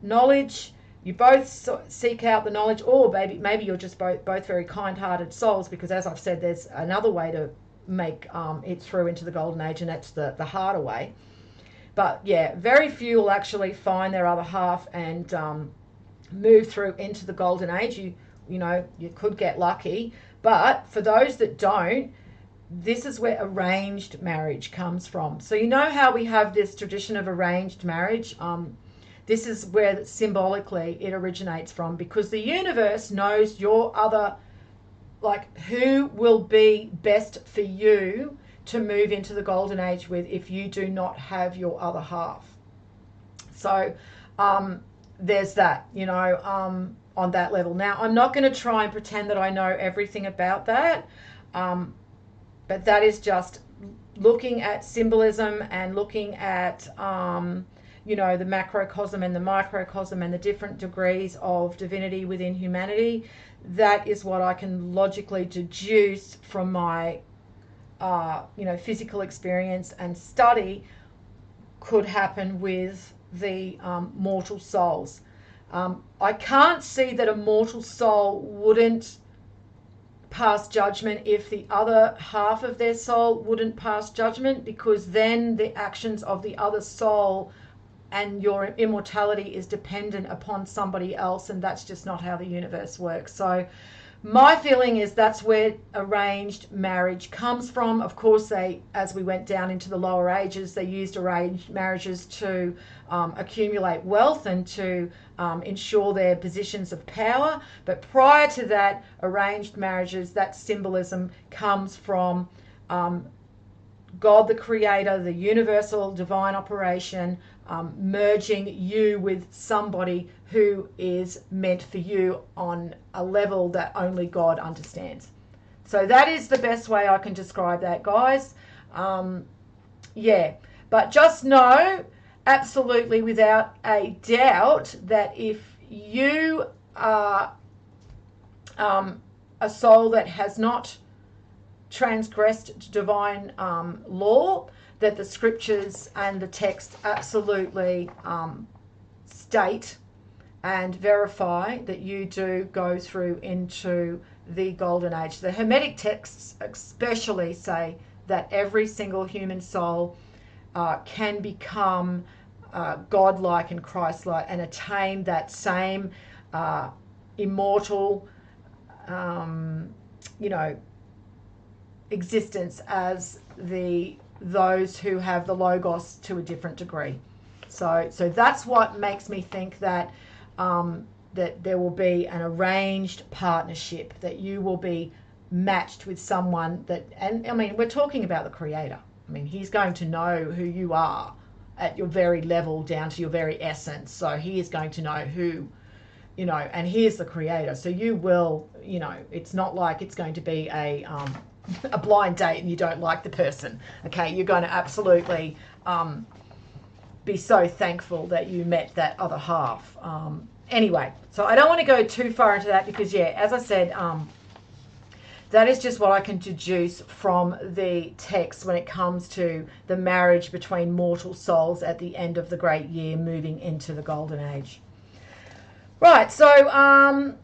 knowledge, you both seek out the knowledge, or maybe you're just both very kind-hearted souls, because as I've said, there's another way to make it through into the golden age, and that's the harder way. But yeah, very few will actually find their other half and move through into the golden age. You could get lucky, but for those that don't, this is where arranged marriage comes from. So you know how we have this tradition of arranged marriage? This is where symbolically it originates from, because the universe knows your other like who will be best for you to move into the golden age with if you do not have your other half. So there's that, you know, on that level. Now, I'm not going to try and pretend that I know everything about that, but that is just looking at symbolism and looking at, you know, the macrocosm and the microcosm and the different degrees of divinity within humanity. That is what I can logically deduce from my, you know, physical experience and study could happen with the mortal souls. I can't see that a mortal soul wouldn't pass judgment if the other half of their soul wouldn't pass judgment, because then the actions of the other soul and your immortality is dependent upon somebody else, and that's just not how the universe works. So my feeling is that's where arranged marriage comes from. Of course, they, as we went down into the lower ages, they used arranged marriages to accumulate wealth and to ensure their positions of power. But prior to that, arranged marriages, that symbolism comes from God the Creator, the universal divine operation, merging you with somebody who is meant for you on a level that only God understands. So that is the best way I can describe that, guys. Yeah, but just know absolutely without a doubt that if you are a soul that has not transgressed divine law, that the scriptures and the text absolutely state and verify that you do go through into the golden age. The Hermetic texts especially say that every single human soul can become godlike and Christ-like and attain that same immortal, you know, existence as those who have the Logos to a different degree. So that's what makes me think that that there will be an arranged partnership, that you will be matched with someone that, and I mean, we're talking about the Creator. I mean, He's going to know who you are at your very level, down to your very essence. So He is going to know who, you know, and He is the Creator. So you will, you know, it's not like it's going to be a blind date and you don't like the person. Okay, you're going to absolutely be so thankful that you met that other half. Anyway, so I don't want to go too far into that because, yeah, as I said, that is just what I can deduce from the text when it comes to the marriage between mortal souls at the end of the great year, moving into the golden age. Right, so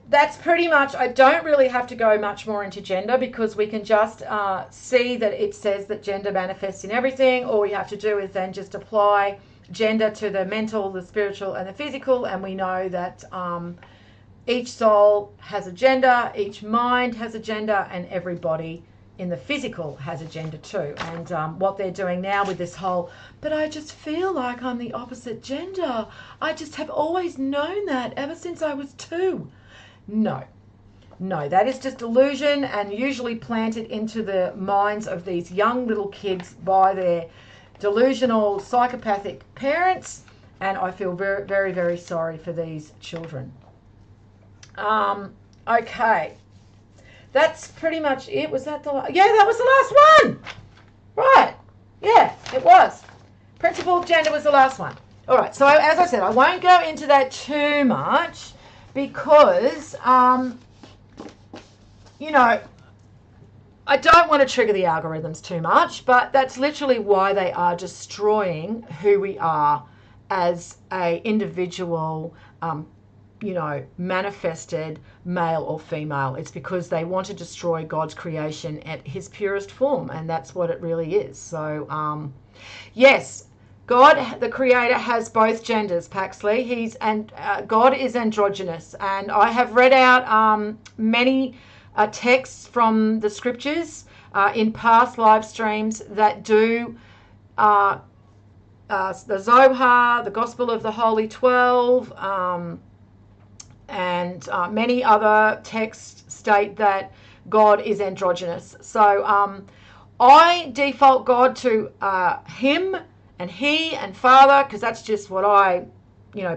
that's pretty much, I don't really have to go much more into gender because we can just see that it says that gender manifests in everything. All we have to do is then just apply gender to the mental, the spiritual, and the physical, and we know that each soul has a gender, each mind has a gender, and everybody in the physical has a gender too. And what they're doing now with this whole, but I just feel like I'm the opposite gender. I just have always known that ever since I was 2. No, that is just delusion, and usually planted into the minds of these young little kids by their delusional psychopathic parents, and I feel very, very, very sorry for these children. Okay, that's pretty much it. Was that the last? Yeah, that was the last one. Right, yeah, it was. Principle of gender was the last one. All right, so as I said, I won't go into that too much because, you know, I don't want to trigger the algorithms too much, but that's literally why they are destroying who we are as a individual, you know, manifested male or female. It's because they want to destroy God's creation at His purest form, and that's what it really is. So, yes, God, the Creator, has both genders, Paxley. God is androgynous, and I have read out many texts from the scriptures in past live streams that do the Zohar, the Gospel of the Holy 12, and many other texts state that God is androgynous. So I default God to him and he and father, because that's just what I,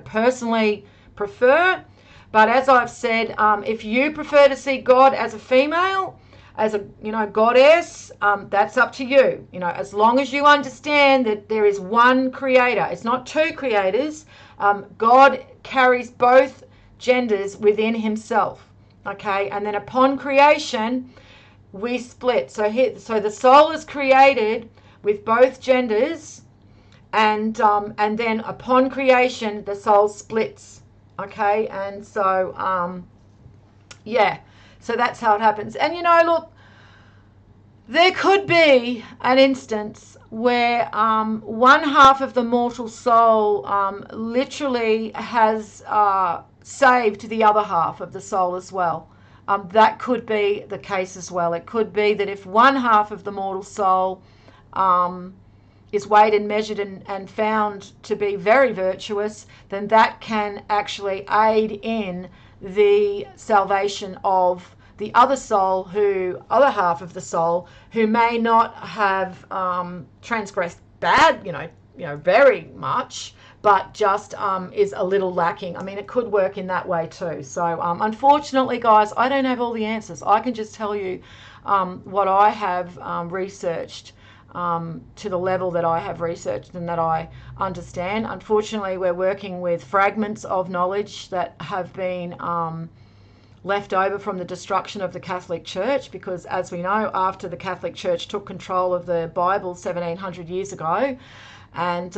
personally prefer. But as I've said, if you prefer to see God as a female, as a goddess, that's up to you. As long as you understand that there is one creator, it's not two creators. God carries both genders within himself. Okay, and then upon creation, we split. So the soul is created with both genders, and then upon creation, the soul splits. Okay, and so so that's how it happens. And look, there could be an instance where one half of the mortal soul literally has saved the other half of the soul as well. That could be the case as well. It could be that if one half of the mortal soul is weighed and measured and found to be very virtuous, then that can actually aid in the salvation of the other half of the soul, who may not have transgressed bad, very much, but just is a little lacking. I mean, it could work in that way too. So unfortunately, guys, I don't have all the answers. I can just tell you what I have researched to the level that I have researched and that I understand. Unfortunately, we're working with fragments of knowledge that have been left over from the destruction of the Catholic Church, because as we know, after the Catholic Church took control of the Bible 1700 years ago and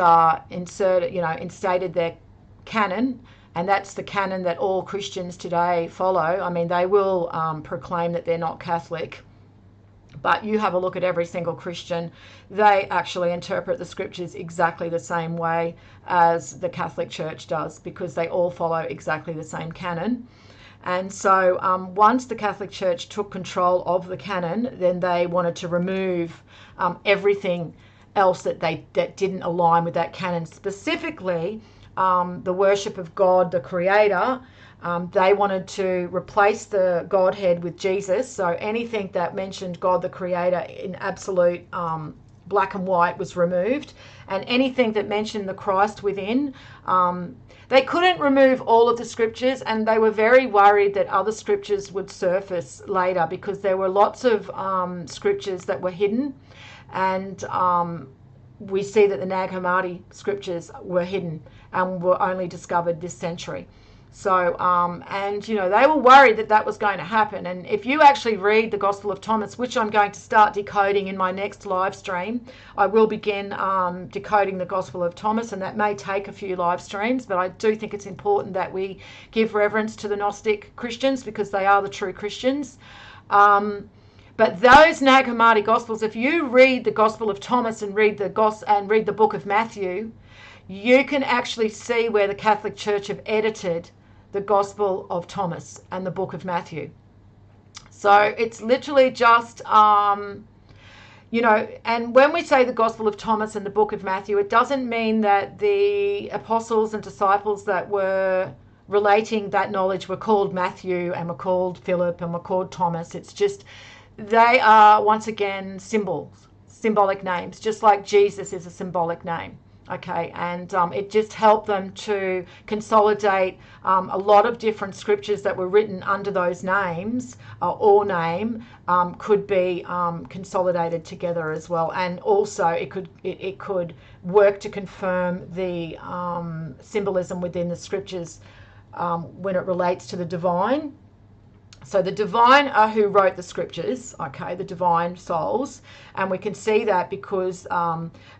instated their canon, and that's the canon that all Christians today follow. I mean, they will proclaim that they're not Catholic, but you have a look at every single Christian, they actually interpret the scriptures exactly the same way as the Catholic Church does, because they all follow exactly the same canon. And so once the Catholic Church took control of the canon, then they wanted to remove everything else that didn't align with that canon, specifically the worship of God, the Creator. They wanted to replace the Godhead with Jesus. So anything that mentioned God, the Creator, in absolute black and white was removed. And anything that mentioned the Christ within, they couldn't remove all of the scriptures, and they were very worried that other scriptures would surface later, because there were lots of scriptures that were hidden. And we see that the Nag Hammadi scriptures were hidden and were only discovered this century. So, they were worried that that was going to happen. And if you actually read the Gospel of Thomas, which I'm going to start decoding in my next live stream, I will begin decoding the Gospel of Thomas, and that may take a few live streams, but I do think it's important that we give reverence to the Gnostic Christians, because they are the true Christians. But those Nag Hammadi Gospels, if you read the Gospel of Thomas and read the Book of Matthew, you can actually see where the Catholic Church have edited the Gospel of Thomas and the Book of Matthew. So it's literally just, and when we say the Gospel of Thomas and the Book of Matthew, it doesn't mean that the apostles and disciples that were relating that knowledge were called Matthew and were called Philip and were called Thomas. It's just, they are, once again, symbolic names, just like Jesus is a symbolic name. Okay, and it just helped them to consolidate a lot of different scriptures that were written under those names, or name, could be consolidated together as well. And also it could work to confirm the symbolism within the scriptures when it relates to the divine. So the divine are who wrote the scriptures, okay, the divine souls. And we can see that because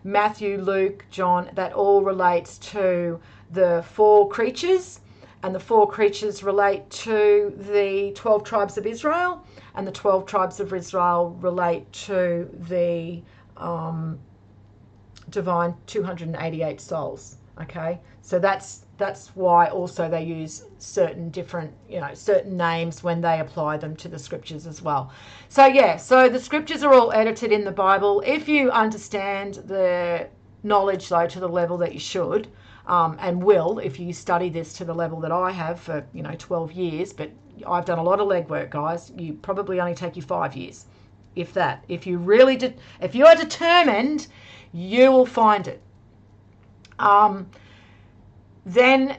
Matthew, Luke, John, that all relates to the four creatures. And the four creatures relate to the 12 tribes of Israel. And the 12 tribes of Israel relate to the divine 288 souls, okay. So that's why also they use certain different, certain names when they apply them to the scriptures as well. So so the scriptures are all edited in the Bible. If you understand the knowledge, though, to the level that you should, and will, if you study this to the level that I have for 12 years. But I've done a lot of legwork, guys. You probably only take you 5 years, if that. If you are determined, you will find it. Then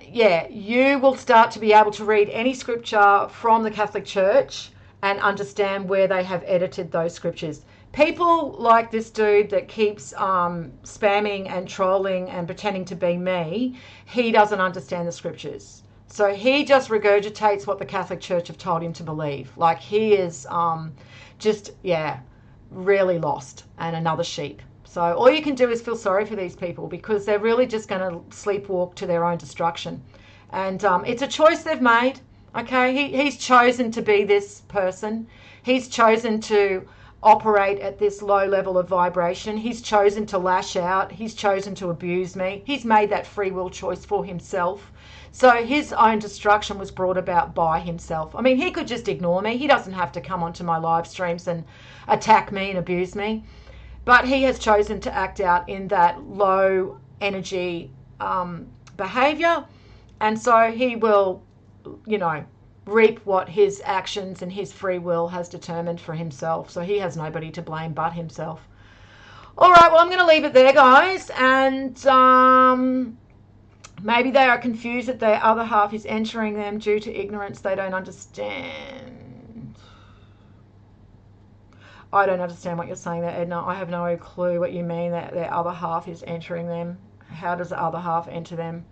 you will start to be able to read any scripture from the Catholic Church and understand where they have edited those scriptures. People like this dude that keeps spamming and trolling and pretending to be me, he doesn't understand the scriptures. So he just regurgitates what the Catholic Church have told him to believe. Like, he is really lost and another sheep. So all you can do is feel sorry for these people, because they're really just going to sleepwalk to their own destruction. And it's a choice they've made. Okay, he's chosen to be this person. He's chosen to operate at this low level of vibration. He's chosen to lash out. He's chosen to abuse me. He's made that free will choice for himself. So his own destruction was brought about by himself. I mean, he could just ignore me. He doesn't have to come onto my live streams and attack me and abuse me. But he has chosen to act out in that low energy behavior. And so he will, reap what his actions and his free will has determined for himself. So he has nobody to blame but himself. All right, well, I'm going to leave it there, guys. And maybe they are confused that their other half is entering them due to ignorance. They don't understand. I don't understand what you're saying there, Edna. I have no clue what you mean that their other half is entering them. How does the other half enter them?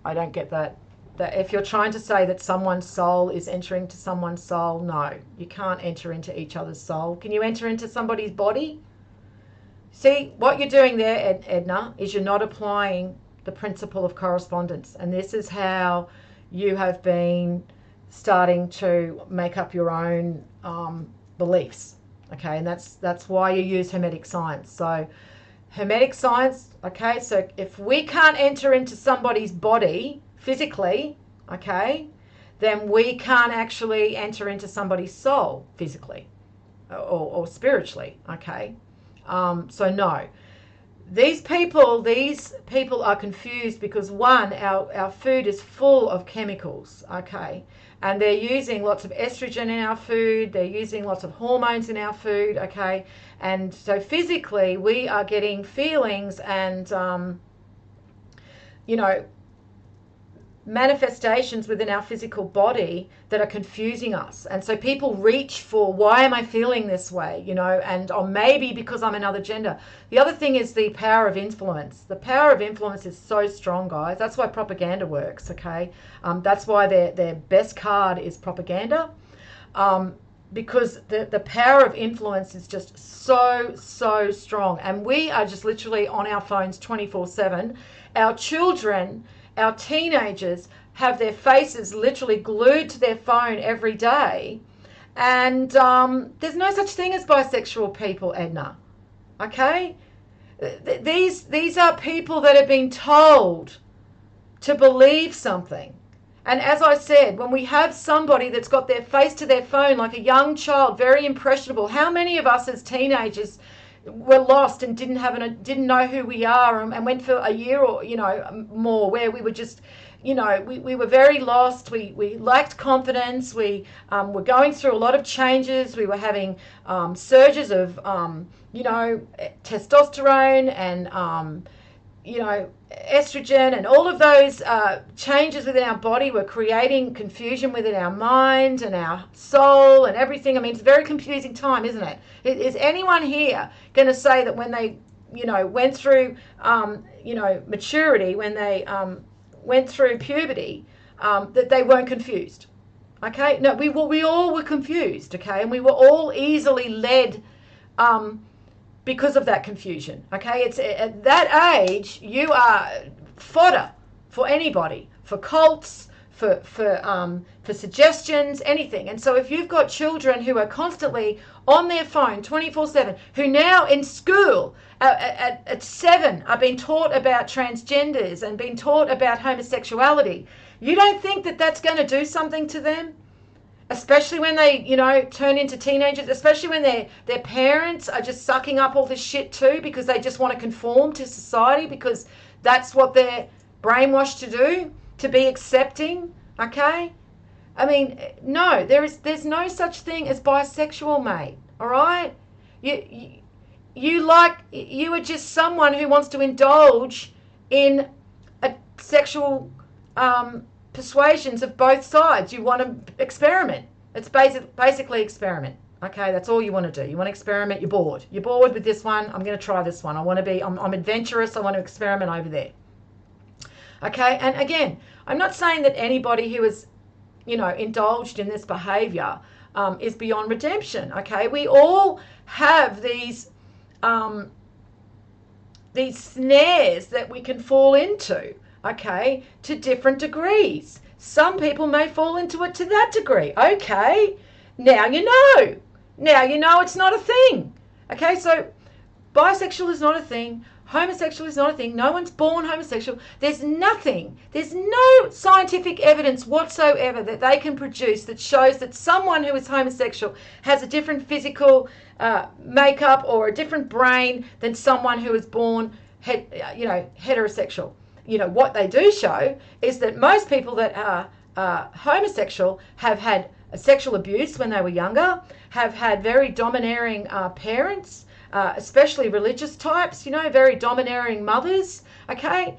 I don't get that. That if you're trying to say that someone's soul is entering to someone's soul, no, you can't enter into each other's soul. Can you enter into somebody's body? See, what you're doing there, Edna, is you're not applying the principle of correspondence. And this is how you have been starting to make up your own beliefs. Okay, and that's why you use Hermetic science. So Hermetic science, okay, so if we can't enter into somebody's body physically, okay, then we can't actually enter into somebody's soul physically or spiritually, okay. So no, these people are confused because, one, our food is full of chemicals, okay, and they're using lots of estrogen in our food, they're using lots of hormones in our food, okay, and so physically we are getting feelings and manifestations within our physical body that are confusing us. And so people reach for, why am I feeling this way, or maybe because I'm another gender. The other thing is the power of influence. The power of influence is so strong, guys. That's why propaganda works, okay. That's why their best card is propaganda, because the power of influence is just so strong. And we are just literally on our phones 24/7. Our children, our teenagers have their faces literally glued to their phone every day. And there's no such thing as bisexual people, Edna. Okay? These are people that have been told to believe something. And as I said, when we have somebody that's got their face to their phone like a young child, very impressionable, how many of us as teenagers were lost and didn't know who we are, and went for a year or more where we were just we were very lost. We lacked confidence. We were going through a lot of changes. We were having surges of testosterone and estrogen, and all of those changes within our body were creating confusion within our mind and our soul and everything. I mean, it's a very confusing time, isn't it? Is anyone here going to say that when they, went through, maturity, when they went through puberty, that they weren't confused? Okay, no, we all were confused, okay, and we were all easily led because of that confusion, okay? It's at that age, you are fodder for anybody, for cults, for suggestions, anything. And so if you've got children who are constantly on their phone 24/7, who now in school at 7 are being taught about transgenders and being taught about homosexuality, you don't think that that's going to do something to them? Especially when they, turn into teenagers, especially when their parents are just sucking up all this shit too, because they just want to conform to society, because that's what they're brainwashed to do, to be accepting, okay? I mean, no, there's no such thing as bisexual, mate, all right? You are just someone who wants to indulge in a sexual persuasions of both sides. You want to experiment. It's basically experiment. Okay, that's all you want to do. You want to experiment. You're bored. You're bored with this one. I'm going to try this one. I'm adventurous. I want to experiment over there. Okay, and again, I'm not saying that anybody who is, indulged in this behavior is beyond redemption. Okay, we all have these snares that we can fall into, okay, to different degrees. Some people may fall into it to that degree. Okay, now you know. Now you know it's not a thing. Okay, so bisexual is not a thing. Homosexual is not a thing. No one's born homosexual. There's nothing. There's no scientific evidence whatsoever that they can produce that shows that someone who is homosexual has a different physical makeup or a different brain than someone who is born, heterosexual. What they do show is that most people that are homosexual have had sexual abuse when they were younger, have had very domineering parents, especially religious types, very domineering mothers, okay?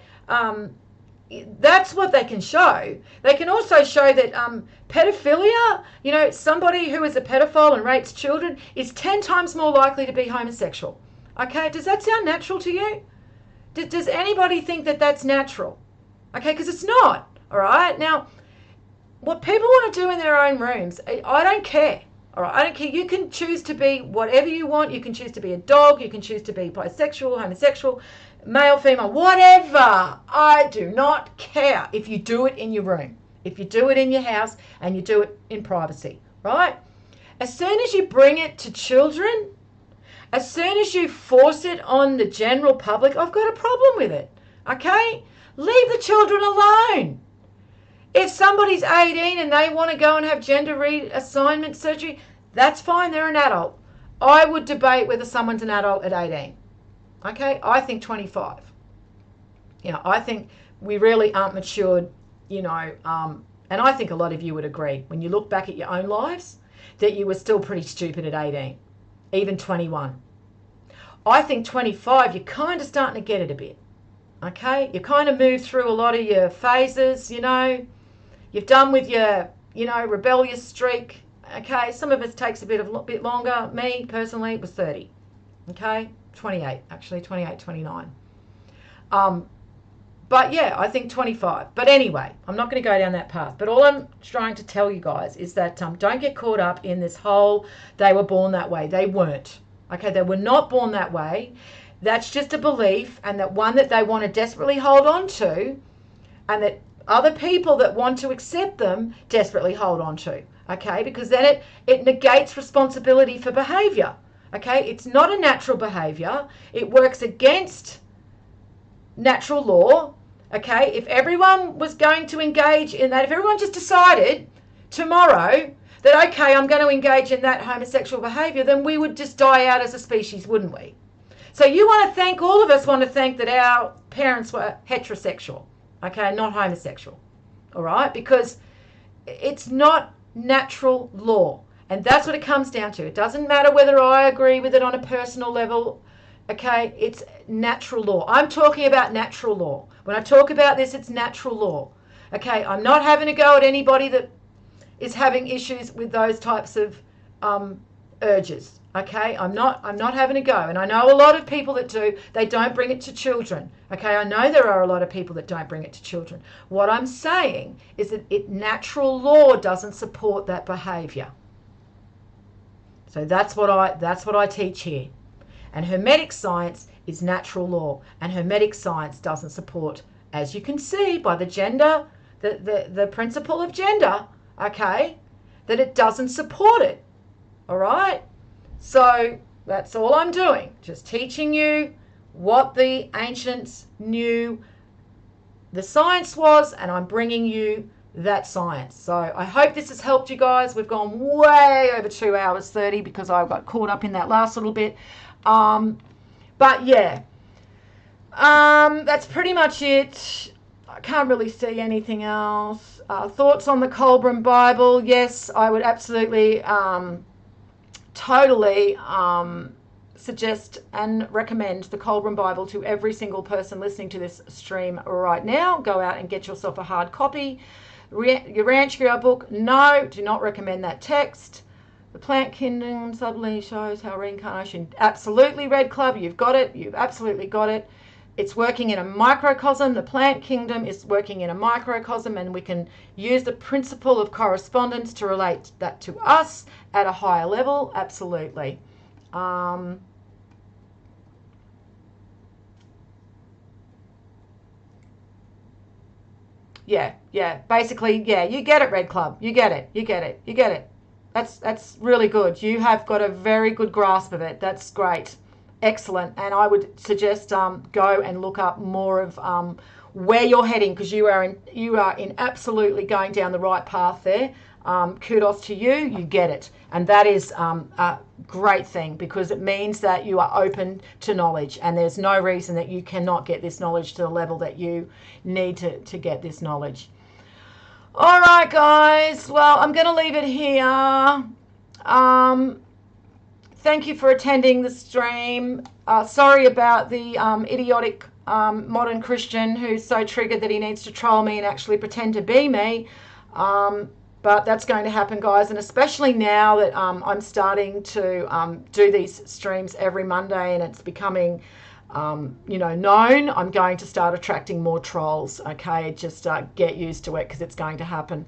That's what they can show. They can also show that pedophilia, somebody who is a pedophile and rapes children is 10 times more likely to be homosexual, okay? Does that sound natural to you? Does anybody think that that's natural? Okay, because it's not, all right? Now, what people want to do in their own rooms, I don't care. All right, I don't care. You can choose to be whatever you want. You can choose to be a dog. You can choose to be bisexual, homosexual, male, female, whatever. I do not care if you do it in your room, if you do it in your house, and you do it in privacy, right? As soon as you bring it to children, as soon as you force it on the general public, I've got a problem with it, okay? Leave the children alone. If somebody's 18 and they want to go and have gender reassignment surgery, that's fine. They're an adult. I would debate whether someone's an adult at 18. Okay? I think 25. I think we really aren't matured, and I think a lot of you would agree when you look back at your own lives that you were still pretty stupid at 18, even 21. I think 25, you're kind of starting to get it a bit. Okay? You kind of move through a lot of your phases, You've done with your, rebellious streak. Okay, some of it takes a bit longer. Me, personally, it was 30. Okay, 28, actually, 28, 29. But yeah, I think 25. But anyway, I'm not going to go down that path. But all I'm trying to tell you guys is that don't get caught up in this whole, they were born that way. They weren't. Okay, they were not born that way. That's just a belief, and that one that they want to desperately hold on to, and that other people that want to accept them desperately hold on to, okay? Because then it negates responsibility for behavior, okay? It's not a natural behavior. It works against natural law, okay? If everyone was going to engage in that, if everyone just decided tomorrow that, okay, I'm going to engage in that homosexual behavior, then we would just die out as a species, wouldn't we? So all of us want to think that our parents were heterosexual. Okay, not homosexual, all right? Because it's not natural law, and that's what it comes down to. It doesn't matter whether I agree with it on a personal level, okay? It's natural law. I'm talking about natural law. When I talk about this, it's natural law, okay? I'm not having a go at anybody that is having issues with those types of urges, okay? I'm not having a go, and I know a lot of people that do. They don't bring it to children, okay? I know there are a lot of people that don't bring it to children. What I'm saying is that natural law doesn't support that behavior. So that's what I teach here. And Hermetic science is natural law, and Hermetic science doesn't support, as you can see by the gender, the principle of gender, okay, that it doesn't support it, all right? So that's all I'm doing, just teaching you what the ancients knew the science was, and I'm bringing you that science. So I hope this has helped you guys. We've gone way over 2 hours 30 because I got caught up in that last little bit. But yeah, that's pretty much it. I can't really see anything else. Thoughts on the Colburn Bible? Yes, I would absolutely totally suggest and recommend the Colburn Bible to every single person listening to this stream right now. Go out and get yourself a hard copy. Your Ranchgirl book, no, do not recommend that text. The Plant Kingdom suddenly shows how reincarnation, absolutely, Red Club, you've got it, you've absolutely got it. It's working in a microcosm. The plant kingdom is working in a microcosm, and we can use the principle of correspondence to relate that to us at a higher level, absolutely. Yeah, basically, yeah, you get it, Red Club, you get it. That's really good. You have got a very good grasp of it. That's great. Excellent. And I would suggest go and look up more of where you're heading, because you are in absolutely going down the right path there. Kudos to you. You get it. And that is a great thing, because it means that you are open to knowledge, and there's no reason that you cannot get this knowledge to the level that you need to get this knowledge. All right, guys. Well, I'm going to leave it here. Thank you for attending the stream. Sorry about the idiotic modern Christian who's so triggered that he needs to troll me and actually pretend to be me. But that's going to happen, guys. And especially now that I'm starting to do these streams every Monday, and it's becoming known, I'm going to start attracting more trolls. Okay, just get used to it, because it's going to happen.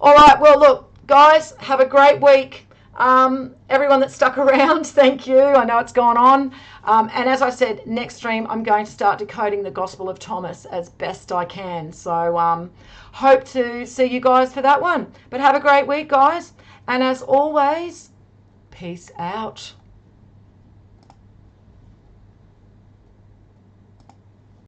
All right, well, look, guys, have a great week. Everyone that stuck around, thank you. I know it's gone on. And as I said, next stream, I'm going to start decoding the Gospel of Thomas as best I can. So hope to see you guys for that one. But have a great week, guys. And as always, peace out.